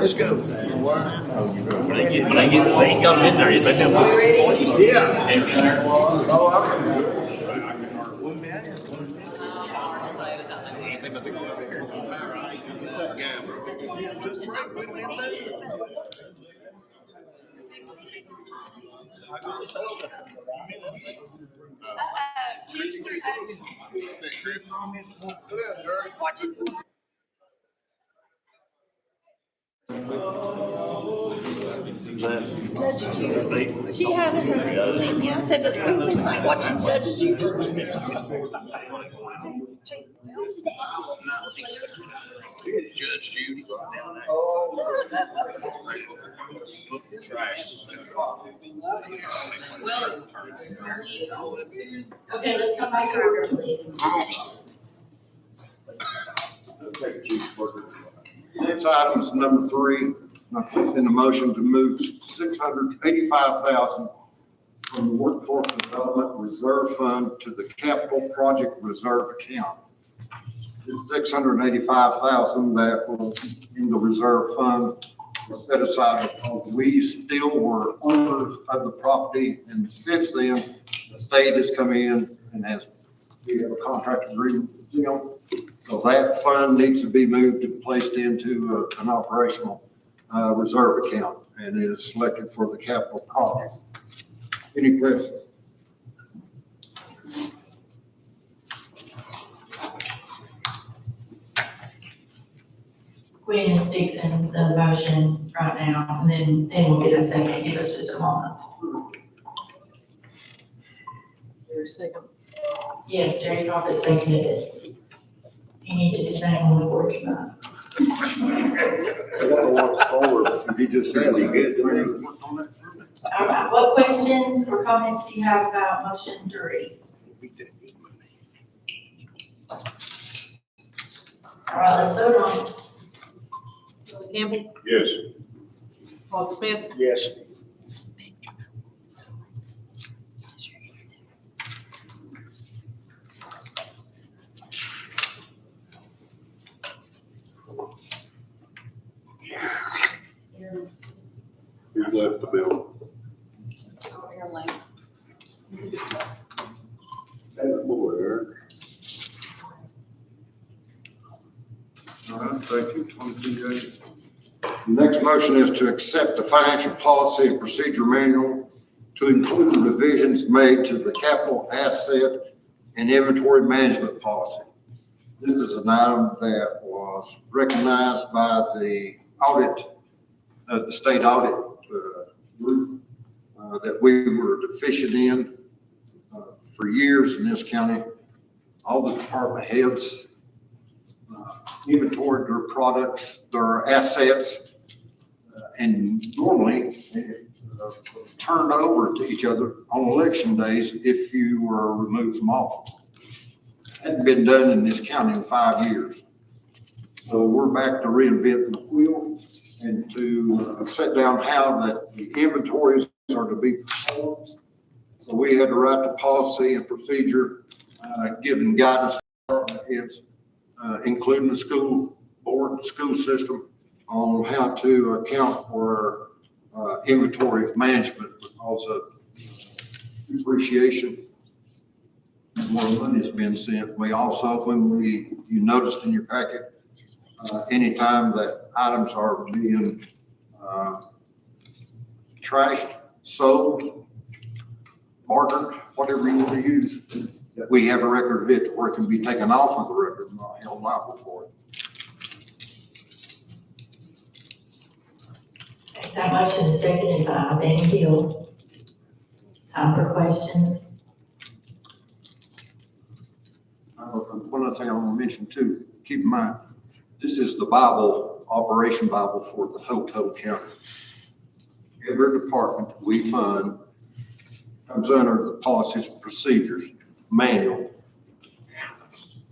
Let's go. They ain't got them in there yet. They never. Anything but the go over here. Judge Judy. She had her, yeah, said that it seems like watching Judge Judy. Judge Judy. Okay, let's come back over, please. Next item is number 3. I'm placing a motion to move $685,000 from the Workforce Development Reserve Fund to the Capital Project Reserve account. This $685,000 that was in the reserve fund was set aside because we still were owners of the property, and since then, the state has come in and we have a contract agreement with them. So that fund needs to be moved and placed into an operational reserve account, and it is selected for the capital project. Any questions? Gwen is fixing the motion right now, and then we'll get a second. Give us just a moment. Your second. Yes, Jerry Prophet seconded it. He needed his name on the board tonight. He just said he good. All right, what questions or comments do you have about motion 3? All right, let's vote on it. Billy Campbell, Yes. Paul Smith, Yes. Who left the building? Aaron Lane. All right, thank you. 22 days. The next motion is to accept the financial policy and procedure manual to include the revisions made to the capital asset and inventory management policy. This is an item that was recognized by the audit, the state audit group that we were deficient in for years in this county. All the department heads inventoried their products, their assets, and normally turned over to each other on election days if you were removed from office. Hadn't been done in this county in 5 years. So we're back to reinvent the wheel and to set down how that the inventories are to be performed. So we had to write the policy and procedure, giving guidance to department heads, including the school board, the school system, on how to account for inventory management because of depreciation. More money has been sent. We also, you noticed in your packet, anytime that items are being trashed, sold, bartered, whatever you want to use, that we have a record of it where it can be taken off of the record and not held liable for it. That motion is seconded by Danny Hill. Time for questions. One other thing I want to mention too, keep in mind, this is the Bible, Operation Bible for the whole Total County. Every department we fund comes under the policies and procedures manual.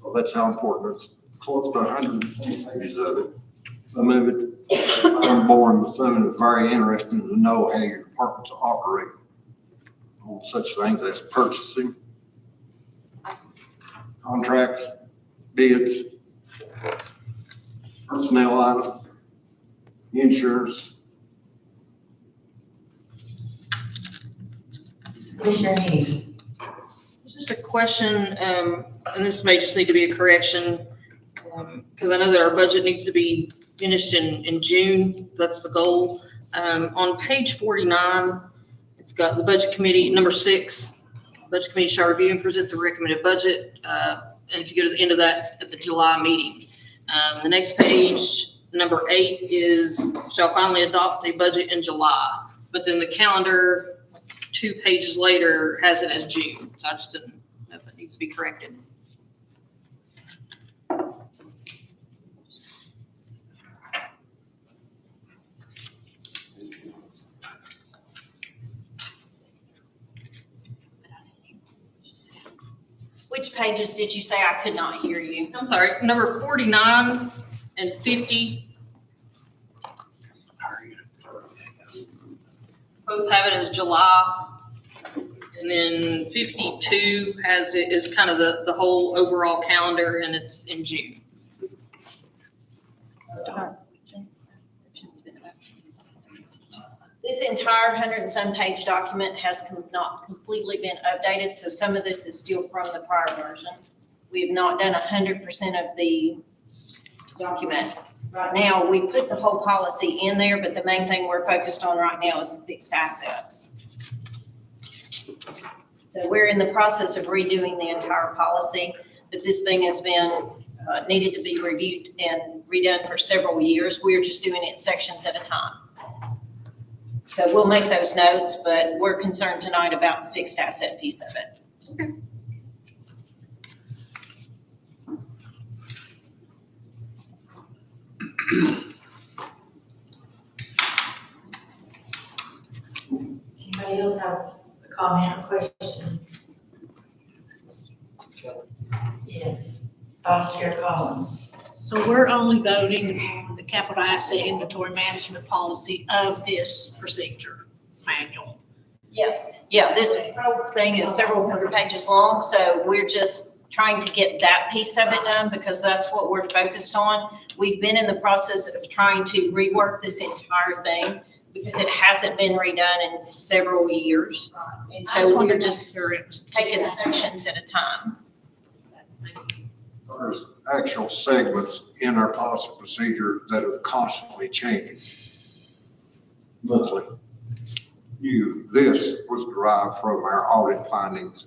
So that's how important. It's close to 120 pages of it. Some of it I'm boring, but some of it is very interesting to know how your departments operate on such things as purchasing, contracts, bids, personnel item, insurance. Commissioner Hayes. Just a question, and this may just need to be a correction, because I know that our budget needs to be finished in June. That's the goal. On page 49, it's got the budget committee, number 6. Budget committee shall review and present the recommended budget. And if you go to the end of that, at the July meeting. The next page, number 8, is shall finally adopt a budget in July. But then the calendar, 2 pages later, has it as June. So I just didn't know if that needs to be corrected. Which pages did you say? I could not hear you. I'm sorry, number 49 and 50. Both have it as July. And then 52 has it as kind of the whole overall calendar, and it's in June. This entire 100 and some page document has not completely been updated, so some of this is still from the prior version. We have not done 100% of the document. Right now, we put the whole policy in there, but the main thing we're focused on right now is the fixed assets. So we're in the process of redoing the entire policy, but this thing has been, needed to be reviewed and redone for several years. We're just doing it sections at a time. So we'll make those notes, but we're concerned tonight about the fixed asset piece of it. Okay. Anybody else have a comment or question? Yes, Vice Chair Collins. So we're only voting on the capital asset inventory management policy of this procedure manual. Yes, yeah, this whole thing is several hundred pages long, so we're just trying to get that piece of it done because that's what we're focused on. We've been in the process of trying to rework this entire thing because it hasn't been redone in several years. And I just so wanted we're to just make sure it was taking sections at a time. There's actual segments in our policy procedure that are constantly changing. Monthly. This was derived from our audit findings.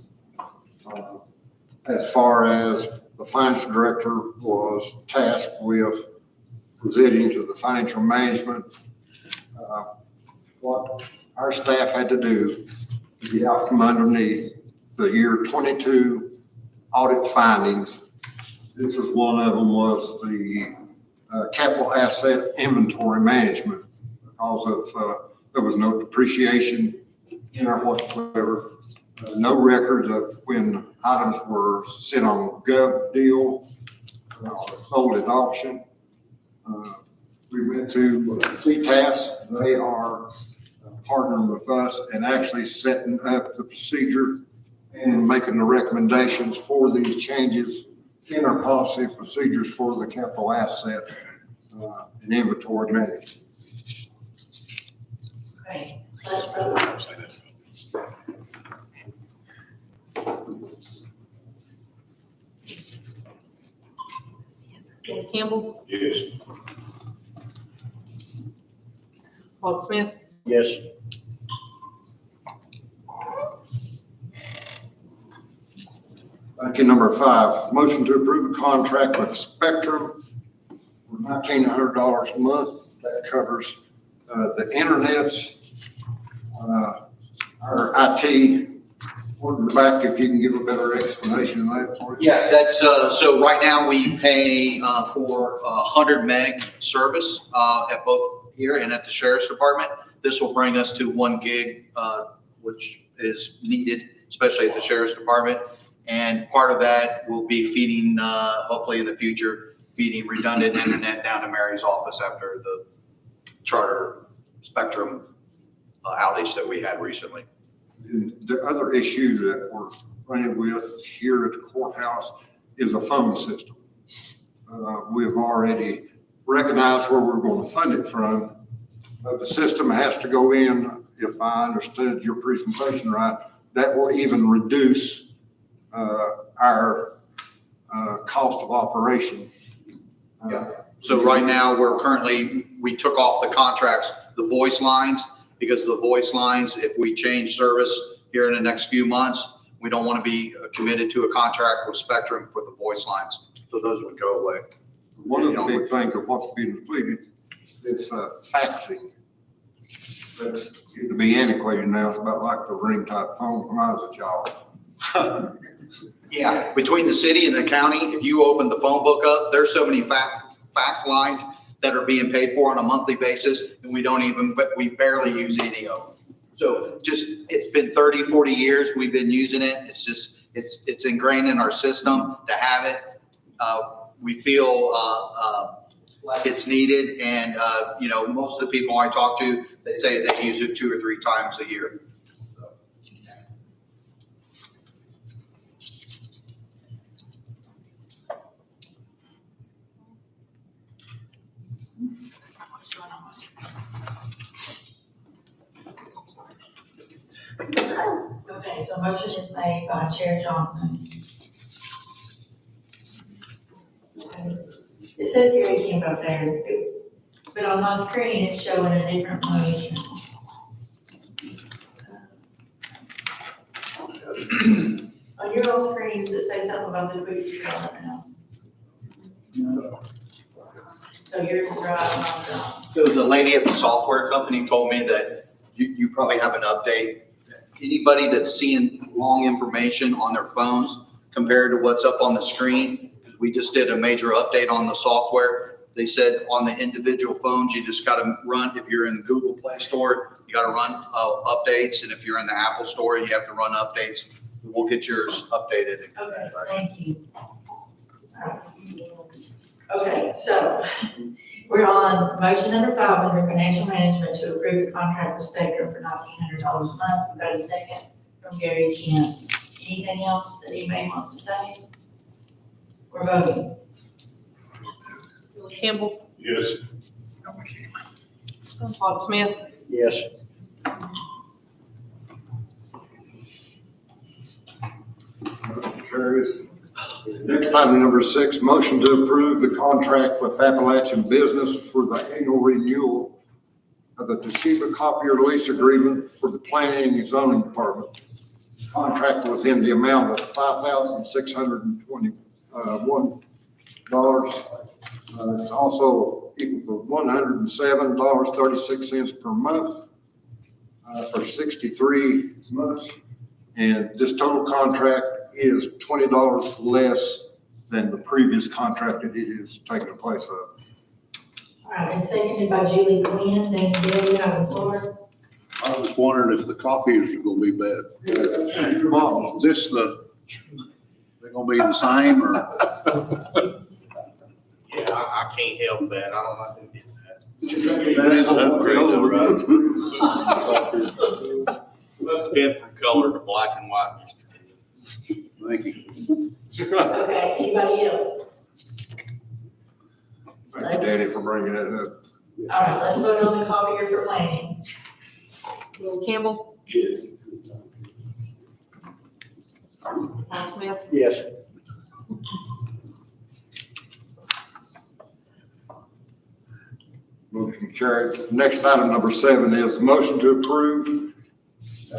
As far as the finance director was tasked with presenting to the financial management, what our staff had to do to get out from underneath the year 22 audit findings. This is one of them was the capital asset inventory management because of there was no depreciation in our whatsoever. No records of when items were sent on gov deal or sold at auction. We went to CTAS. They are partnering with us and actually setting up the procedure and making the recommendations for these changes in our policy procedures for the capital asset and inventory management. Okay, let's go. Danny Campbell, Yes. Paul Smith, Yes. Thank you. Number 5, motion to approve a contract with Spectrum for $1,900 a month. That covers the internet, our IT. In the back, if you can give a better explanation of that for you. Yeah, that's, so right now we pay for 100 meg service at both here and at the Sheriff's Department. This will bring us to 1 gig, which is needed, especially at the Sheriff's Department. And part of that will be feeding, hopefully in the future, feeding redundant internet down to Mary's office after the Charter Spectrum outage that we had recently. The other issue that we're running with here at the courthouse is a phone system. We have already recognize where we're going to fund it from. But the system has to go in, if I understood your presentation right, that will even reduce our cost of operation. So right now, we took off the contracts, the voice lines, because the voice lines, if we change service here in the next few months, we don't want to be committed to a contract with Spectrum for the voice lines. So those would go away. One of the big things of what's being depleted is faxing. That's getting to be antiquated now. It's about like the ring type phone when I was a child. Yeah, between the city and the county, if you open the phone book up, there's so many fax lines that are being paid for on a monthly basis, and we barely use any of them. So it's been 30, 40 years we've been using it. It's ingrained in our system to have it. We feel like it's needed, and most of the people I talk to, they say they use it 2 or 3 times a year. Okay, so motion is made by Chair Johnson. Okay. It says Gary Kemp up there, but on my screen, it's showing a different motion. On your own screen, does it say something about the quick development now? So yours is right, mine's wrong. So the lady at the software company told me that you probably have an update. Anybody that's seeing long information on their phones compared to what's up on the screen, because we just did a major update on the software. They said on the individual phones, you just got to run, if you're in the Google Play Store, you got to run updates. And if you're in the Apple Store, you have to run updates. We'll get yours updated. Okay, thank you. Okay, so we're on motion number 5 under financial management to approve the contract with Spectrum for $1,900 a month. We've got a second from Gary Kemp. Anything else that anybody wants to say? We're voting. Billy Campbell, Yes. Todd Smith, Yes. Carries. Next item, number 6, motion to approve the contract with Appalachian Business for the annual renewal of the Toshiba copier lease agreement for the planning and zoning department. Contract was in the amount of $5,621. It's also equal to $107.36 per month for 63 months. And this total contract is $20 less than the previous contract that it is taking place of. All right, it's seconded by Julie Quinn. Thanks, Bill. You have the floor. I was just wondering if the copiers are gonna be better. Is this they're gonna be the same or? Yeah, I can't help that. I don't know who did that. That is an upgrade though, right? Different color to black and white. Thank you. Okay, anybody else? Thank you, Danny, for bringing that up. All right, let's vote on the copier for planning. Billy Campbell, Yes. Todd Smith, Yes. Motion carried. Next item, number 7, is motion to approve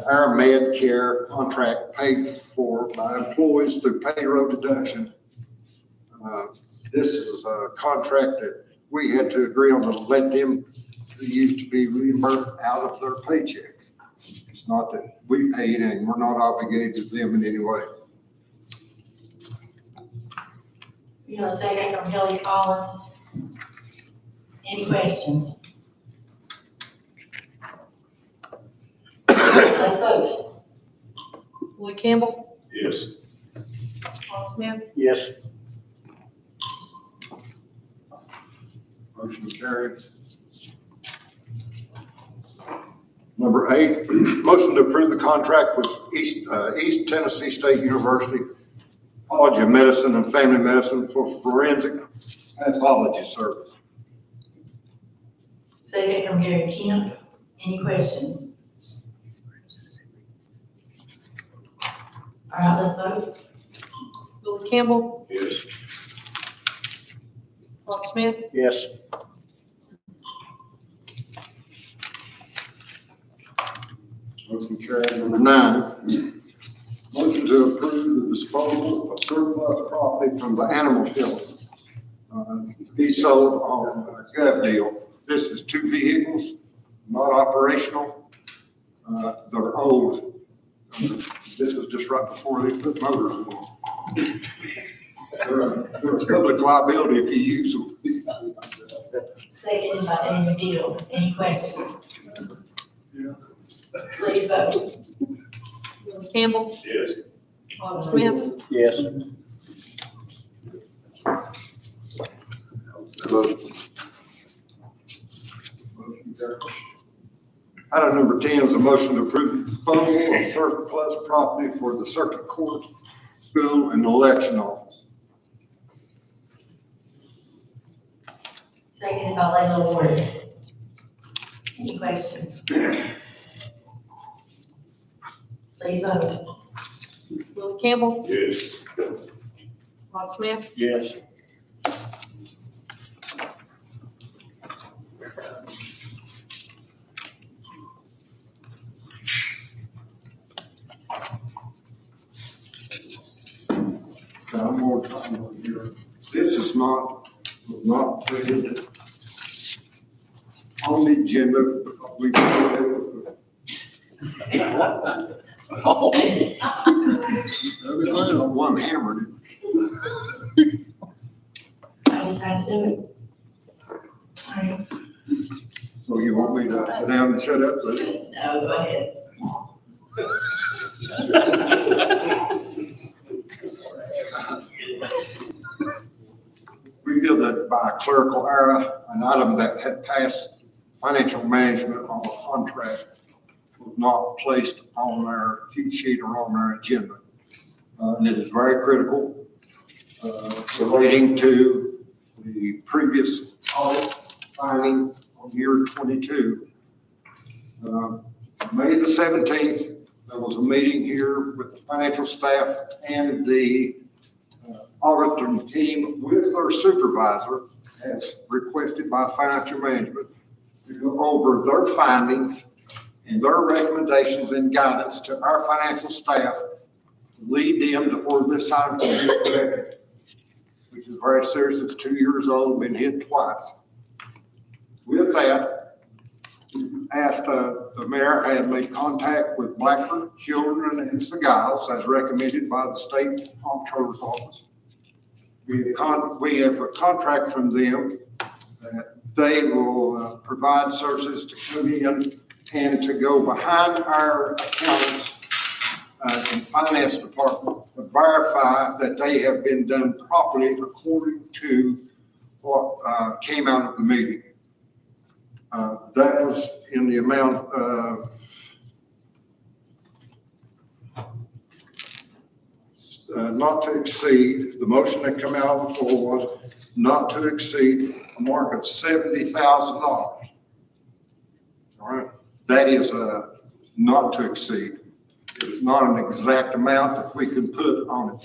our Medcare contract paid for by employees through payroll deduction. This is a contract that we had to agree on to let them use to be reimbursed out of their paychecks. It's not that we paid and we're not obligated to them in any way. You have a second from Kelly Collins. Any questions? Let's vote. Billy Campbell, Yes. Todd Smith, Yes. Motion carried. Number 8, motion to approve the contract with East Tennessee State University College of Medicine and Family Medicine for forensic pathology service. Second from Gary Kemp. Any questions? All right, let's vote. Billy Campbell, Yes. Mark Smith, Yes. Motion carried. Number 9, motion to approve the disposal of surplus property from the animal shelter. To be sold on a gov deal. This is 2 vehicles, not operational. They're old. This was just right before they put motors in them. They're a public liability if you use them. Seconded by Daniel Deal. Any questions? Please vote. Billy Campbell, Yes. Mark Smith, Yes. Item number 10 is a motion to approve the disposal of surplus property for the circuit court, school, and election office. Seconded by Layla Ward. Any questions? Please vote. Billy Campbell, Yes. Mark Smith, Yes. One more time over here. This is not printed on the agenda. We one hammered it. I decided to do it. All right. So you want me to sit down and shut up? Lou? No, go ahead. We feel that by clerical error, an item that had passed financial management on a contract was not placed on our cheat sheet or on our agenda. And it is very critical, relating to the previous audit finding on year 22. May the 17th, there was a meeting here with the financial staff and the auditing team with their supervisor, as requested by financial management, to go over their findings and their recommendations and guidance to our financial staff, to lead them to where this item can be corrected, which is very serious. It's 2 years old, been hit twice. With that, asked, the mayor had made contact with Blackburn Children and Giles as recommended by the state comptroller's office. We have a contract from them that they will provide services to come in and to go behind our accountants and finance department to verify that they have been done properly according to what came out of the meeting. That was in the amount of not to exceed, the motion that came out on the floor was not to exceed a mark of $70,000. All right, that is a not to exceed. It's not an exact amount that we can put on it.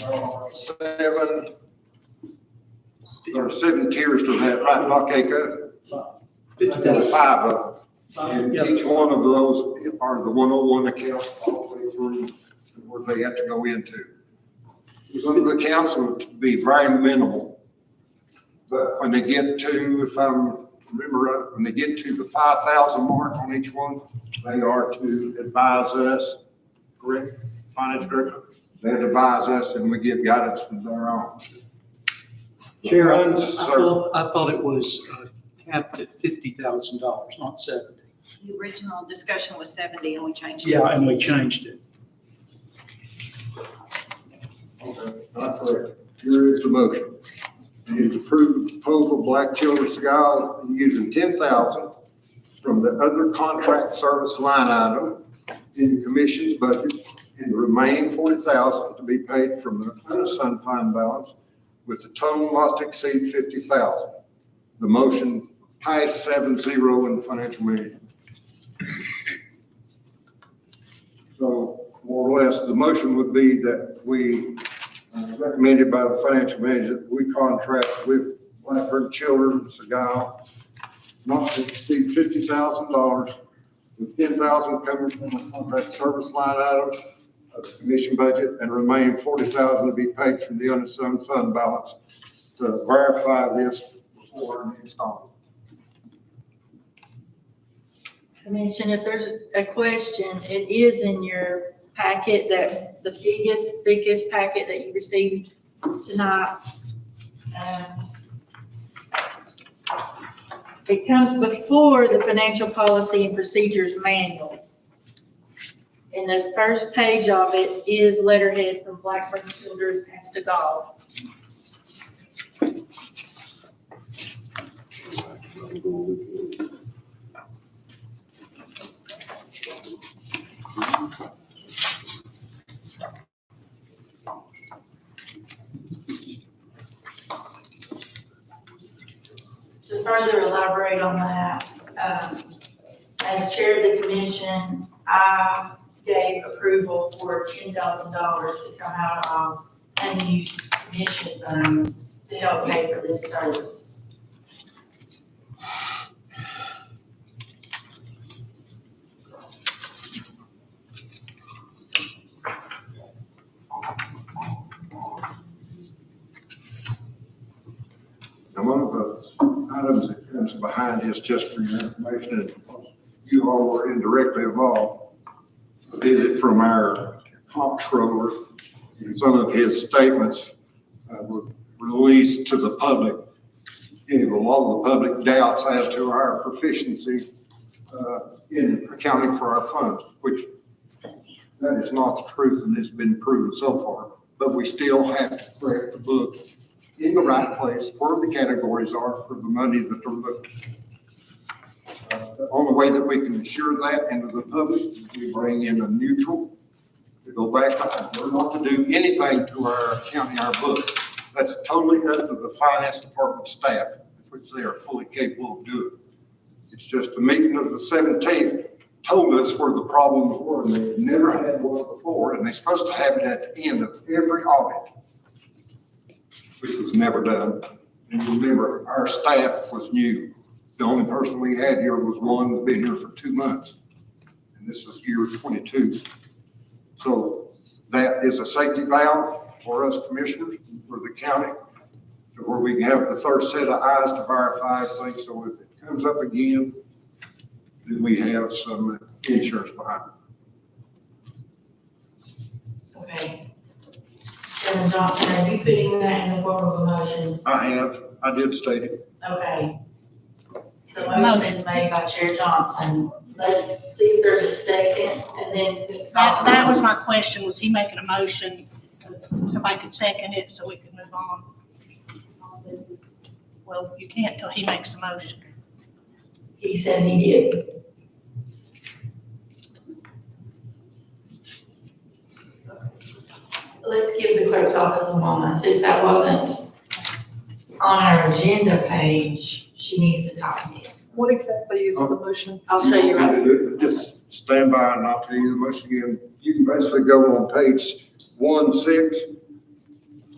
There are 7 tiers to that, right, Doc Aco? 5 of them. And each one of those are the 101 accounts all the way through where they have to go into. Some of the accounts will be very minimal. But when they get to, if I remember right, when they get to the 5,000 mark on each one, they are to advise us, correct? Finance director? They advise us and we give guidance from there on. Chair, I So, thought it was capped at $50,000, not 70. The original discussion was 70 and we changed it. Yeah, and we changed it. okay, not correct. Here is the motion. It is approved proposal Black Children's Giles using 10,000 from the other contract service line item in the commission's budget and the remaining 40,000 to be paid from the unassigned fund balance with the total not to exceed 50,000. The motion passed 7-0 in financial management. So more or less, the motion would be that we, recommended by the financial manager, we contract with Blackburn Children's Sagao not to exceed $50,000, with $10,000 coming from the contract service line item of the commission budget and remaining $40,000 to be paid from the unassigned fund balance to verify this before installment. Commission, if there's a question, it is in your packet, that the biggest, thickest packet that you received tonight. It comes before the financial policy and procedures manual. And the first page of it is letterhead from Blackburn Children's and Stegall. To further elaborate on that, as chair of the commission, I gave approval for $10,000 to come out of unused commission funds to help pay for this service. Now, one of the items that comes behind this, just for your information, and you all were indirectly involved, a visit from our comptroller, and some of his statements were released to the public. Gave a lot of the public doubts as to our proficiency in accounting for our funds, which that is not the truth, and it's been proven so far. But we still have to correct the books in the right place where the categories are for the money that they're looking. The only way that we can ensure that into the public is we bring in a neutral to go back. We're not to do anything to our accounting, our book. That's totally up to the finance department staff, which they are fully capable of doing. It's just the meeting of the 17th told us where the problems were, and they've never had one before, and they're supposed to have it at the end of every audit, which was never done. And remember, our staff was new. The only person we had here was one that's been here for 2 months. And this is year 22. So that is a safety valve for us commissioners, for the county, to where we can have the third set of eyes to verify things. So if it comes up again, then we have some insurance behind it. Okay. Chairman Johnson, are you putting that in the form of a motion? I did state it. Okay. The motion is made by Chair Johnson. Let's see if there's a second, and then it's. That was my question, was he making a motion so somebody could second it so we could move on? Well, you can't till he makes a motion. He says he did. Let's give the clerk's office a moment, since that wasn't on our agenda page, she needs to talk again. What exactly is the motion? I'll show you right. Just stand by and I'll tell you the motion again. You can basically go on page 1-6,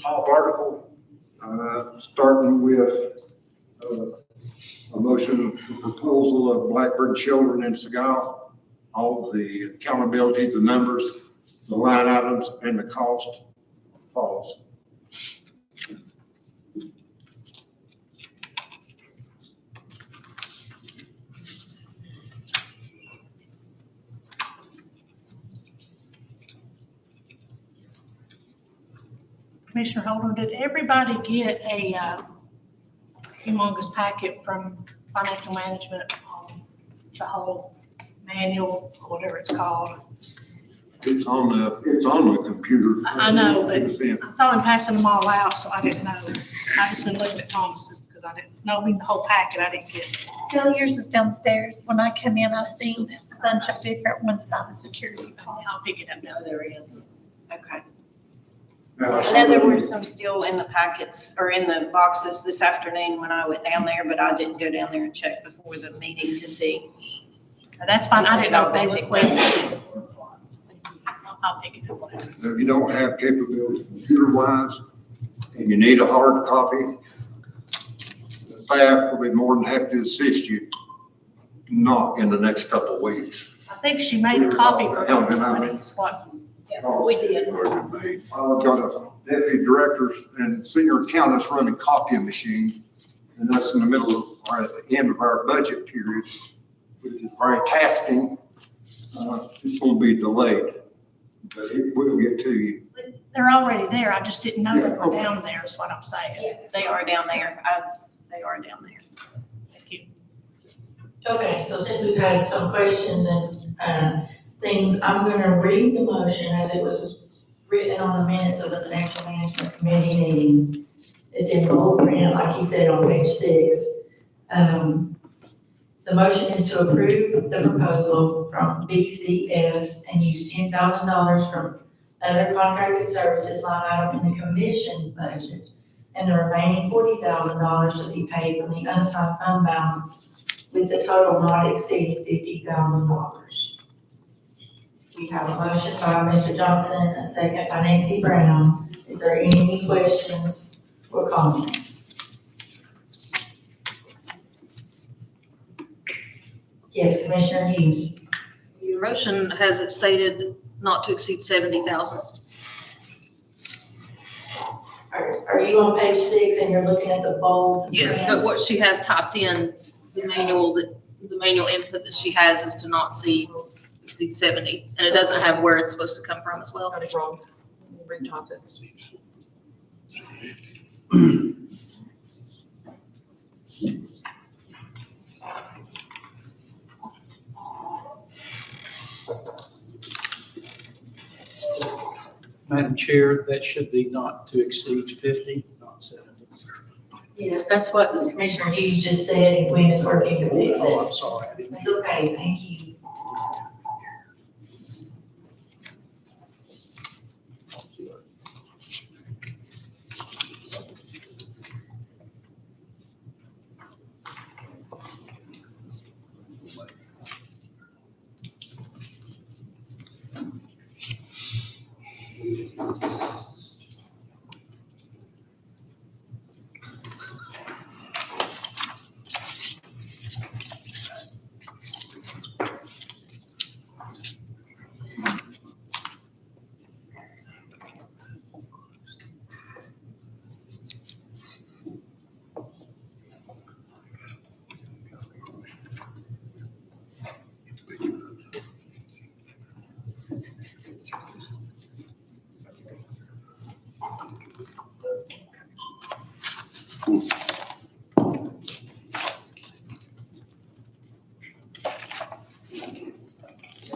top article, starting with a motion proposal of Blackburn Children and Sagao, all the accountability, the numbers, the line items, and the cost follows. Commissioner Holden, did everybody get a humongous packet from financial management on the whole manual, or whatever it's called? It's on the computer. I know, but I saw him passing them all out, so I didn't know. I just been looking at Thomas's because I didn't know, the whole packet I didn't get. Still, yours is downstairs. When I come in, I see a bunch of different ones by the security. I'll pick it up now. There is. Okay. I know there were some still in the packets or in the boxes this afternoon when I went down there, but I didn't go down there and check before the meeting to see. That's fine. I didn't know if they requested. I'll pick it up. If you don't have capability computer-wise and you need a hard copy, the staff will be more than happy to assist you, not in the next couple of weeks. I think she made a copy for everybody. What? We did. I've got a deputy directors and senior accountants running copying machine, and that's in the middle of, or at the end of our budget period, which is very tasking. It's gonna be delayed, but it will get to you. They're already there. I just didn't know they were down there is what I'm saying. They are down there. They are down there. Thank you. Okay, so since we've had some questions and, things, I'm gonna read the motion as it was written on the minutes of the Financial Management Committee meeting. It's in bold print, like he said on page 6. The motion is to approve the proposal from BCS and use $10,000 from other contracted services line item in the commission's budget, and the remaining $40,000 to be paid from the unassigned fund balance, with the total not exceeding $50,000. We have a motion by Mr. Johnson, a second by Nancy Brown. Is there any questions or comments? Yes, Commissioner Hughes. Your motion has it stated not to exceed 70,000. Are you on page 6 and you're looking at the bold? Yes, but what she has typed in, the manual input that she has is to not exceed 70, and it doesn't have where it's supposed to come from as well. Got it wrong. Retop it. Madam Chair, that should be not to exceed 50, not 70. Yes, that's what Commissioner Hughes just said, and Gwen is working to fix Oh, it. I'm sorry. I didn't- That's okay, thank you.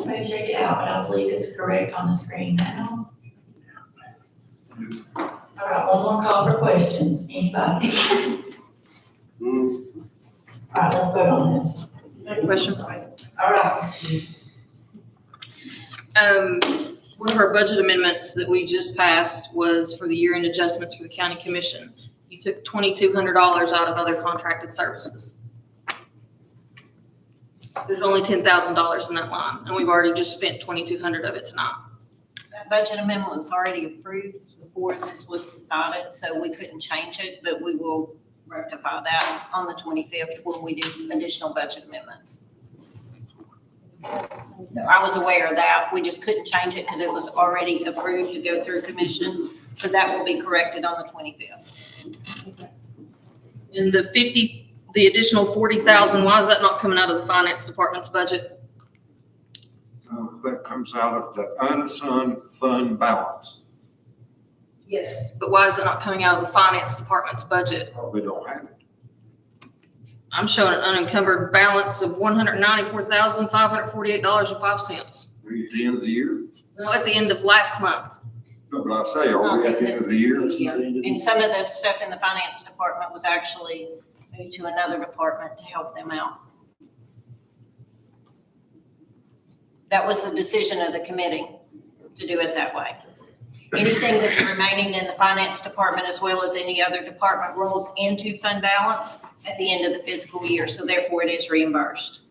Let me check it out, but I believe it's correct on the screen now. All right, one more call for questions. Anybody? All right, let's vote on this. Question. All right. One of our budget amendments that we just passed was for the year-end adjustments for the county commission. You took $2,200 out of other contracted services. There's only $10,000 in that line, and we've already just spent $2,200 of it tonight. That budget amendment was already approved before this was decided, so we couldn't change it, but we will rectify that on the 25th when we do additional budget amendments. So I was aware of that. We just couldn't change it because it was already approved to go through commission. So that will be corrected on the 25th. And the additional 40,000, why is that not coming out of the finance department's budget? That comes out of the unassigned fund balance. Yes. But why is it not coming out of the finance department's budget? We don't have it. I'm showing an unencumbered balance of $194,548.05. Are we at the end of the year? No, at the end of last month. No, but I say, are we at the end of the year? And some of the stuff in the finance department was actually moved to another department to help them out. That was the decision of the committee to do it that way. anything that's remaining in the finance department as well as any other department rolls into fund balance at the end of the fiscal year, so therefore it is reimbursed.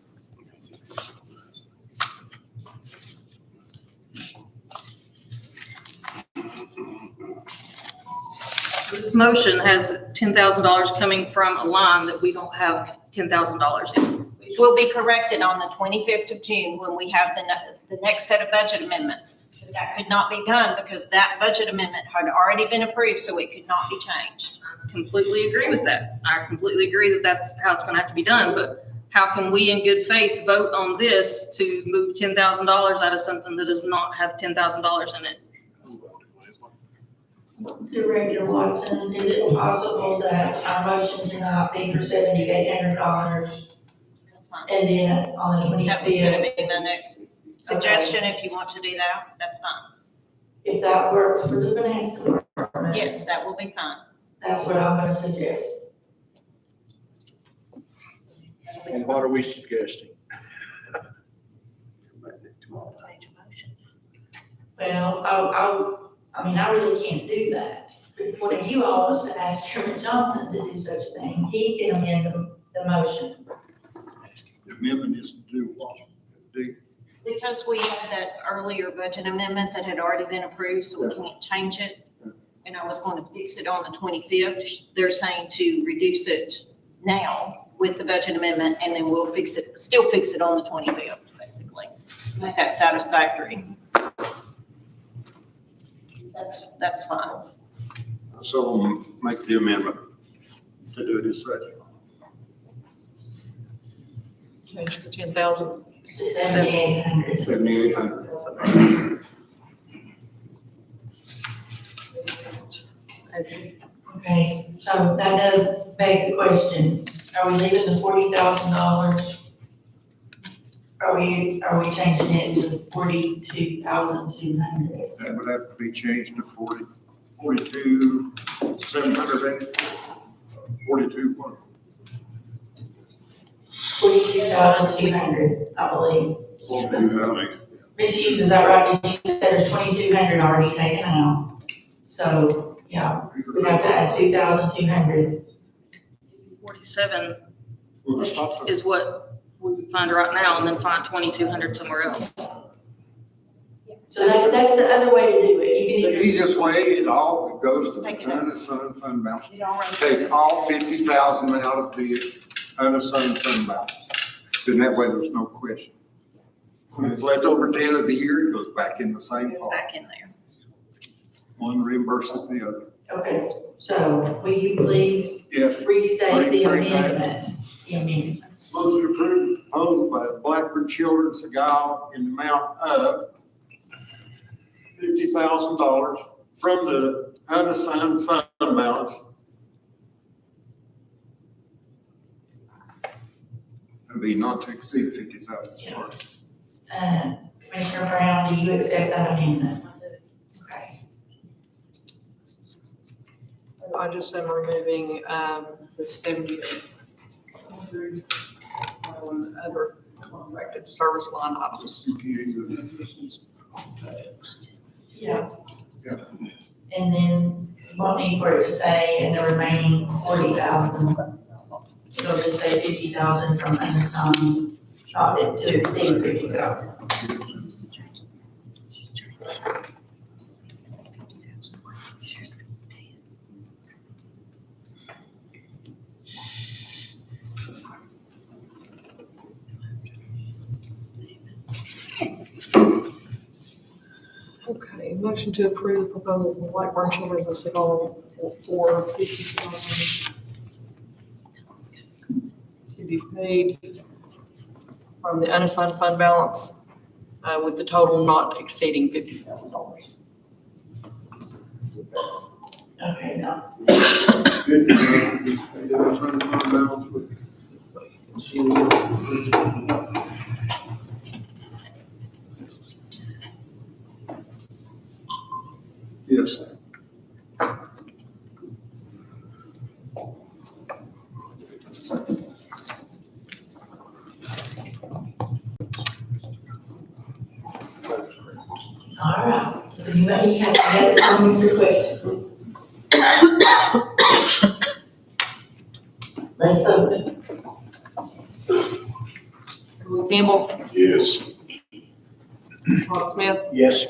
This motion has $10,000 coming from a line that we don't have $10,000 in. Which will be corrected on the 25th of June when we have the next set of budget amendments. But that could not be done because that budget amendment had already been approved, so it could not be changed. I completely agree with that. I completely agree that that's how it's gonna have to be done, but how can we in good faith vote on this to move $10,000 out of something that does not have $10,000 in it? Director Watson, is it possible that our motion tonight be for $7,800 That's fine. and then on the 25th? That was gonna be the next suggestion. If you want to do that, that's fine. If that works for the finance department? Yes, that will be fine. That's what I'm gonna suggest. And what are we suggesting? Well, I mean, I really can't do that. But when you all was to ask Chairman Johnson to do such a thing, he can amend the motion. The amendment is to do what? Because we had that earlier budget amendment that had already been approved, so we can't change it. And I was going to fix it on the 25th. They're saying to reduce it now with the budget amendment, and then we'll still fix it on the 25th, basically. Make that satisfactory. That's fine. So make the amendment to do this second. Change the 10,000. $7,800. 7,800. Okay, so that does beg the question, are we leaving the $40,000? Are we changing it to $42,200? That would have to be changed to 42,700, 42, what? 42,200, I believe. 42,000. Misuse, is that right? Did you say there's 2,200 already taken out? So, yeah, we have to add 2,200. 47 is what we can find right now, and then find 2,200 somewhere else. So that's the other way to do it. You can The either, easiest way, it all goes to the Take it out. unassigned fund balance. You don't run- Take all 50,000 out of the unassigned fund balance. Then that way there's no question. When it's left over at the end of the year, it goes back in the same pot. Back in there. One reimburses the other. okay, so will you please Yes. restate the Rephrase that. amendment? The amendment. Motion approved, proposed by Blackburn Children's Gal in the amount of $50,000 from the unassigned fund balance. It'd be not to exceed $50,000. Commissioner Brown, do you accept that amendment? Okay. I just am removing the 7,800 other contracted service line items. Yeah. And then what need for it to say in the remaining 40,000? It'll just say 50,000 from unassigned, not to exceed 50,000. Okay, motion to approve the proposal from Blackburn Children's Hospital for $50,000 to be paid from the unassigned fund balance, with the total not exceeding $50,000. Okay, now, Yes. all right. Does anybody have any other comments or questions? Let's vote. Campbell, Yes. Mark Smith, Yes.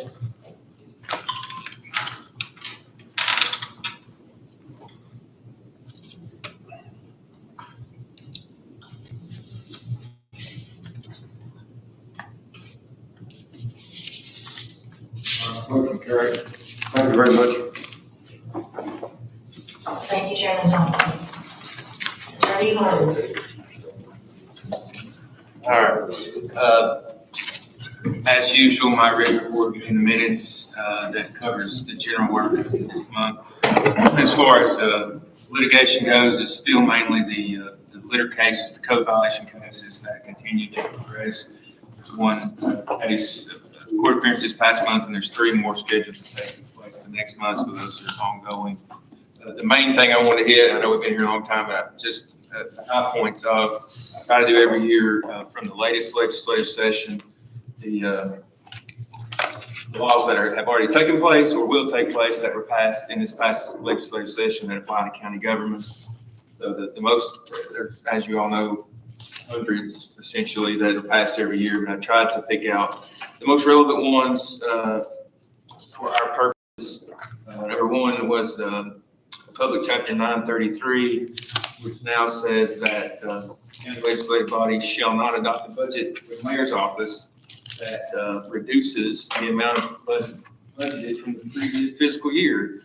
Motion carried. Thank you very much. Thank you, Chairman Johnson. Attorney Harden. All right. As usual, my written report in the minutes that covers the general work of this month. As far as litigation goes, it's still mainly the litter cases, the code violation cases that continue to progress. One case, court appearance this past month, and there's 3 more scheduled to take place the next month, so those are ongoing. The main thing I want to hit, I know we've been here a long time, but just the high points of, I try to do every year from the latest legislative session, the laws that have already taken place or will take place that were passed in this past legislative session that apply to county government. So the most, there's, as you all know, hundreds essentially that are passed every year, but I tried to pick out the most relevant ones for our purposes. Number one was Public Chapter 933, which now says that county legislative bodies shall not adopt a budget for the mayor's office that reduces the amount of budgeted from the previous fiscal year.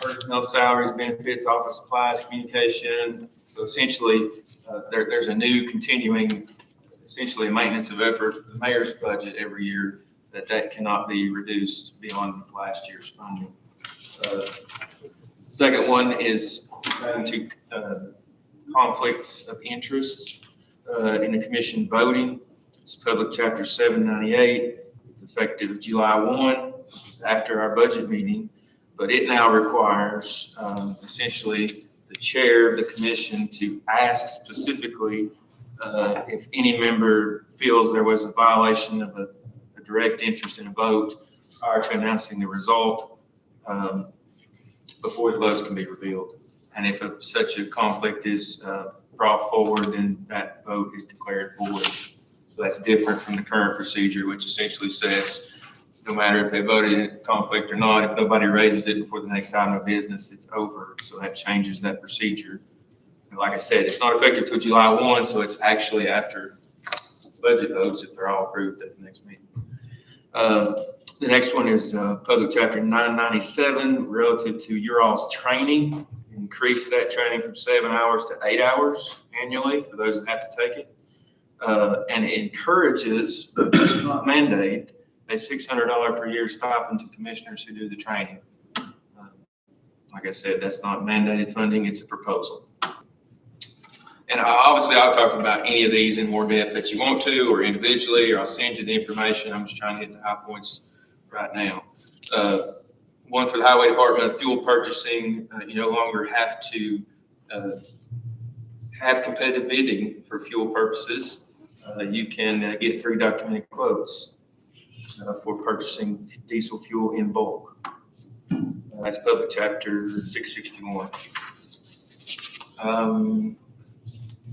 Personnel, salaries, benefits, office supplies, communication. So essentially, there's a new continuing, essentially a maintenance of effort, the mayor's budget every year, that cannot be reduced beyond last year's funding. Second one is going to conflicts of interest in the commission voting. It's Public Chapter 798. It's effective July 1, after our budget meeting, but it now requires essentially the chair of the commission to ask specifically if any member feels there was a violation of a direct interest in a vote prior to announcing the result before the votes can be revealed. And if such a conflict is brought forward, then that vote is declared void. So that's different from the current procedure, which essentially says no matter if they voted in conflict or not, if nobody raises it before the next item of business, it's over. So that changes that procedure. And like I said, it's not effective till July 1, so it's actually after budget votes if they're all approved at the next meeting. The next one is Public Chapter 997 relative to your all's training. Increase that training from 7 hours to 8 hours annually for those that have to take it. And it encourages, but does not mandate, a $600 per year stipend to commissioners who do the training. Like I said, that's not mandated funding, it's a proposal. And obviously I'll talk about any of these in more depth that you want to, or individually, or I'll send you the information. I'm just trying to hit the high points right now. One for the highway department, fuel purchasing, you no longer have to have competitive bidding for fuel purposes. You can get 3 documented quotes for purchasing diesel fuel in bulk. That's Public Chapter 661.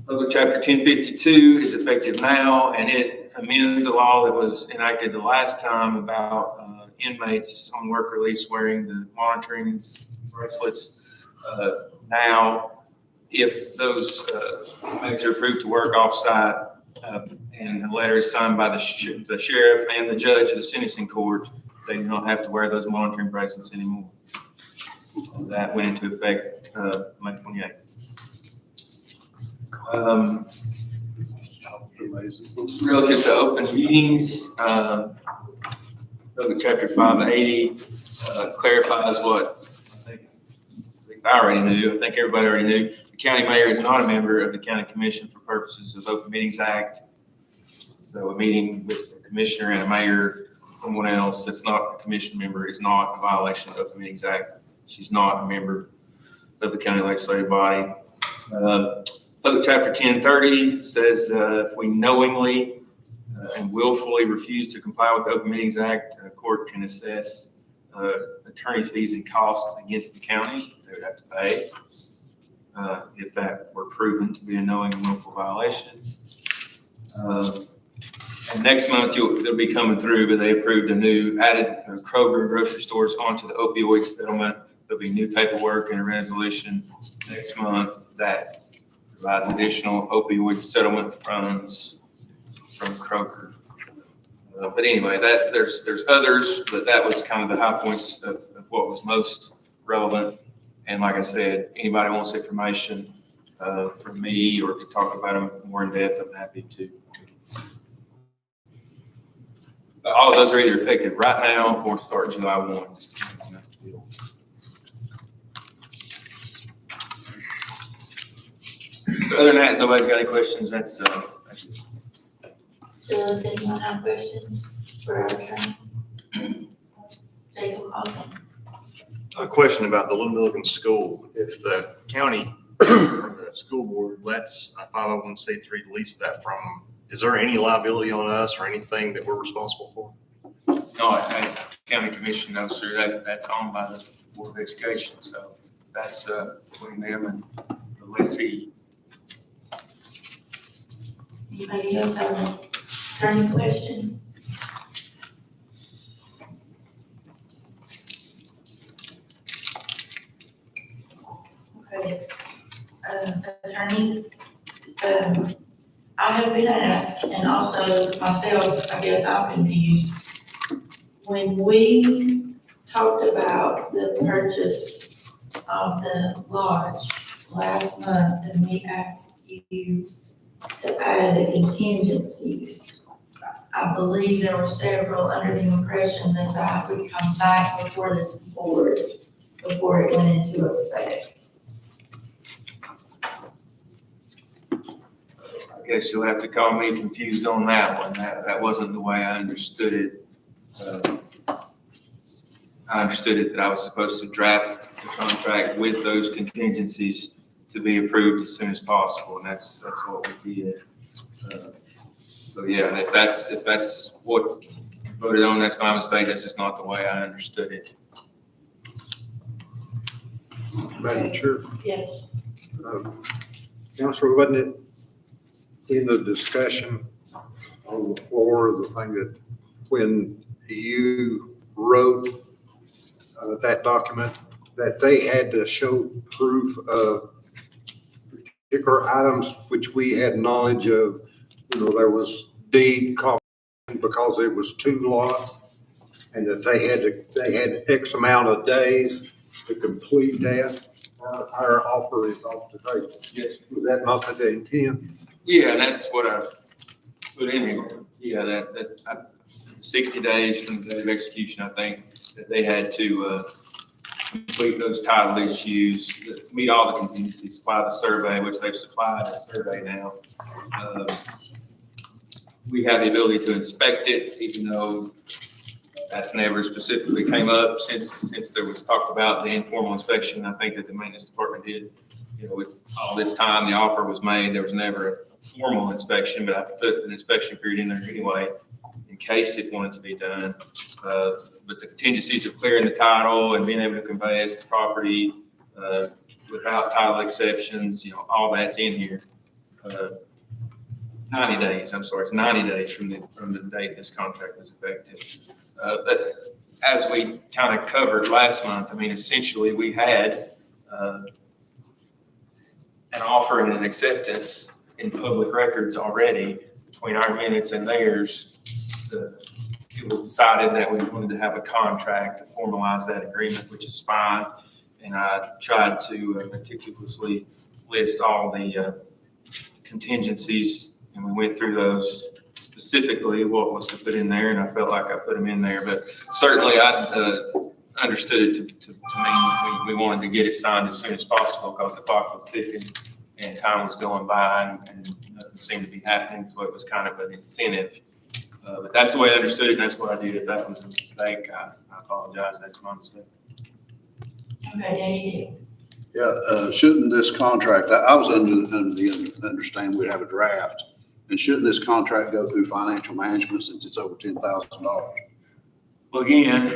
Public Chapter 1052 is effective now, and it amends the law that was enacted the last time about inmates on work release wearing the monitoring bracelets. Now, if those inmates are approved to work off-site and a letter is signed by the sheriff and the judge of the sentencing court, they do not have to wear those monitoring bracelets anymore. That went into effect May 28th. Relative to open meetings, Public Chapter 580 clarifies what I think, at least I already knew, I think everybody already knew. The county mayor is not a member of the county commission for purposes of Open Meetings Act. So a meeting with a commissioner and a mayor, someone else that's not a commission member, is not a violation of the Open Meetings Act. She's not a member of the county legislative body. Public Chapter 1030 says if we knowingly and willfully refuse to comply with the Open Meetings Act, a court can assess attorney fees and costs against the county they would have to pay if that were proven to be a knowing and willful violation. And next month, they'll be coming through, but they approved a new added Kroger grocery stores onto the opioid settlement. There'll be new paperwork and a resolution next month that provides additional opioid settlement funds from Kroger. But anyway, there's others, but that was kind of the high points of what was most relevant. And like I said, anybody wants information from me or to talk about them more in depth, I'm happy to. All of those are either effective right now or start July 1. Just to make that deal. But other than that, nobody's got any questions. That's it. Does anyone have questions for our attorney? Jason Clausen. A question about the Little Milligan School. If the county or the school board lets a 501c3 lease that from, is there any liability on us or anything that we're responsible for? No, as county commission knows, sir, that's owned by the Board of Education. So that's between them and the lessee. Anybody else have an attorney question? Okay, attorney, I have been asked, and also myself, I guess I'm confused. When we talked about the purchase of the lodge last month, and we asked you to add the contingencies, I believe there were several under the impression that that would come back before this board, before it went into effect. I guess you'll have to call me confused on that one. That wasn't the way I understood it. I understood it that I was supposed to draft the contract with those contingencies to be approved as soon as possible, and that's what we did. So yeah, if that's what you voted on, that's my mistake. That's just not the way I understood it. Madam Chair. Yes. Councilor, wasn't it in the discussion on the floor, the thing that when you wrote that document, that they had to show proof of particular items which we had knowledge of, there was deed copy because it was two lots, and that they had X amount of days to complete that. Our offer is off the table. Yes. Was that not the intent? Yeah, and that's what I put in here. Yeah, that 60 days from the date of execution, I think, that they had to complete those title issues, meet all the contingencies, supply the survey, which they've supplied a survey now. We have the ability to inspect it, even though that's never specifically came up since there was talked about the informal inspection. I think that the maintenance department did, with all this time, the offer was made, there was never a formal inspection, but I put an inspection period in there anyway, in case it wanted to be done. But the contingencies of clearing the title and being able to convey the property without title exceptions, all that's in here. 90 days, I'm sorry, it's 90 days from the date this contract was effective. But as we kind of covered last month, essentially we had an offer and an acceptance in public records already between our minutes and theirs. It was decided that we wanted to have a contract to formalize that agreement, which is fine. And I tried to meticulously list all the contingencies, and we went through those specifically, what was to put in there, and I felt like I put them in there. But certainly I understood it to mean we wanted to get it signed as soon as possible because the clock was ticking and time was going by and nothing seemed to be happening. So it was kind of an incentive. But that's the way I understood it, and that's what I did. If that was a mistake, I apologize. That's my mistake. Okay, Danny. Yeah, shouldn't this contract, I was under the understanding we'd have a draft, and shouldn't this contract go through financial management since it's over $10,000? Well, again,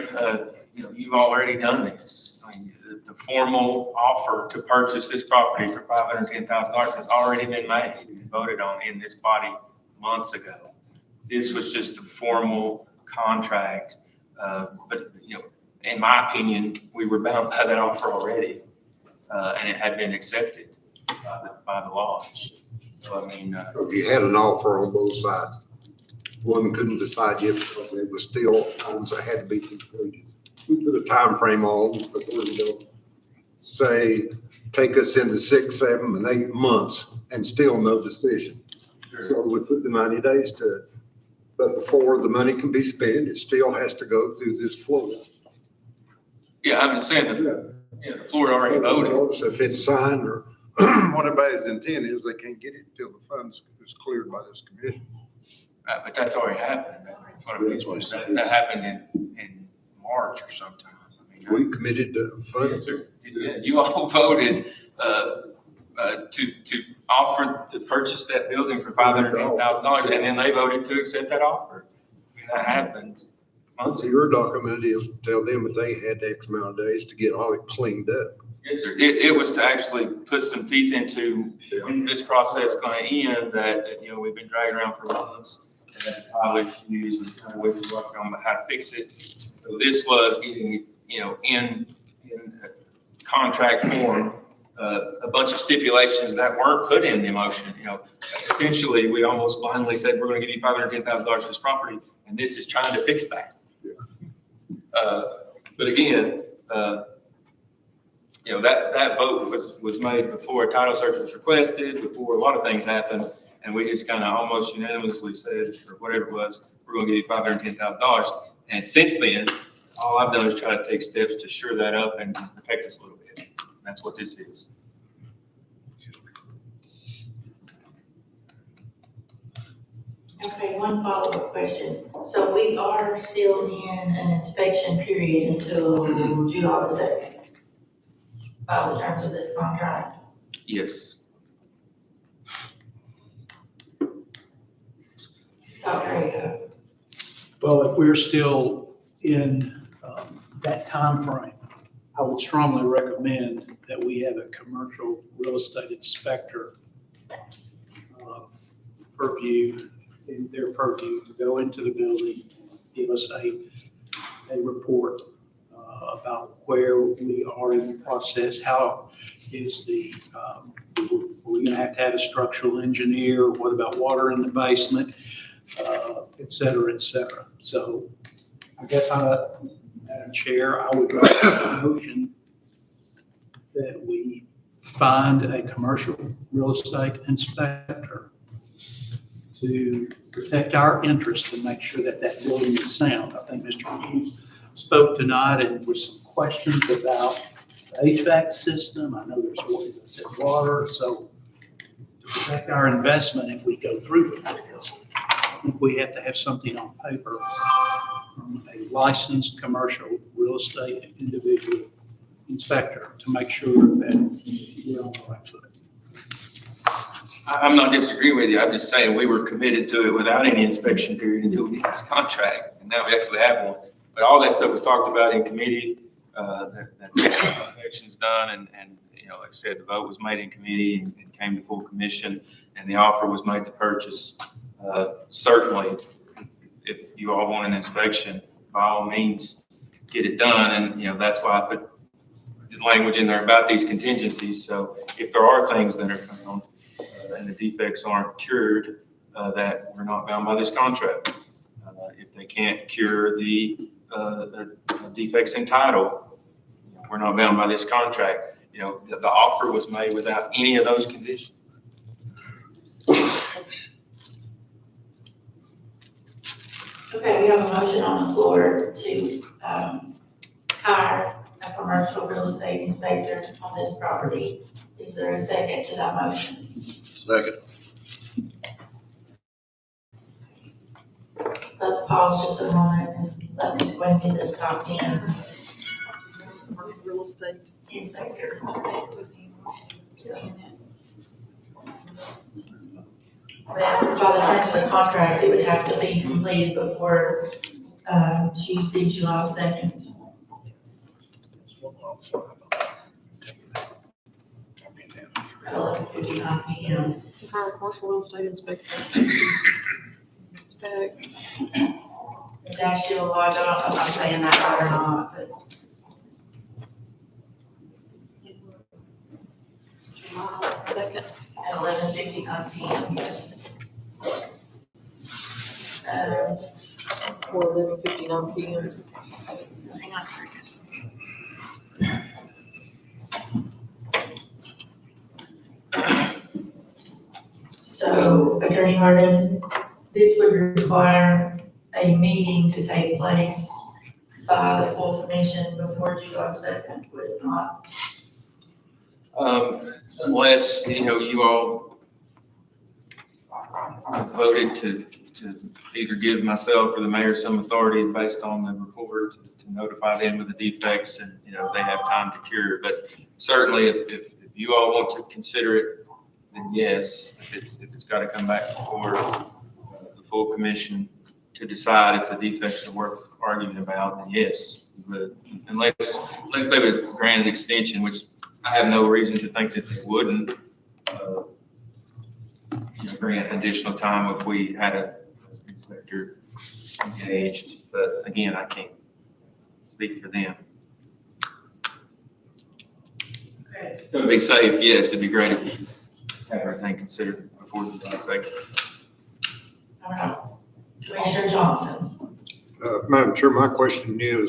you've already done this. I mean, the formal offer to purchase this property for $510,000 has already been made and voted on in this body months ago. This was just the formal contract, but, in my opinion, we were bound by that offer already, and it had been accepted by the lodge. So, I mean. You had an offer on both sides. One couldn't decide yet because it was still items that had to be completed. We put a time frame on before we go, say, take us into 6, 7, and 8 months and still no decision. So we put the 90 days to it. But before the money can be spent, it still has to go through this floor. Yeah, I've been saying the floor already voted. So if it's signed or what everybody's intent is, they can't get it until the funds is cleared by this commission. Right, but that's already happened. That's what I mean. That happened in March or sometime. I mean, We committed to funds. Yes, sir. Yeah, you all voted to offer to purchase that building for $510,000, and then they voted to accept that offer. I mean, that happened months So ago. your document is to tell them that they had X amount of days to get all it cleaned up. Yes, sir. It was to actually put some teeth into when's this process going to end that, we've been dragging around for months. And that college news was kind of way to work on how to fix it. So this was getting, in contract form, a bunch of stipulations that weren't put in the motion. Essentially, we almost blindly said, we're going to give you $510,000 for this property, and this is trying to fix that. But again, that vote was made before a title search was requested, before a lot of things happened, and we just kind of almost unanimously said, or whatever it was, we're going to give you $510,000. And since then, all I've done is try to take steps to shore that up and protect us a little bit. That's what this is. Okay, one follow-up question. So we are still in an inspection period until July the 2nd, by the terms of this contract? Yes. Dr. Ago. Well, if we're still in that time frame, I would strongly recommend that we have a commercial real estate inspector in their purview, to go into the building, give us a report about where we are in the process, how is are we gonna have to have a structural engineer, what about water in the basement, et cetera, et cetera. So I guess Madam Chair, I would like a motion that we find a commercial real estate inspector to protect our interest and make sure that that building is sound. I think Mr. Hughes spoke tonight and with some questions about the HVAC system. I know there's, as I said, water. So to protect our investment, if we go through with this, I think we have to have something on paper from a licensed commercial real estate individual inspector to make sure that we're on the right foot. I'm not disagreeing with you. I'm just saying we were committed to it without any inspection period until we get this contract. And now we actually have one. But all that stuff was talked about in committee, that inspection's done. And like I said, the vote was made in committee and came to full commission, and the offer was made to purchase. Certainly, if you all want an inspection, by all means, get it done. And, that's why I put the language in there about these contingencies. So if there are things that are found and the defects aren't cured, that we're not bound by this contract. If they can't cure the defects in title, we're not bound by this contract. The offer was made without any of those conditions. Okay, we have a motion on the floor to hire a commercial real estate inspector on this property. Is there a second to that motion? Second. Let's pause just a moment and let Ms. Gwen get this copied in. Real estate Inspector. Well, by the terms of the contract, it would have to be completed before Tuesday, July 2nd. 11:59 PM. Fire commercial real estate inspector. Inspect. Industrial Lodge, I don't know if I'm saying that right or not, but Second. at 11:59 PM, yes. Or 11:59 PM. Hang on a second. So, Attorney Harden, this would require a meeting to take place by the full commission before July 2nd, would it not? Unless, you all voted to either give myself or the mayor some authority based on the report to notify them of the defects and, they have time to cure. But certainly if you all want to consider it, then yes, if it's got to come back before the full commission to decide if the defects are worth arguing about, then yes. But unless they would grant an extension, which I have no reason to think that they wouldn't, grant additional time if we had an inspector engaged. But again, I can't speak for them. Okay. To be safe, yes, it'd be great if we have everything considered before the second. All right. Commissioner Johnson. Madam Chair, my question is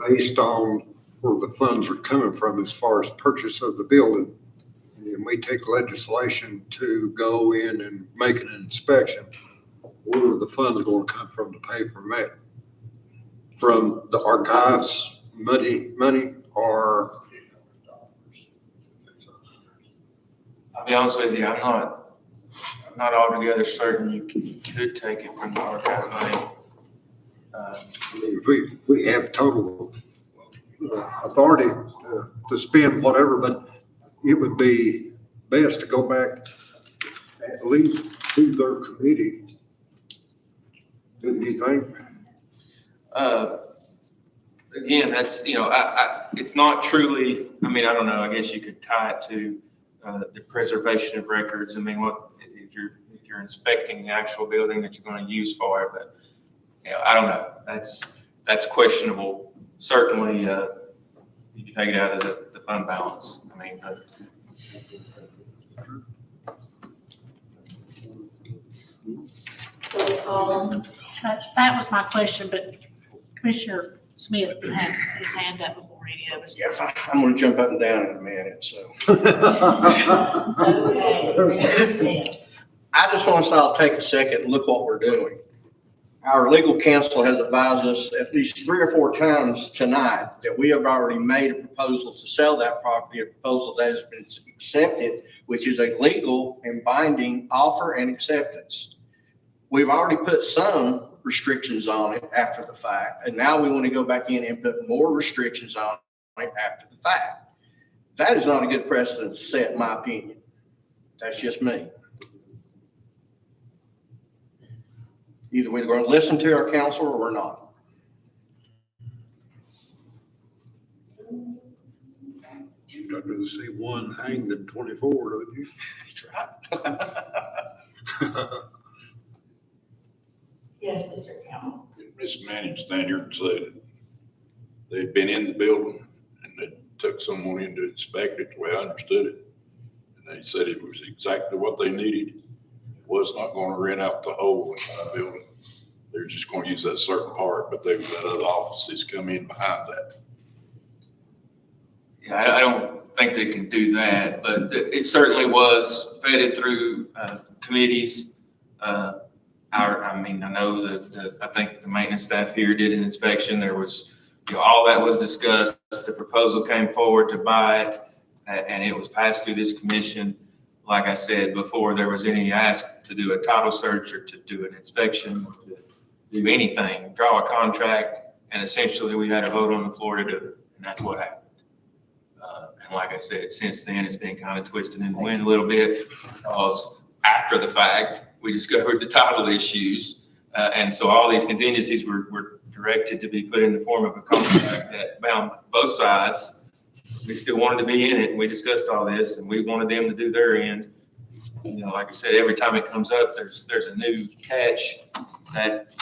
based on where the funds are coming from as far as purchase of the building. And we take legislation to go in and make an inspection. Where are the funds going to come from to pay for that? From the archives money or? I'll be honest with you, I'm not altogether certain you could take it from the archives money. We have total authority to spend whatever, but it would be best to go back at least to their committee. Wouldn't you think? Again, that's, it's not truly, I don't know, I guess you could tie it to the preservation of records. If you're inspecting the actual building that you're going to use for it, but, I don't know. That's questionable. Certainly, you can take it out of the fund balance. That was my question, but Commissioner Smith had his hand up before any of us. Yeah, I'm gonna jump up and down in a minute, so. Okay, Commissioner Smith. I just want us all to take a second and look what we're doing. Our legal counsel has advised us at least 3 or 4 times tonight that we have already made a proposal to sell that property, a proposal that has been accepted, which is a legal and binding offer and acceptance. We've already put some restrictions on it after the fact, and now we want to go back in and put more restrictions on it after the fact. That is not a good precedent to set, in my opinion. That's just me. Either we're going to listen to our counsel or we're not. You'd rather see one hanged than 24, don't you? That's right. Yes, Mr. Campbell. Mr. Manning stand here and said they'd been in the building and they took someone in to inspect it the way I understood it. And they said it was exactly what they needed. It was not going to rent out the whole building. They were just going to use that certain part, but they would let other offices come in behind that. Yeah, I don't think they can do that, but it certainly was vetted through committees. I know that I think the maintenance staff here did an inspection. There was, all that was discussed. The proposal came forward to buy it, and it was passed through this commission. Like I said before, there was any ask to do a title search or to do an inspection, or to do anything, draw a contract, and essentially we had a vote on the floor to do it, and that's what happened. And like I said, since then, it's been kind of twisted in the wind a little bit, because after the fact, we discovered the title issues. And so all these contingencies were directed to be put in the form of a contract that bound both sides we still wanted to be in it, and we discussed all this, and we wanted them to do their end. You know, like I said, every time it comes up, there's a new catch that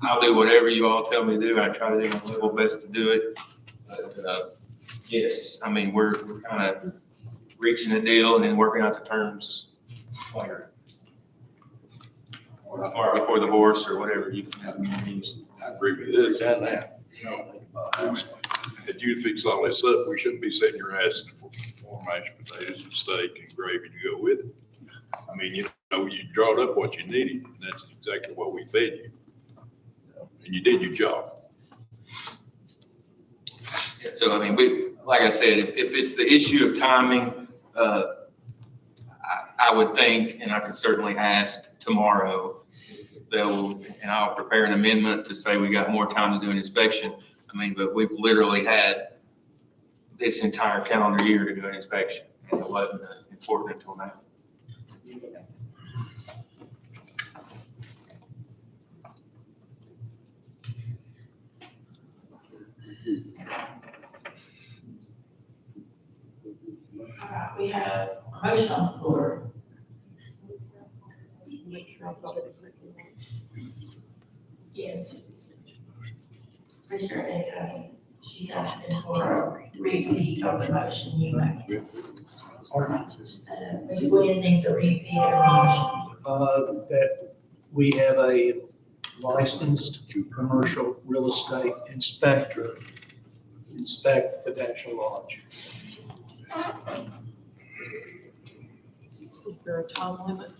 I'll do whatever you all tell me to do. I try to do my level best to do it. But, yes, I mean, we're kind of reaching a deal and then working out the terms later. Or before the horse or whatever you use. I agree with this. Done that. If you fix all this up, we shouldn't be sitting here asking for mashed potatoes and steak and gravy to go with it. I mean, you drawed up what you needed, and that's exactly what we fed you. And you did your job. Yeah, so, I mean, like I said, if it's the issue of timing, I would think, and I could certainly ask tomorrow, and I'll prepare an amendment to say we got more time to do an inspection. I mean, but we've literally had this entire calendar year to do an inspection, and it wasn't important until now. All right, we have a motion on the floor. Yes. Commissioner Echo, she's asking for a repeat of the motion you made. Ms. Gwen needs a repeat of the motion. That we have a licensed commercial real estate inspector inspect the National Lodge. Is there a time limit?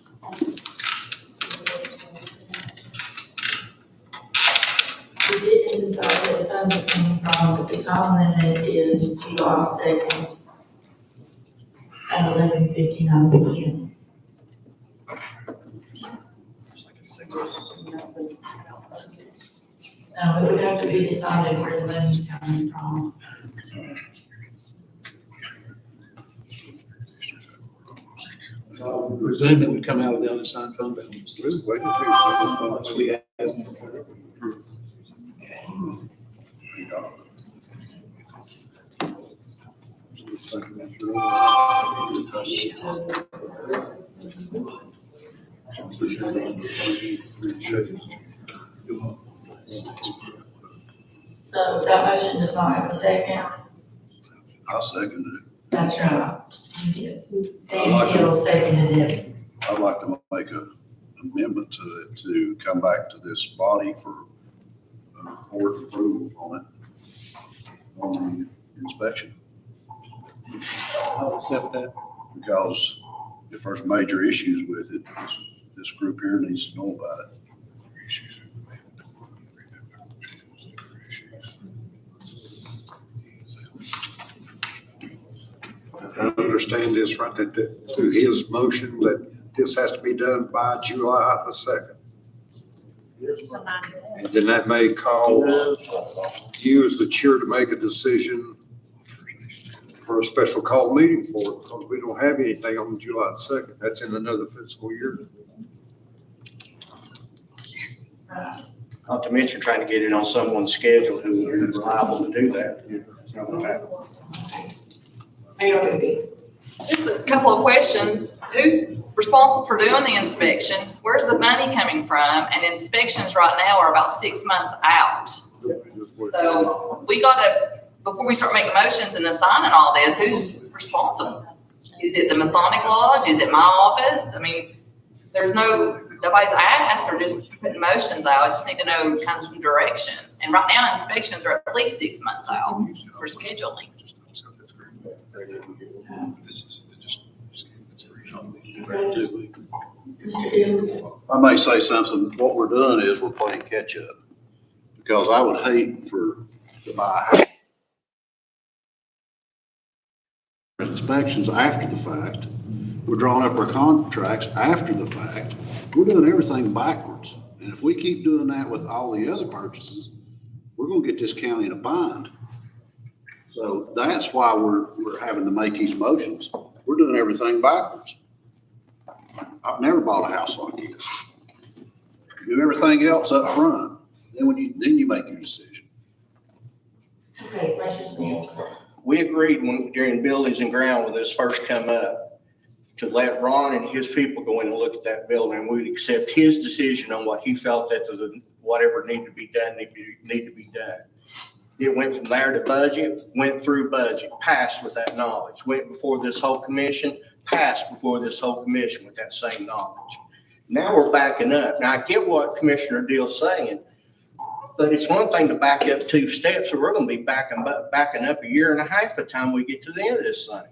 We didn't decide where the funds are coming from, but the time limit is July 2nd at 11:59 p.m. No, it would have to be decided where the money's coming from. So I presume it would come out of the unassigned fund balance. Unless we have. So that motion does not have a second. I'll second it. That's right. You did. Dan Hill seconded it. I'd like to make an amendment to it, to come back to this body for board approval on it, on the inspection. I'll accept that. Because if there's major issues with it, this group here needs to know about it. I understand this right, that through his motion, that this has to be done by July the 2nd. And then that may call you as the chair to make a decision for a special call meeting for it, because we don't have anything on July the 2nd. That's in another fiscal year. Not to mention trying to get it on someone's schedule who is reliable to do that. It's not gonna happen. Mayor Whitby. Just a couple of questions. Who's responsible for doing the inspection? Where's the money coming from? And inspections right now are about 6 months out. So we gotta, before we start making motions and assigning all this, who's responsible? Is it the Masonic Lodge? Is it my office? I mean, nobody's asked, they're just putting motions out. I just need to know kind of some direction. And right now inspections are at least 6 months out for scheduling. I may say something, what we're doing is we're playing catch up. Because I would hate to buy inspections after the fact. We're drawing up our contracts after the fact. We're doing everything backwards. And if we keep doing that with all the other purchases, we're gonna get this county in a bind. So that's why we're having to make these motions. We're doing everything backwards. I've never bought a house like this. Do everything else up front. Then you make your decision. Okay, Commissioner Smith. we agreed during buildings and ground when this first come up to let Ron and his people go in and look at that building, and we'd accept his decision on what he felt that whatever needed to be done, need to be done. It went from there to budget, went through budget, passed with that knowledge, went before this whole commission, passed before this whole commission with that same knowledge. Now we're backing up. Now I get what Commissioner Deal's saying, but it's one thing to back up 2 steps, so we're gonna be backing up 1.5 years by the time we get to the end of this thing.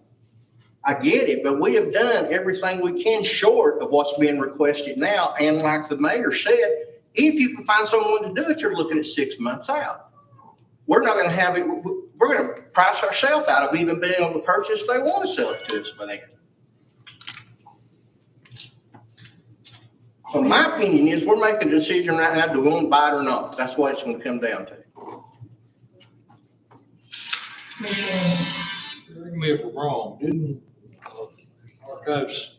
I get it, but we have done everything we can short of what's being requested now. And like the mayor said, if you can find someone to do it, you're looking at 6 months out. We're not gonna have it, we're gonna price ourselves out of even being able to purchase if they want to sell it to us by then. So my opinion is we're making a decision right now, do we want to buy it or not? That's what it's gonna come down to. Correct me if I'm wrong, didn't Archives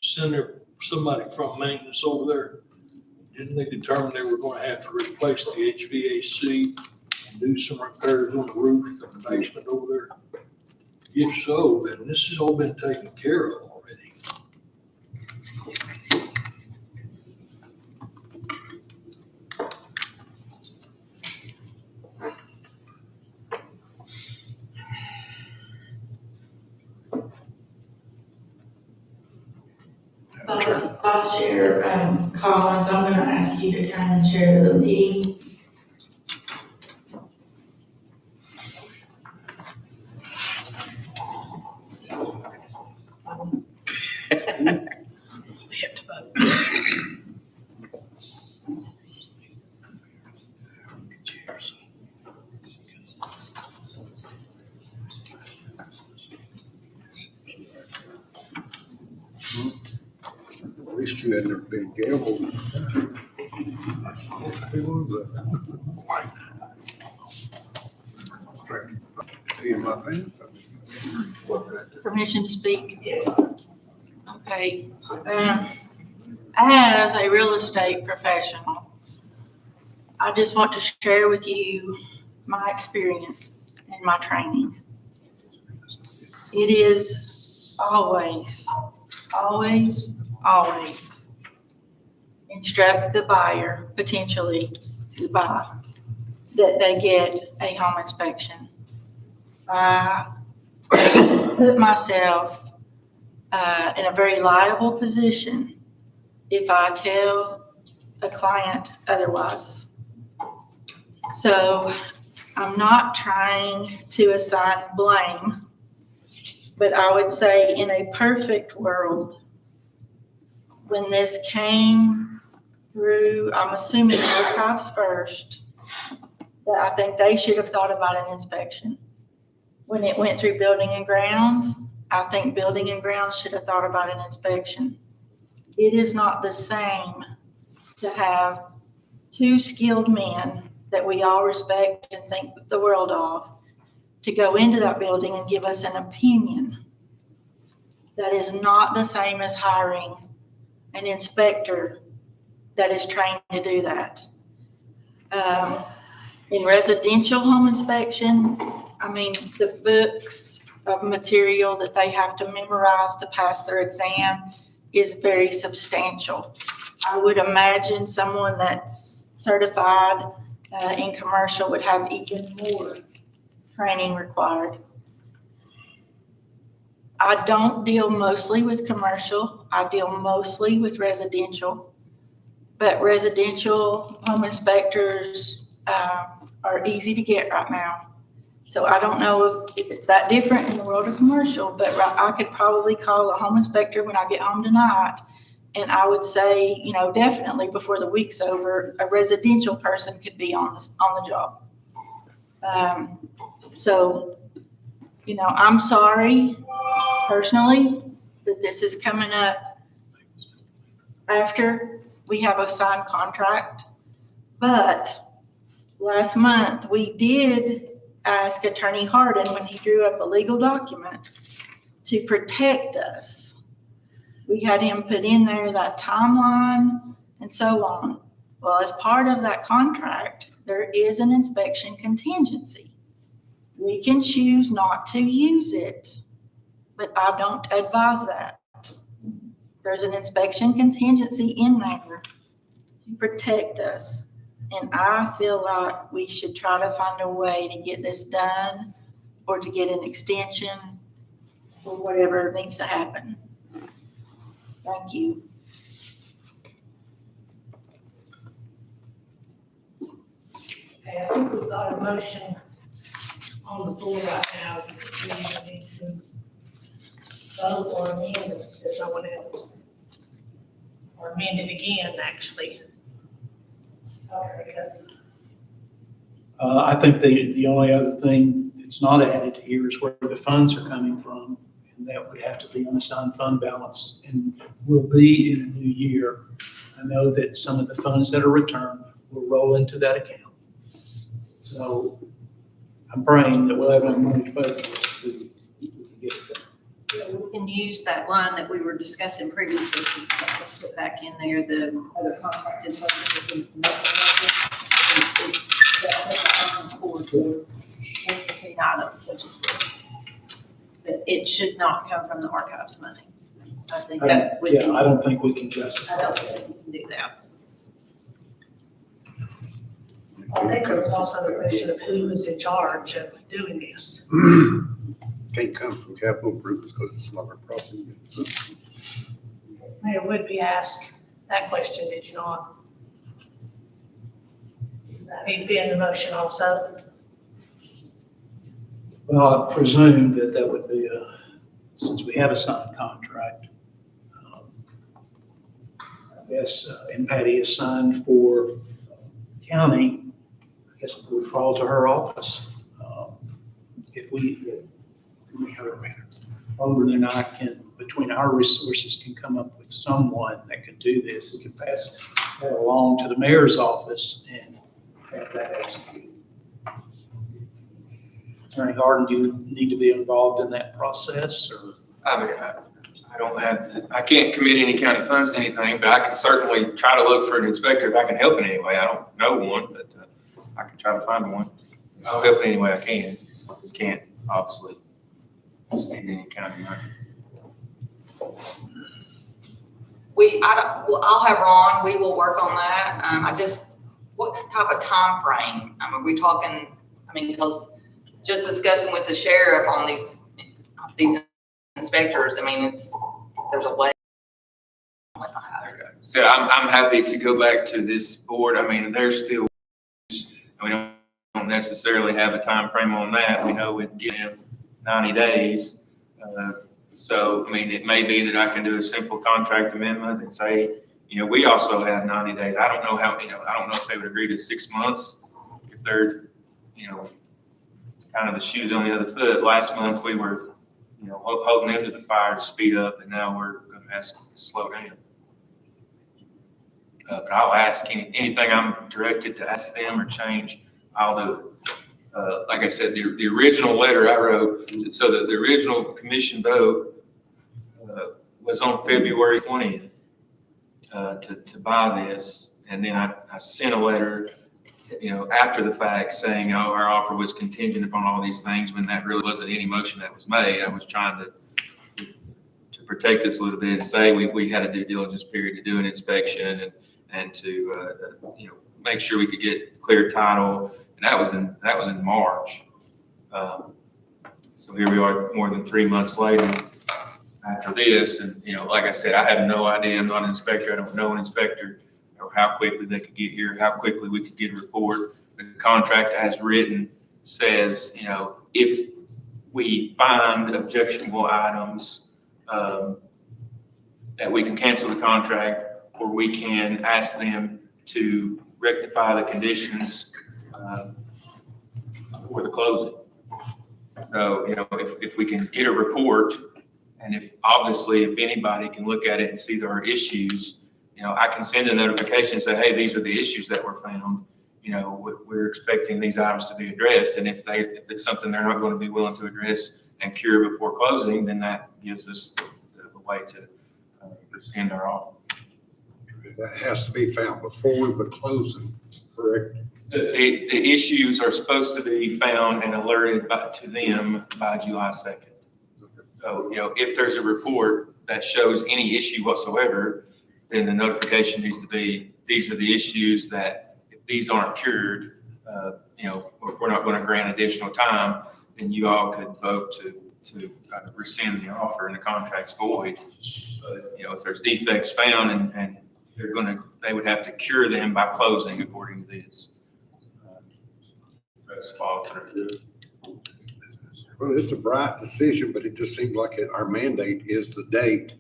send somebody from maintenance over there? Didn't they determine they were gonna have to replace the HVAC and do some repairs on the roof and the basement over there? If so, then this has all been taken care of already. Vice Chair Collins, I'm gonna ask you to kind of chair the meeting. At least you had never been gambled. Permission to speak? Yes. Okay. As a real estate professional, I just want to share with you my experience and my training. It is always instruct the buyer potentially to buy that they get a home inspection. I put myself in a very liable position if I tell a client otherwise. So I'm not trying to assign blame, but I would say in a perfect world, when this came through, I'm assuming Archives first, that I think they should have thought about an inspection. When it went through Building and Grounds, I think Building and Grounds should have thought about an inspection. It is not the same to have 2 skilled men that we all respect and think the world of to go into that building and give us an opinion. That is not the same as hiring an inspector that is trained to do that. In residential home inspection, I mean, the books of material that they have to memorize to pass their exam is very substantial. I would imagine someone that's certified in commercial would have even more training required. I don't deal mostly with commercial. I deal mostly with residential. But residential home inspectors are easy to get right now. So I don't know if it's that different in the world of commercial, but I could probably call a home inspector when I get home tonight. And I would say, you know, definitely before the week's over, a residential person could be on the job. So, you know, I'm sorry personally that this is coming up after we have a signed contract. But last month we did ask Attorney Hardin, when he drew up a legal document, to protect us. We had him put in there that timeline and so on. Well, as part of that contract, there is an inspection contingency. We can choose not to use it, but I don't advise that. There's an inspection contingency in there to protect us. And I feel like we should try to find a way to get this done or to get an extension or whatever needs to happen. Thank you. Okay, I think we've got a motion on the floor right now. We either need to vote or amend it if someone else. Or amend it again, actually. Because I think the only other thing that's not added here is where the funds are coming from. And that would have to be unassigned fund balance and will be in a new year. I know that some of the funds that are returned will roll into that account. So I'm praying that we'll have enough money to pay for it. We can get it done. Yeah, we can use that line that we were discussing previously, put back in there, the other contracted services and items such as this. But it should not come from the archives money. I think that would. Yeah, I don't think we can justify. I don't think we can do that. I think there was also the question of who is in charge of doing this. Can't come from capital improvements because it's not our property. Mayor would be asked that question, did you not? Does that need to be in the motion also? Well, I presume that that would be since we have a signed contract. I guess, and Patty is signed for county, I guess it would fall to her office. If Older than I can, between our resources, can come up with someone that could do this, we can pass that along to the mayor's office and have that executed. Attorney Harden, do you need to be involved in that process, or? I mean, I don't have, I can't commit any county funds to anything, but I can certainly try to look for an inspector if I can help in any way. I don't know one, but I can try to find one. I'll help in any way I can. Just can't, obviously, spend any county money. I'll have Ron, we will work on that. What type of time frame? Are we talking, because just discussing with the sheriff on these inspectors, there's a way. So I'm happy to go back to this board. There's still, we don't necessarily have a time frame on that. We know we'd give them 90 days. So, it may be that I can do a simple contract amendment and say, we also have 90 days. I don't know how, I don't know if they would agree to 6 months if they're, kind of the shoes on the other foot. Last month we were, holding them to the fire to speed up, and now we're going to ask them to slow down. But I'll ask anything I'm directed to ask them or change, I'll do it. Like I said, the original letter I wrote, so that the original commission vote was on February 20th to buy this. And then I sent a letter, after the fact saying, our offer was contingent upon all these things, when that really wasn't any motion that was made. I was trying to protect us a little bit and say we had a due diligence period to do an inspection and to make sure we could get clear title. And that was in March. So here we are more than 3 months later after this. And, like I said, I have no idea. I'm not an inspector. I don't know an inspector, or how quickly they could get here, how quickly we could get a report. The contract as written says, if we find objectionable items, that we can cancel the contract, or we can ask them to rectify the conditions for the closing. So, if we can get a report, and if anybody can look at it and see there are issues, I can send a notification and say, hey, these are the issues that were found. We're expecting these items to be addressed. And if it's something they're not going to be willing to address and cure before closing, then that gives us the way to rescind our offer. That has to be found before the closing, correct? The issues are supposed to be found and alerted to them by July 2nd. So, if there's a report that shows any issue whatsoever, then the notification needs to be, these are the issues that if these aren't cured, or if we're not going to grant additional time, then you all could vote to rescind the offer and the contract's void. But, if there's defects found and they would have to cure them by closing according to this. That's follow through. Well, it's a bright decision, but it just seems like our mandate is the date,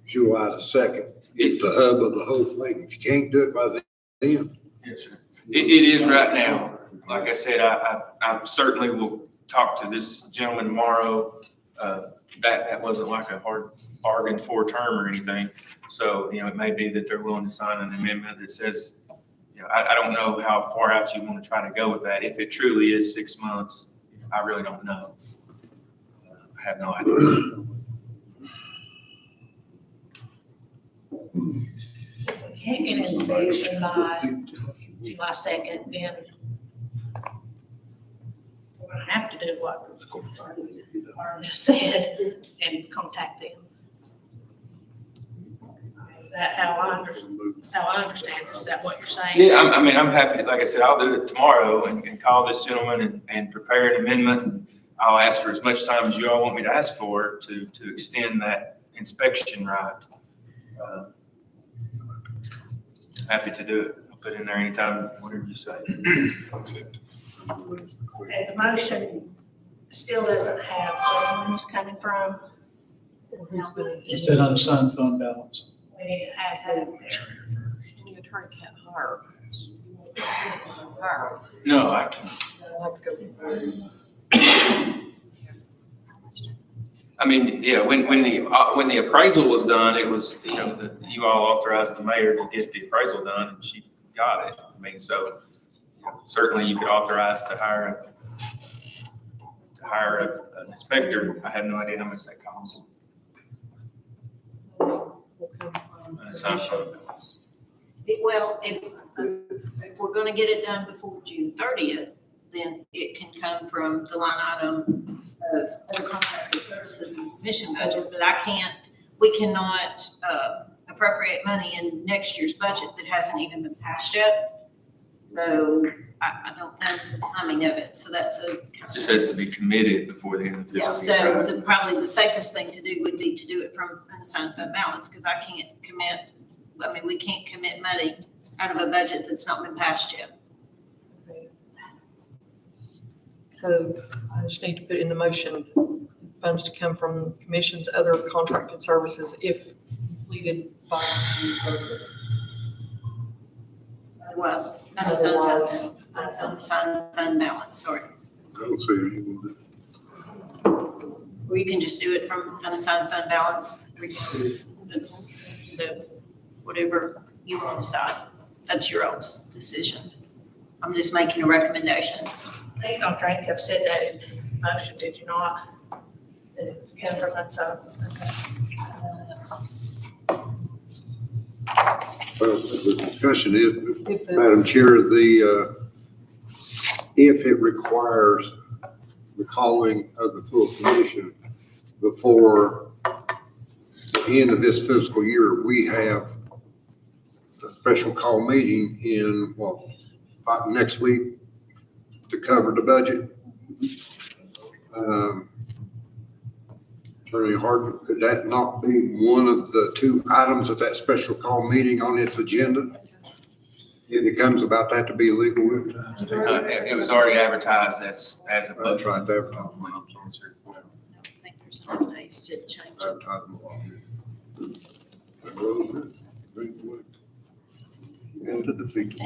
July the 2nd. It's the hub of the whole thing. If you can't do it by then. Yes, sir. It is right now. Like I said, I certainly will talk to this gentleman tomorrow. That wasn't like a hard bargain for term or anything. So, it may be that they're willing to sign an amendment that says, I don't know how far out you want to try to go with that. If it truly is 6 months, I really don't know. I have no idea. If we can't get inspection by July 2nd, then we're gonna have to do what Aaron just said and contact them. Is that how I understand it? Is that what you're saying? Yeah, I'm happy. Like I said, I'll do it tomorrow and call this gentleman and prepare an amendment. I'll ask for as much time as you all want me to ask for to extend that inspection right. Happy to do it. I'll put it in there anytime, whatever you say. Okay, the motion still doesn't have where the money's coming from. You said unassigned fund balance. We need to add that in there. And your attorney can't hire. No, I can't. When the appraisal was done, it was, you all authorized the mayor to get the appraisal done and she got it. So certainly you could authorize to hire an inspector. I have no idea how much that costs. Unassigned fund balance. Well, if we're gonna get it done before June 30th, then it can come from the line item of other contracted services and commission budget, but we cannot appropriate money in next year's budget that hasn't even been passed yet. So I don't know the timing of it, so that's a. Just has to be committed before the end of the fiscal year. So probably the safest thing to do would be to do it from unassigned fund balance, because we can't commit money out of a budget that's not been passed yet. So I just need to put in the motion, funds to come from commissions, other contracted services if completed by June 30th. Otherwise, Otherwise, unassigned fund balance, sorry. I don't see anyone. Or you can just do it from unassigned fund balance. It's whatever you want to decide. That's your own decision. I'm just making a recommendation. I think Dr. Acuff said that in his motion, did you not? To come from unassigned. Well, the discussion is, Madam Chair, if it requires the calling of the full commission before the end of this fiscal year, we have a special call meeting in, next week to cover the budget. Attorney Harden, could that not be one of the two items of that special call meeting on its agenda? If it comes about that to be legal. It was already advertised as a budget. That's right, advertised. I don't think there's enough days to change it. And to defeat.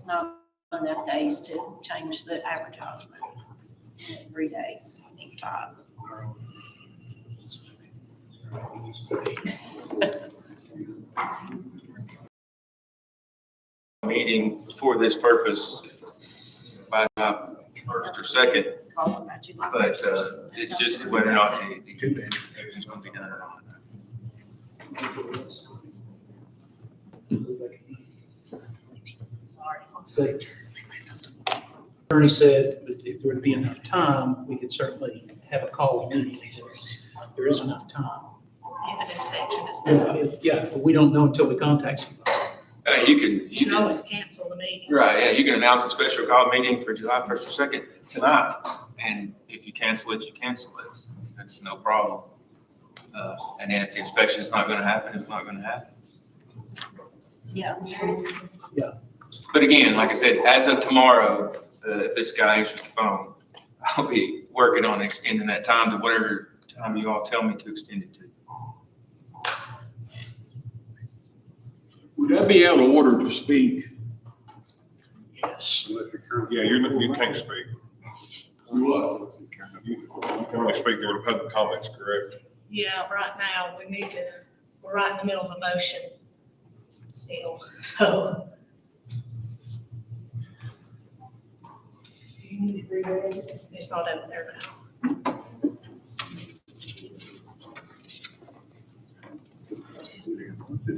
Not enough days to change the advertisement. 3 days, we need 5. Meeting for this purpose by first or second, but it's just whether or not the action's going to be done or not. So Attorney said that if there would be enough time, we could certainly have a call meeting. There is enough time. If an inspection is done. Yeah, but we don't know until we contact somebody. You can always cancel the meeting. Right, yeah, you can announce a special call meeting for July 1st or 2nd tonight. And if you cancel it, you cancel it. That's no problem. And then if the inspection is not gonna happen, it's not gonna happen. Yeah. But again, like I said, as of tomorrow, if this guy answers the phone, I'll be working on extending that time to whatever time you all tell me to extend it to. Would I be out of order to speak? Yes. Yeah, you can't speak. What? You can only speak during public comments, correct? Yeah, right now, we're right in the middle of a motion still, so. You need to read it. It's not up there now.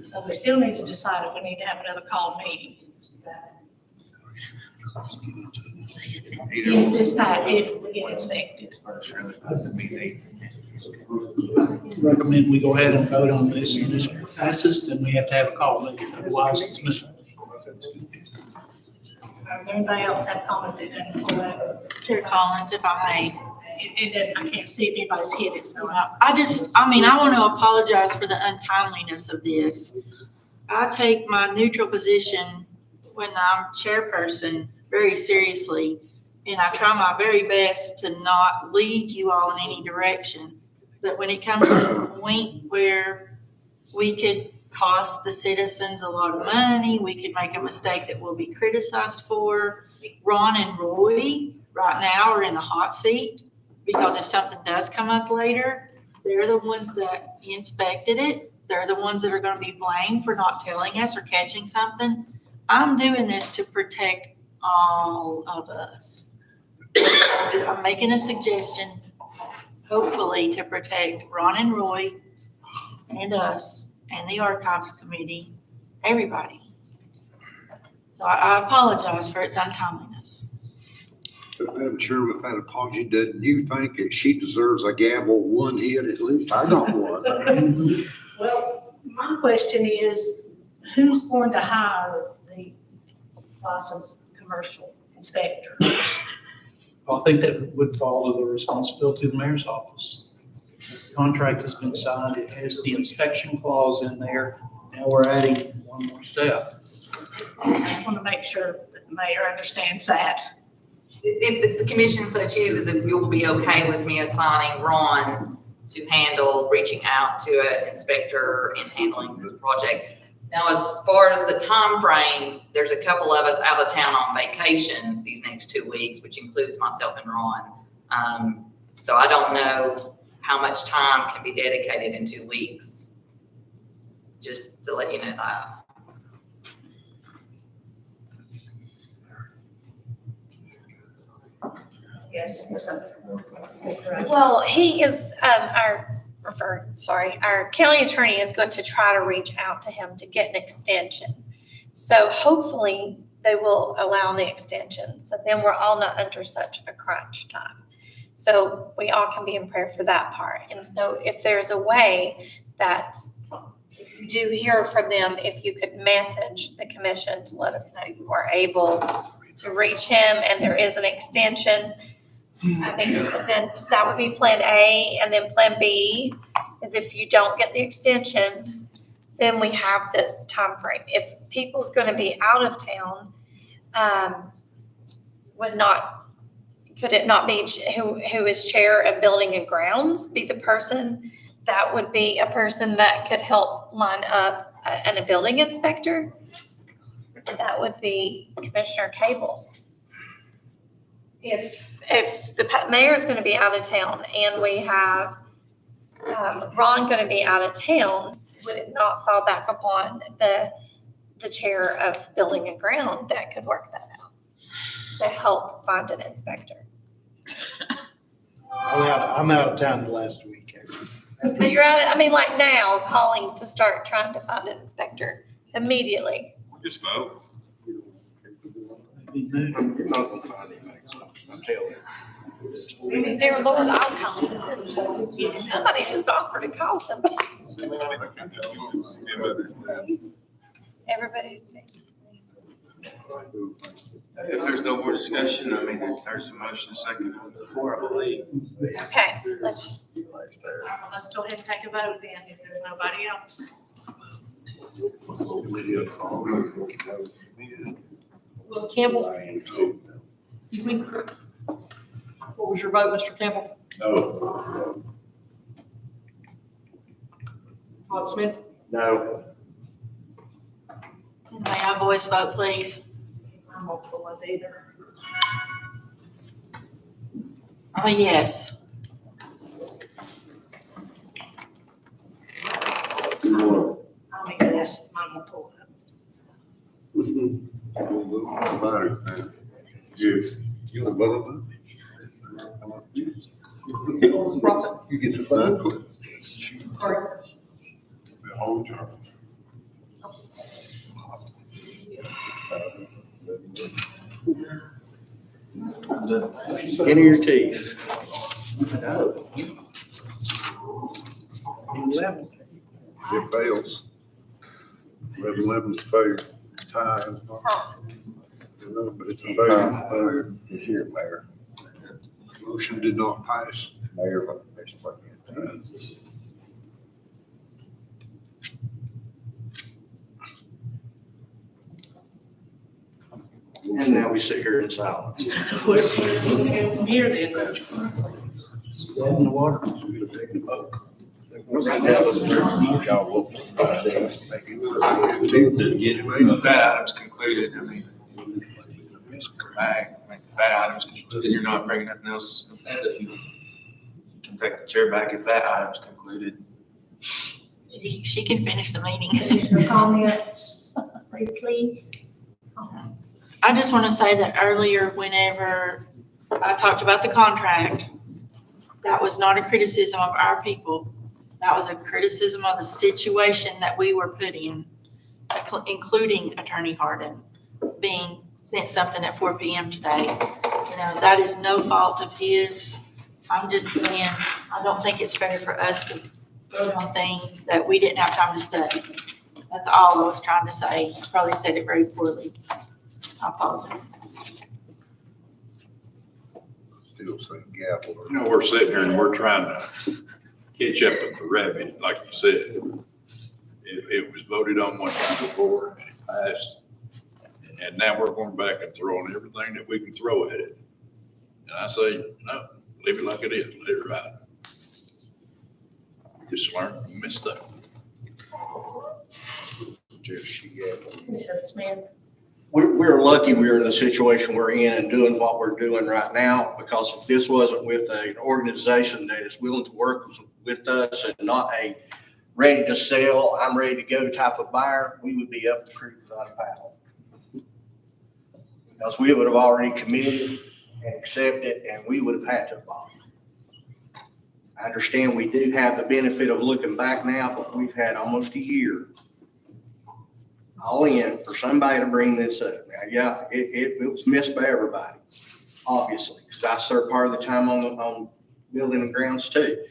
So we still need to decide if we need to have another call meeting. If this time, if we get inspected. Recommend we go ahead and vote on this and just fastest, and we have to have a call meeting, otherwise it's missing. Does anybody else have comments that didn't pull that? Chair Collins, if I may. I can't see if anybody's hit it, so I want to apologize for the untimeliness of this. I take my neutral position when I'm chairperson very seriously, and I try my very best to not lead you all in any direction. But when it comes to the point where we could cost the citizens a lot of money, we could make a mistake that we'll be criticized for. Ron and Roy right now are in the hot seat, because if something does come up later, they're the ones that inspected it. They're the ones that are going to be blamed for not telling us or catching something. I'm doing this to protect all of us. I'm making a suggestion, hopefully to protect Ron and Roy and us and the Archives Committee, everybody. So I apologize for its untimeliness. Madam Chair, with that apology, doesn't you think that she deserves a gavel, one hit at least? I got one. Well, my question is, who's going to hire the licensed commercial inspector? I think that would fall to the responsibility of the mayor's office. This contract has been signed, it has the inspection clause in there, now we're adding one more step. I just want to make sure that the mayor understands that. If the commission so chooses, if you'll be okay with me assigning Ron to handle reaching out to an inspector and handling this project. Now, as far as the time frame, there's a couple of us out of town on vacation these next 2 weeks, which includes myself and Ron. So I don't know how much time can be dedicated in 2 weeks. Just to let you know that. Yes. Well, he is, our county attorney is going to try to reach out to him to get an extension. So hopefully they will allow the extension. So then we're all not under such a crunch time. So we all can be in prayer for that part. And so if there's a way that if you do hear from them, if you could message the commission to let us know you are able to reach him and there is an extension, I think then that would be plan A. And then plan B is if you don't get the extension, then we have this time frame. If people's going to be out of town, could it not be who is chair of building and grounds be the person that would be a person that could help line up a building inspector? That would be Commissioner Cable. If the mayor is going to be out of town and we have Ron going to be out of town, would it not fall back upon the chair of building and ground that could work that out to help find an inspector? I'm out of town the last week, actually. But you're out, like now, calling to start trying to find an inspector immediately. Just vote. be moved. You're not gonna find anything, I'm telling you. Dear Lord, I'll call somebody just offered to call somebody. Everybody's. If there's no more discussion, I mean, if there's a motion second on the floor, I believe. Okay, let's Let's go ahead and take a vote then, if there's nobody else. Campbell? Excuse me? What was your vote, Mr. Campbell? No. Todd Smith? No. May I voice vote, please? I'm gonna pull it either. Oh, yes. I mean, yes, I'm gonna pull it up. Yes. You want to vote on Robert? You get the sign quick. Sorry. The whole job. Skin of your teeth. It fails. 11's a failure. Tie is not. But it's a failure. Here, Mayor. Motion did not pass. Mayor, And now we sit here in silence. We're gonna go from here then. Dead in the water. Right now, That item's concluded, I mean. That item's, you're not bringing nothing else. You can take the chair back if that item's concluded. She can finish the meeting. Commissioner comments briefly. Comments. I just want to say that earlier, whenever I talked about the contract, that was not a criticism of our people. That was a criticism of the situation that we were put in, including Attorney Harden being sent something at 4 p.m. today. You know, that is no fault of his. I'm just saying, I don't think it's fair for us to vote on things that we didn't have time to study. That's all I was trying to say. I probably said it very poorly. I apologize. Still saying gavel. You know, we're sitting here and we're trying to catch up with the rabbit, like you said. It was voted on one time before and it passed. And now we're going back and throwing everything that we can throw at it. And I say, no, leave it like it is, let it ride. Just learn from mistake. Commissioner Smith. We're lucky we're in the situation we're in and doing what we're doing right now, because if this wasn't with an organization that is willing to work with us and not a ready to sell, I'm ready to go type of buyer, we would be up the creek without a paddle. Because we would have already committed and accepted, and we would have had to buy. I understand we do have the benefit of looking back now, but we've had almost a year all in for somebody to bring this up. Now, yeah, it was missed by everybody, obviously, because I served part of the time on building and grounds too.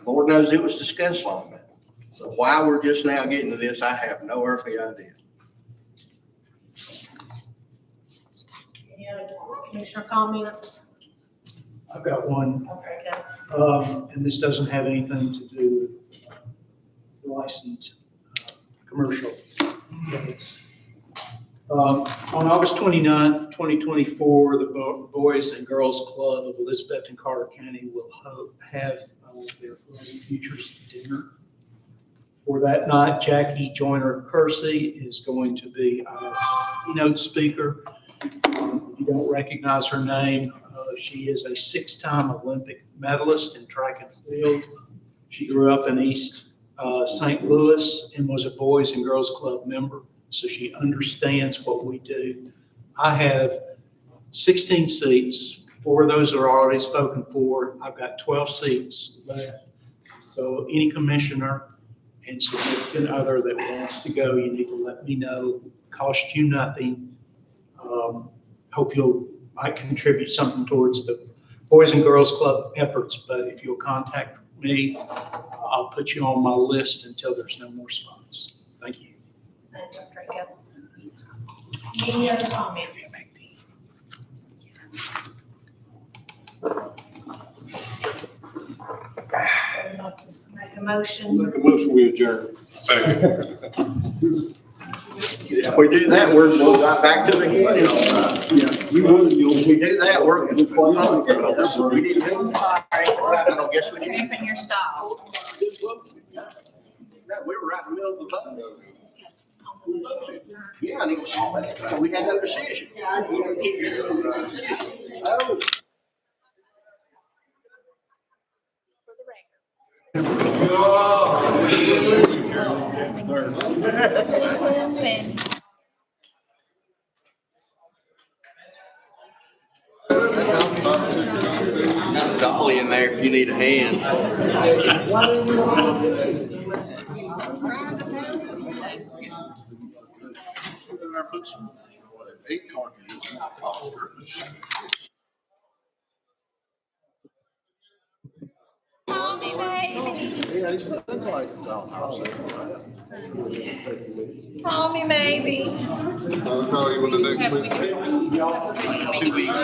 Lord knows it was discussed long enough. So why we're just now getting to this, I have no earthly idea. Any other commissioner comments? I've got one, Okay, go. and this doesn't have anything to do with licensed commercial units. On August 29th, 2024, the Boys and Girls Club of Elizabeth and Carter County will have their Learning Futures dinner. For that night, Jackie Joyner Kersey is going to be our keynote speaker. If you don't recognize her name, she is a 6-time Olympic medalist in track and field. She grew up in East St. Louis and was a Boys and Girls Club member, so she understands what we do. I have 16 seats. 4 of those are already spoken for. I've got 12 seats left. So any commissioner and significant other that wants to go, you need to let me know. Cost you nothing. Hope might contribute something towards the Boys and Girls Club efforts, but if you'll contact me, I'll put you on my list until there's no more spots. Thank you. Any other comments? Make a motion. Make a motion, we adjourn. If we do that, we'll right back to the beginning. If we do that, we're. We didn't do it. I don't guess we didn't. Cramping your style. We were right in the middle of the vote. Yeah, and it was, so we had no decision. Oh. Got a dolly in there if you need a hand. Put some 8 cartridges in my pocket. Tommy, baby. Yeah, he's looking like it's out house. Tommy, baby. I'll call you when the next week. 2 weeks.